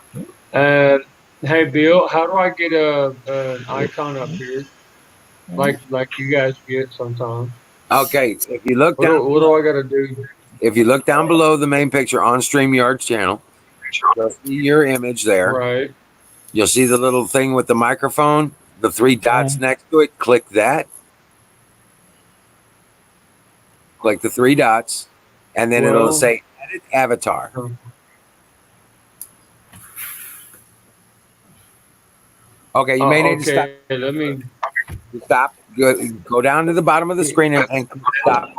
And hey, Bill, how do I get an icon up here? Like you guys get sometimes. Okay, so if you look down, what do I got to do? If you look down below the main picture on StreamYard's channel, you'll see your image there. Right. You'll see the little thing with the microphone, the 3 dots next to it. Click that. Click the 3 dots, and then it'll say Edit Avatar. Okay, you may need to stop. Let me stop. Go down to the bottom of the screen and click stop.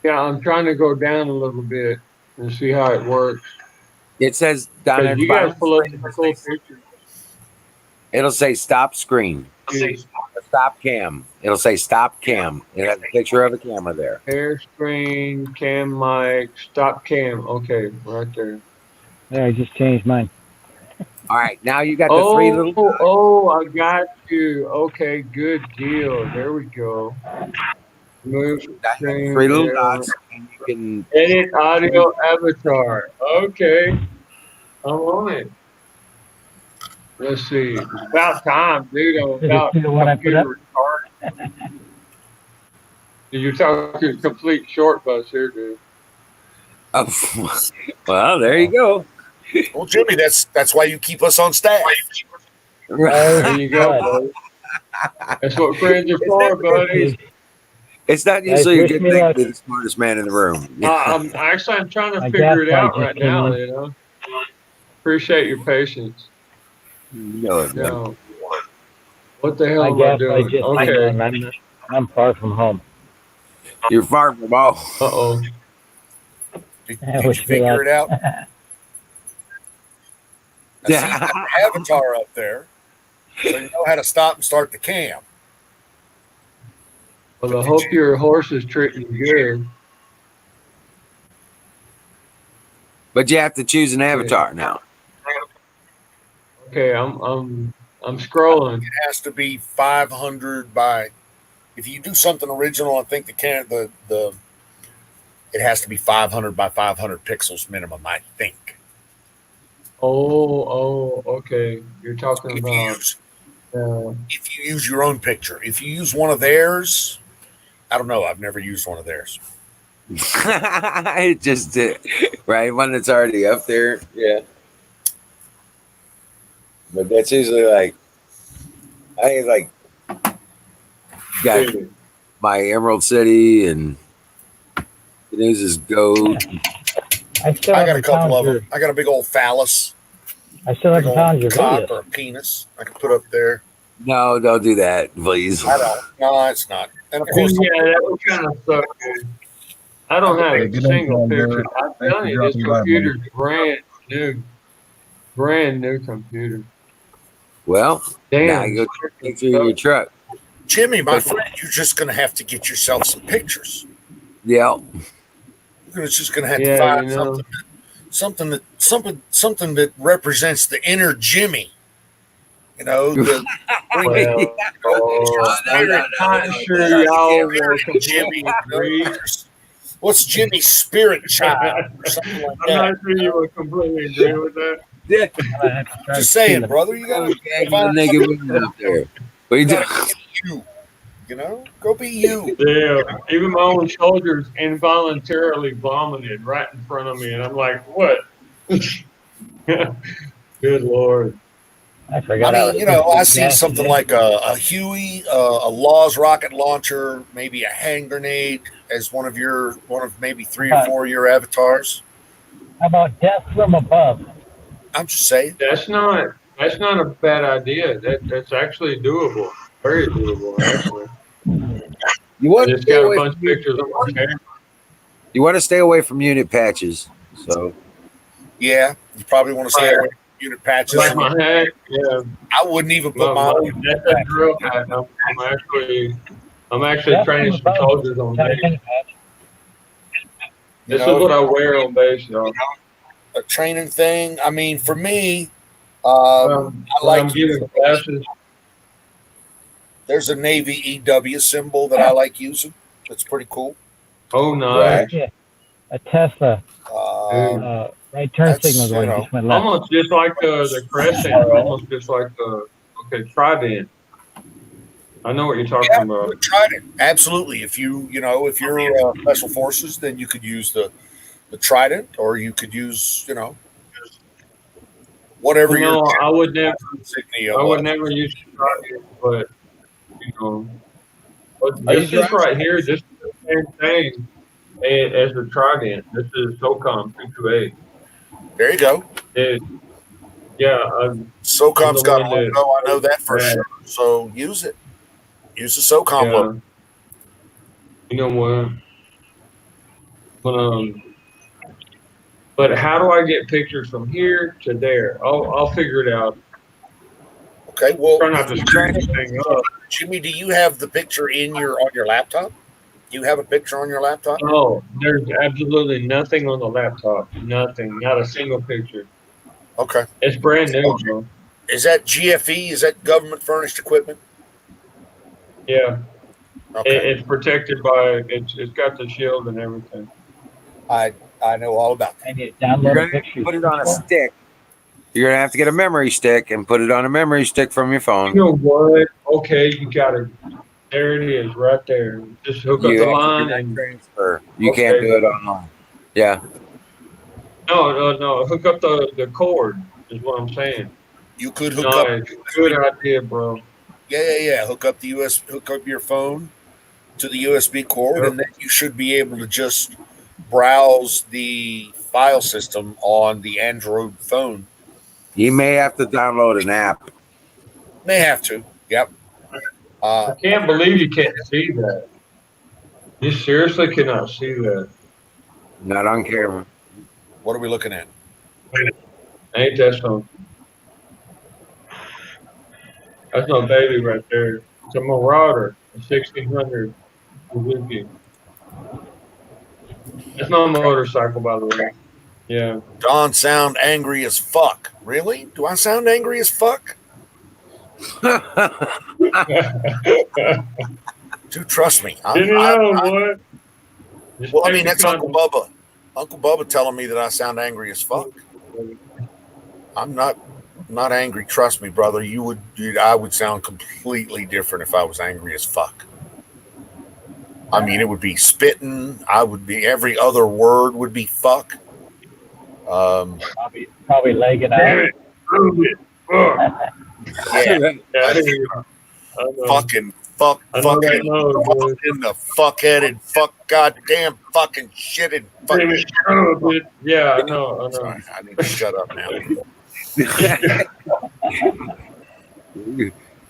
Yeah, I'm trying to go down a little bit and see how it works. It says down Because at the you guys bottom pull up screen, some cool pictures. it'll say stop screen, stop cam. It'll say stop cam. It has a picture of a camera there. Air screen, cam mic, stop cam. Okay, right there. Yeah, I just changed mine. All right, now you got the three little. I got you. Okay, good deal. There we go. Move Now you got the screen. three little there. dots, and you can. Edit audio avatar. Okay, I'm on it. Let's see. It's about time, dude. I'm Did you about see the one I put up? computer retarded. You're talking complete short bus here, dude. Oh, well, there you go. Well, Jimmy, that's why you keep us on staff. There you go, buddy. That's what friends are for, buddy. It's not Guys, usually a wish good me thing luck. to be the smartest man in the room. I'm trying to My figure it gas out light right just came now. on. You know, appreciate your patience. No, No. What the hell My am I gas light doing? just came Okay. on. I'm far from home. You're far from home. Uh-oh. Did I you wish me figure luck. it out? I see you got the avatar up there, so you know how to stop and start the cam. Well, I hope your horse is treating you good. But you have to choose an avatar now. Okay, I'm scrolling. It has to be 500 by. If you do something original, I think the it has to be 500 by 500 pixels minimum. I think. Okay. You're talking about. If you use your own picture, if you use one of theirs, I don't know. I've never used one of theirs. It just did, right? One that's already up there. Yeah. But that's usually like, I like, got my Emerald City and it uses goat. I got a couple of them. I got a big old phallus. I still haven't found your cock video. or a penis I can put up there. No, don't do that, please. I don't. No, it's not. And of course, yeah, that would kind of suck, dude. I don't have a single picture. I'm telling you, this computer's brand new computer. Well, damn, now you go take through your truck. Jimmy, my friend, you're just going to have to get yourself some pictures. Yeah. You're just going to have to find something that represents the inner Jimmy. You know, the I'm sure y'all will Jimmy. What's Jimmy's spirit child or something like that? I'm not sure you would completely agree with that. Yeah. Just saying, brother, you got to find naked women up there. What you doing? You know, go be you. Yeah, even my own soldiers involuntarily vomited right in front of me, and I'm like, what? Good Lord. I forgot. I mean, you know, I see something like a Huey, a Laws rocket launcher, maybe a hand grenade as one of maybe 3 or 4 of your avatars. How about death from above? I'm just saying. That's not a bad idea. That's actually doable. Very doable, actually. You want I just got a bunch of pictures on my camera. You want to stay away from unit patches. So yeah, you probably want to stay away from unit patches. Like my hat, yeah. I wouldn't even put my own. That's a drill hat. I'm actually training some soldiers on base. This is what I wear on base, y'all. A training thing. I mean, for me, I like. I'm giving classes. There's a Navy EW symbol that I like using. That's pretty cool. Oh, nice. Yeah. A Tesla. Right turn signal going just went left. Almost just like the crescent. Almost just like the trident. I know what you're talking about. Trident, absolutely. If you're special forces, then you could use the trident, or you could use whatever. I would never use the trident, but this is right here. This is the same thing as the trident. This is SOCOM 228. There you go. SOCOM's got a logo. I know that for sure. So use it. Use the SOCOM logo. You know what? But how do I get pictures from here to there? I'll figure it out. Okay, well, Try not to screw anything up. Jimmy, do you have the picture on your laptop? Do you have a picture on your laptop? No, there's absolutely nothing on the laptop. Nothing. Not a single picture. Okay. It's brand new, bro. Is that GFE? Is that government furnished equipment? Yeah. Okay. It's protected by it's got the shield and everything. I know all about that. I need to download You're a gonna picture. put it on a stick. You're gonna have to get a memory stick and put it on a memory stick from your You phone. know what? Okay, you gotta. There it is, right there. Just hook up You the have to line do that and transfer. You Okay. can't do it online. Yeah. no. Hook up the cord is what I'm saying. You could hook up. Good idea, bro. Yeah. Hook up your phone to the USB cord, and then you should be able to just browse the file system on the Android phone. You may have to download an app. May have to. Yep. I can't believe you can't see that. You seriously cannot see that. Not on camera. What are we looking at? Ain't that something? That's no baby right there. It's a Marauder, a 1600 Suzuki. It's my motorcycle, by the way. Yeah. Don sound angry as fuck. Really? Do I sound angry as fuck? Dude, trust me. Didn't know what? Well, I mean, that's Uncle Bubba. Uncle Bubba telling me that I sound angry as fuck. I'm not angry. Trust me, brother. I would sound completely different if I was angry as fuck. I mean, it would be spitting. Every other word would be fuck. Probably legging out. Yeah. Fucking in the fuckheaded goddamn fucking shit and fucking. Yeah, I know. Sorry, I need to shut up now.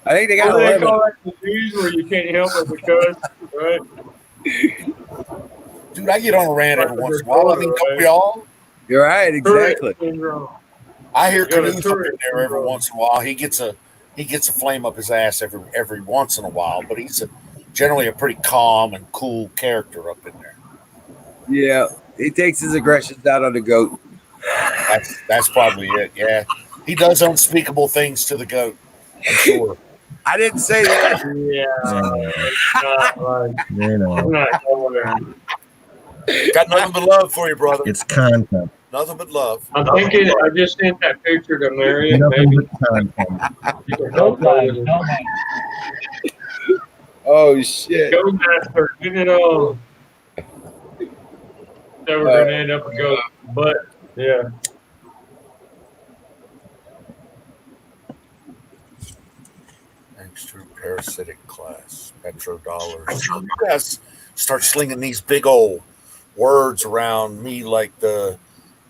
I think they got what do they call that disease where you can't help it because, right? Dude, I get on a rant every once in a while. I mean, don't we all? You're right, exactly. I hear Canoes up in there every once in a while. He gets a flame up his ass every once in a while, but he's generally a pretty calm and cool character up in there. Yeah, he takes his aggressions out on the goat. That's probably it. Yeah, he does unspeakable things to the goat. I'm sure. I didn't say that. Got nothing but love for you, brother. It's content. Nothing but love. I'm thinking I just sent that picture to Marion. Nothing Maybe but content. you can help her. Oh shit! Go master, get it on. So we're gonna end up a go, but yeah. Thanks to parasitic class, petrodollars. You guys start slinging these big old words around me like those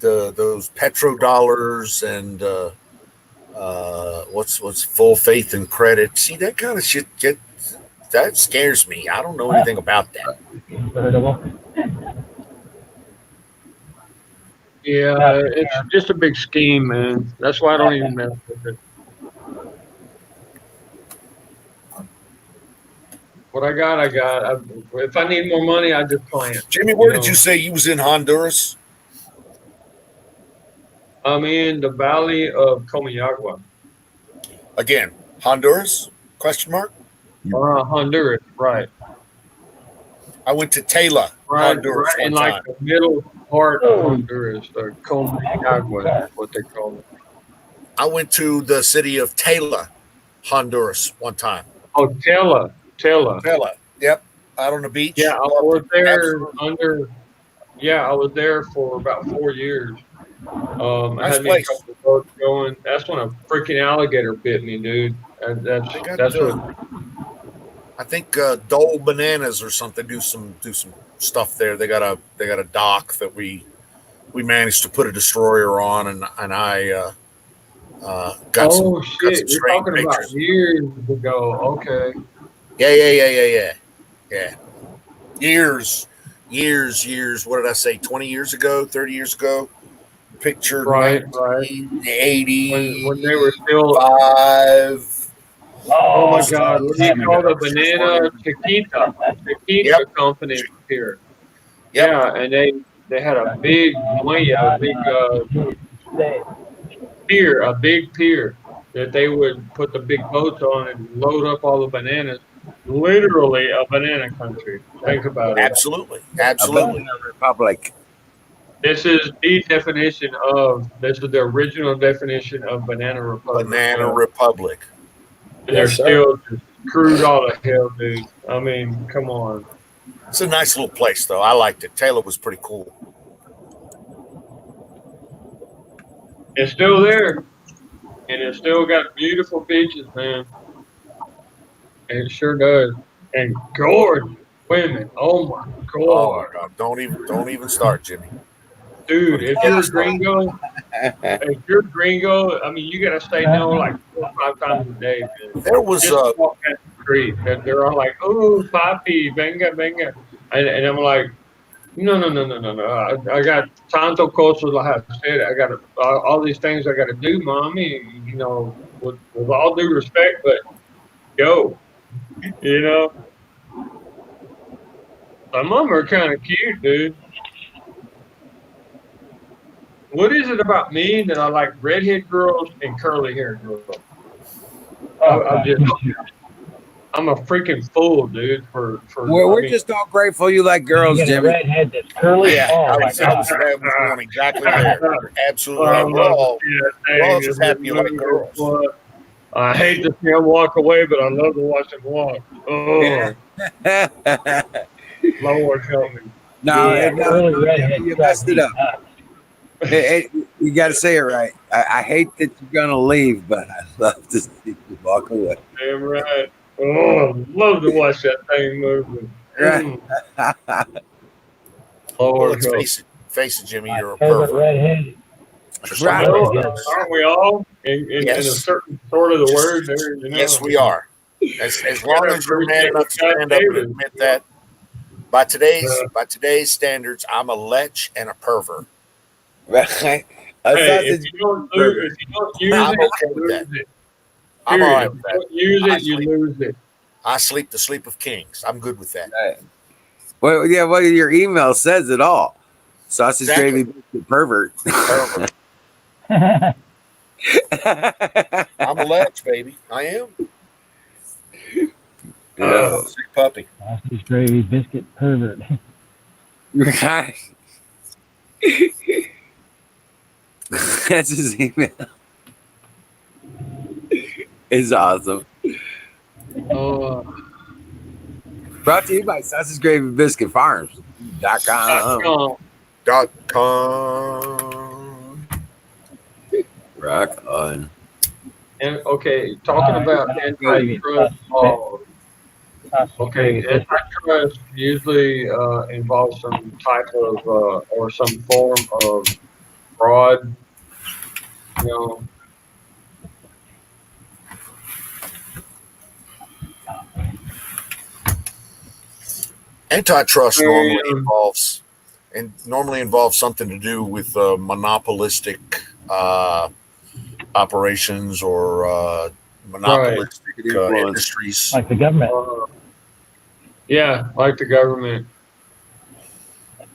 petrodollars and what's full faith and credit. See, that kind of shit that scares me. I don't know anything about that. Yeah, it's just a big scheme, man. That's why I don't even mess with it. What I got. If I need more money, I just plant. Jimmy, where did you say you was in Honduras? I'm in the valley of Comayagua. Again, Honduras? Question mark? Honduras, right. I went to Tela, Honduras. Right in like the middle part of Honduras, or Comayagua, that's what they call it. I went to the city of Tela, Honduras one time. Oh, Tela. Yep. Out on the beach. Yeah, I was there I was there for about 4 years. I had me a couple of boats going. That's when a freaking alligator bit me, dude. That's what. I think Dole Bananas or something do some stuff there. They got a dock that we managed to put a destroyer on, and I got some. Oh shit! You're talking about years ago. Okay. Yeah. Years years. What did I say? 20 years ago, 30 years ago. Picture Right. 1985. When they were still. Oh my God! What do you call the banana Chiquita? Chiquita company here. Yep. Yeah, and they had a big big pier that they would put the big boats on and load up all the bananas. Literally a banana country. Think about it. Absolutely. A banana republic. This is the original definition of banana republic. Banana Republic. And they're still just screwed all to hell, dude. I mean, come on. It's a nice little place, though. I liked it. Taylor was pretty cool. It's still there. And it's still got beautiful beaches, man. And it sure does. And gorgeous women. Oh my God. Oh my God. Don't even start, Jimmy. Dude, if you're a gringo, I mean, you gotta stay down like 4 or 5 times a day, man. There was just walk down the street, and they're all like, "Oh, papi, venga, venga," and I'm like, "No. I got tanto cosas I said. I got all these things I got to do, mommy. You know, with all due respect, but go, you know." Some of them are kind of cute, dude. What is it about me that I like redhead girls and curly haired girls? I'm a freaking fool, dude. We're just all grateful you like girls, you get Jimmy. A redhead that's curly. Yeah, Oh I my was God. going exactly there. You're absolutely right. We're all just happy you like girls. I hate to see them walk away, but I love to watch them walk. Oh, Lord help me. No, Yeah, you messed it up. You got to say it right. I hate that you're gonna leave, but I love to see you walk away. Damn right. Oh, love to watch that thing moving. Right. Well, let's face it, Jimmy, you're a pervert. Redhead. Right. Aren't we all in a certain sort of the word there? You know? Yes, we are. As long as you're man enough to stand up and admit that. By today's standards, I'm a lech and a pervert. Right. If you don't use I'm it, okay with that. it. I'm all right If with you that. don't use it, you lose it. I sleep the sleep of kings. I'm good with that. Right. Well, yeah. Well, your email says it all. Sausage gravy biscuit pervert. Pervert. I'm a lech, baby. I am. Sick puppy. Sausage gravy biscuit pervert. Right. That's his email. It's awesome. Brought to you by Sausage Gravy Biscuit Farms.com. Rock on. And okay, talking about antitrust laws. Okay, antitrust usually involves some type of or some form of fraud. You know. Antitrust normally involves something to do with monopolistic operations or monopolistic industries, like the government. Yeah, like the government.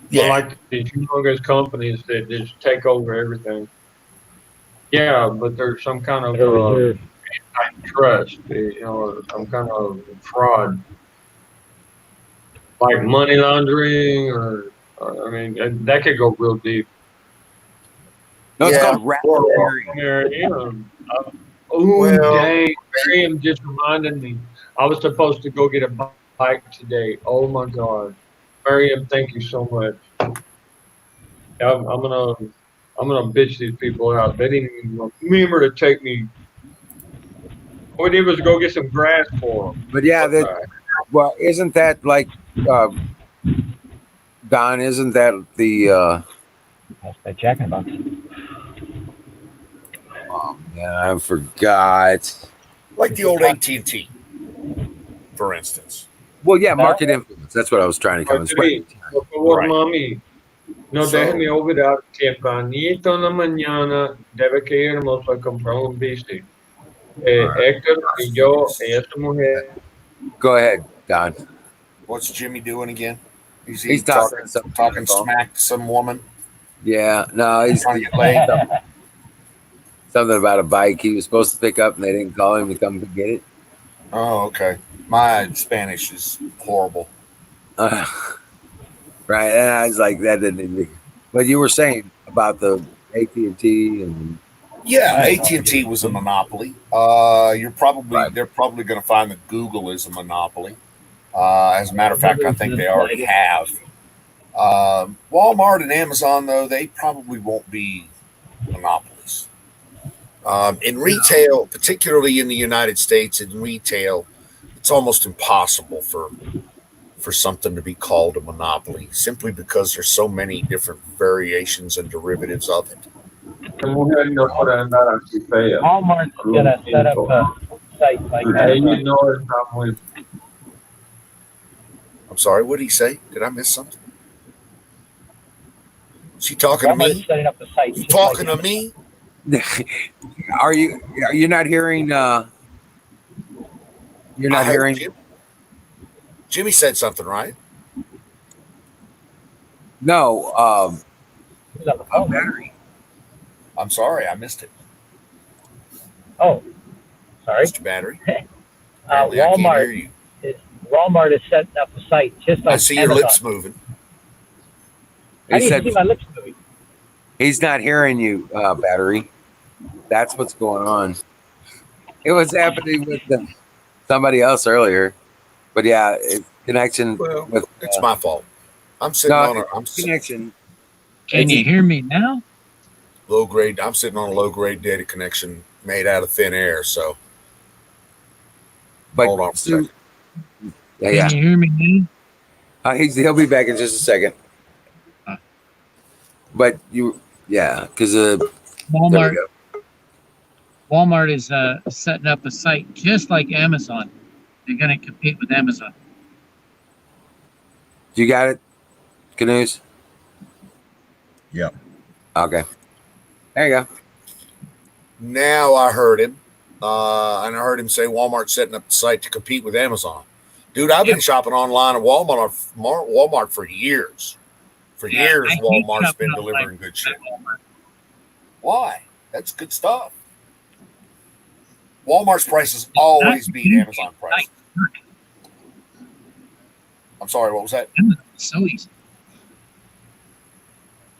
Yeah, or like these humongous companies that just take over everything. Yeah, but there's some kind of antitrust, you know, or some kind of fraud. Like money laundering, or I mean, that could go real deep. No, it's called racketeering. Dang! Miriam just reminded me. I was supposed to go get a bike today. Oh my God, Miriam, thank you so much. I'm gonna bitch these people out. They didn't even remember to take me. All we did was go get some grass for them. But yeah, well, isn't that like, Don? Isn't that the? That's the Jack in the Box. Oh man, I forgot. like the old AT&T, for instance. Well, yeah, market influence. That's what I was trying to come. Rodri, por favor, Right. mami, no So- déjeme olvidar que tempranito en la mañana debe que irnos a comprar un bici. Héctor y yo y esta mujer. Go ahead, Don. What's Jimmy doing again? Is he He's talking to somebody on talking the phone. smack to some woman? Yeah, no, he's Trying to get laid? something about a bike he was supposed to pick up, and they didn't call him to come get it. Oh, okay. My Spanish is horrible. Right, and I was like, that didn't. Even, but you were saying about the AT&T and Yeah, AT&T was a monopoly. They're probably going to find that Google is a monopoly. As a matter of fact, I think they already have. Walmart and Amazon, though, they probably won't be monopolies. In retail, particularly in the United States, in retail, it's almost impossible for something to be called a monopoly, simply because there's so many different variations and derivatives of it. Walmart's gonna set up a site like that. I'm sorry, what did he say? Did I miss something? Is he talking to Walmart's me? setting up a site. You talking to me? Are you not hearing? You're not hearing. Jimmy said something, right? No. A battery. I'm sorry, I missed it. Oh, sorry. Mr. Battery. Apparently I can't hear you. Walmart is setting up a site just like I see Amazon. your lips moving. How do you said see my lips moving? he's not hearing you, battery. That's what's going on. It was happening with somebody else earlier, but yeah, it's connection. Well, with it's my fault. I'm sitting on a connection. Can you hear me now? low grade. I'm sitting on a low grade data connection made out of thin air. So, But hold on a second. Yeah, Can you hear me now? He'll be back in just a second. But because Walmart. Walmart is setting up a site just like Amazon. They're going to compete with Amazon. You got it, Canoes? Yep. Okay. There you go. Now I heard him, and I heard him say Walmart's setting up a site to compete with Amazon. Dude, I've been shopping online at Walmart for years. For years, Walmart's been delivering good shit. Why? That's good stuff. Walmart's prices always beat Amazon prices. I'm sorry, what was that? So easy.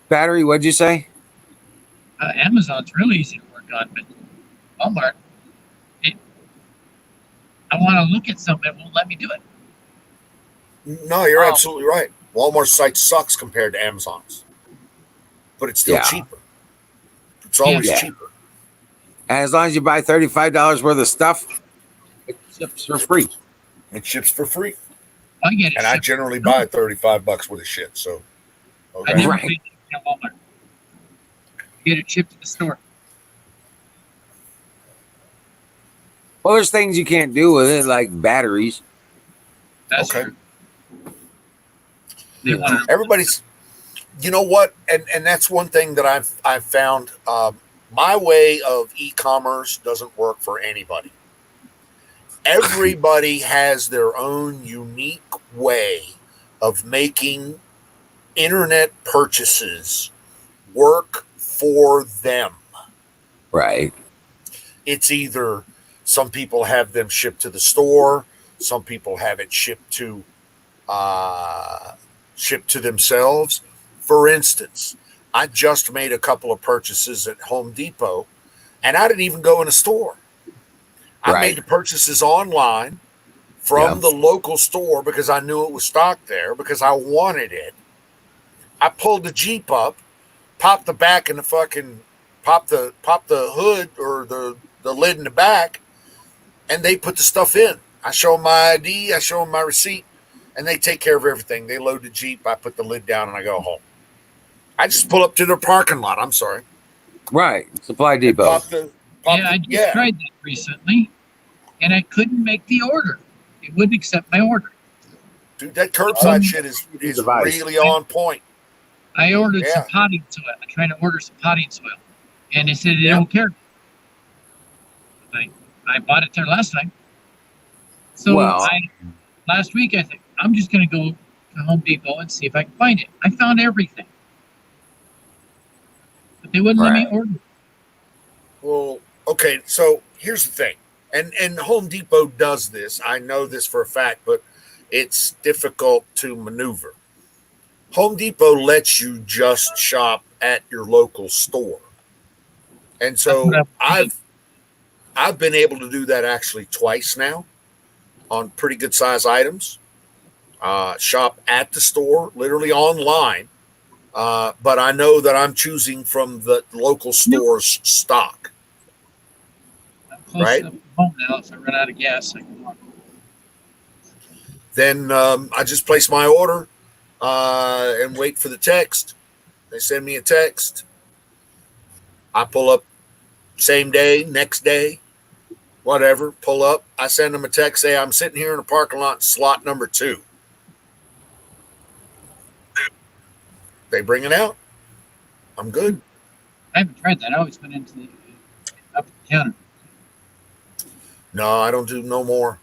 Battery, what'd you say? Amazon's really easy to work on, but Walmart, I want to look at something, it won't let me do it. No, you're absolutely right. Walmart's site sucks compared to Amazon's, but it's still cheaper. It's always cheaper. And as long as you buy $35 worth of stuff, it ships for free. It ships for free. I get it. And I generally buy $35 worth of shit. So, I never paid at Walmart. Get it shipped to the store. Well, there's things you can't do with it, like batteries. That's okay. True. Everybody's, you know what, and that's one thing that I've found. My way of e-commerce doesn't work for anybody. Everybody has their own unique way of making internet purchases work for them. Right. It's either some people have them shipped to the store, some people have it shipped to themselves. For instance, I just made a couple of purchases at Home Depot, and I didn't even go in a store. I made the purchases online from the local store because I knew it was stocked there, because I wanted it. I pulled the Jeep up, popped the back and popped the hood or the lid in the back, and they put the stuff in. I show them my ID, I show them my receipt, and they take care of everything. They load the Jeep, I put the lid down, and I go home. I just pull up to their parking lot. I'm sorry. Right. Supply Depot. I just tried that recently, and I couldn't make the order. It wouldn't accept my order. Dude, that curbside shit is device. really on point. I ordered some Yeah. potting soil. I tried to order some potting soil, and they said they don't care. I bought it there last time. So Well, last week I think I'm just going to go to Home Depot and see if I can find it. I found everything, but they wouldn't let me order it. Well, okay, so here's the thing. And Home Depot does this. I know this for a fact, but it's difficult to maneuver. Home Depot lets you just shop at your local store. And so I've been able to do that actually twice now on pretty good size items. Shop at the store, literally online. But I know that I'm choosing from the local store's stock. I'm close enough to home now. If I run out of gas, I can walk. Then I just place my order and wait for the text. They send me a text. I pull up same day, next day, whatever, pull up. I send them a text, say I'm sitting here in a parking lot, slot number 2. They bring it out. I'm good. I haven't tried that. I always went into the up the counter. No, I don't do no more.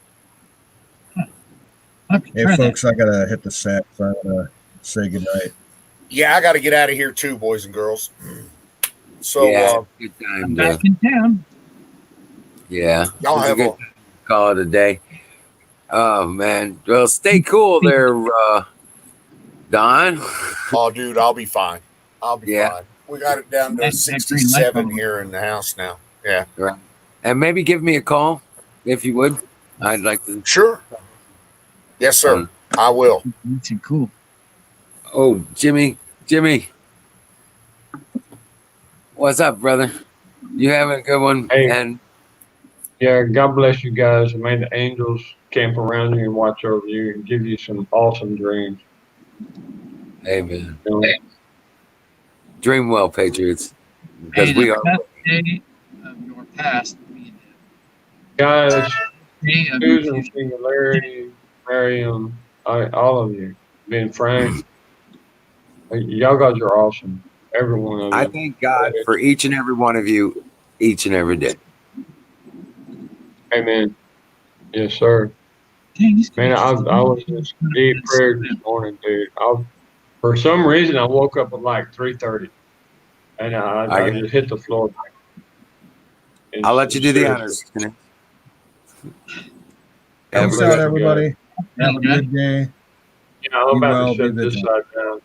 Hey, folks, I got to hit the set, so I'm going to say goodnight. Yeah, I got to get out of here too, boys and girls. So, yeah, good time. I'm back in town. Yeah, y'all it's have a good time to call it a day. Oh man, well, stay cool there, Don. Oh, dude, I'll be fine. I'll be Yeah. fine. We got it down to 67 here in the house now. Yeah. Right. And maybe give me a call if you would. I'd like to. Sure. Yes, sir. I will. It's cool. Oh, Jimmy. What's up, brother? You having a good one? Hey. And yeah, God bless you guys, and may the angels camp around you and watch over you and give you some awesome dreams. amen. You know? Dream well, Patriots. Because Hey, we the are. best day of your past. Guys, Susan, Singularity, Miriam, all of you, being frank, y'all guys are awesome. Every one of you. I thank God for each and every one of you, each and every day. Amen. Yes, sir. Man, I was in deep prayer this morning, dude. For some reason, I woke up at like 3:30, and I just hit the floor. I'll let you do the honors. Peace out, everybody. Have a good day. Yeah, I'm Be about well, to be shut this vigilant. side down.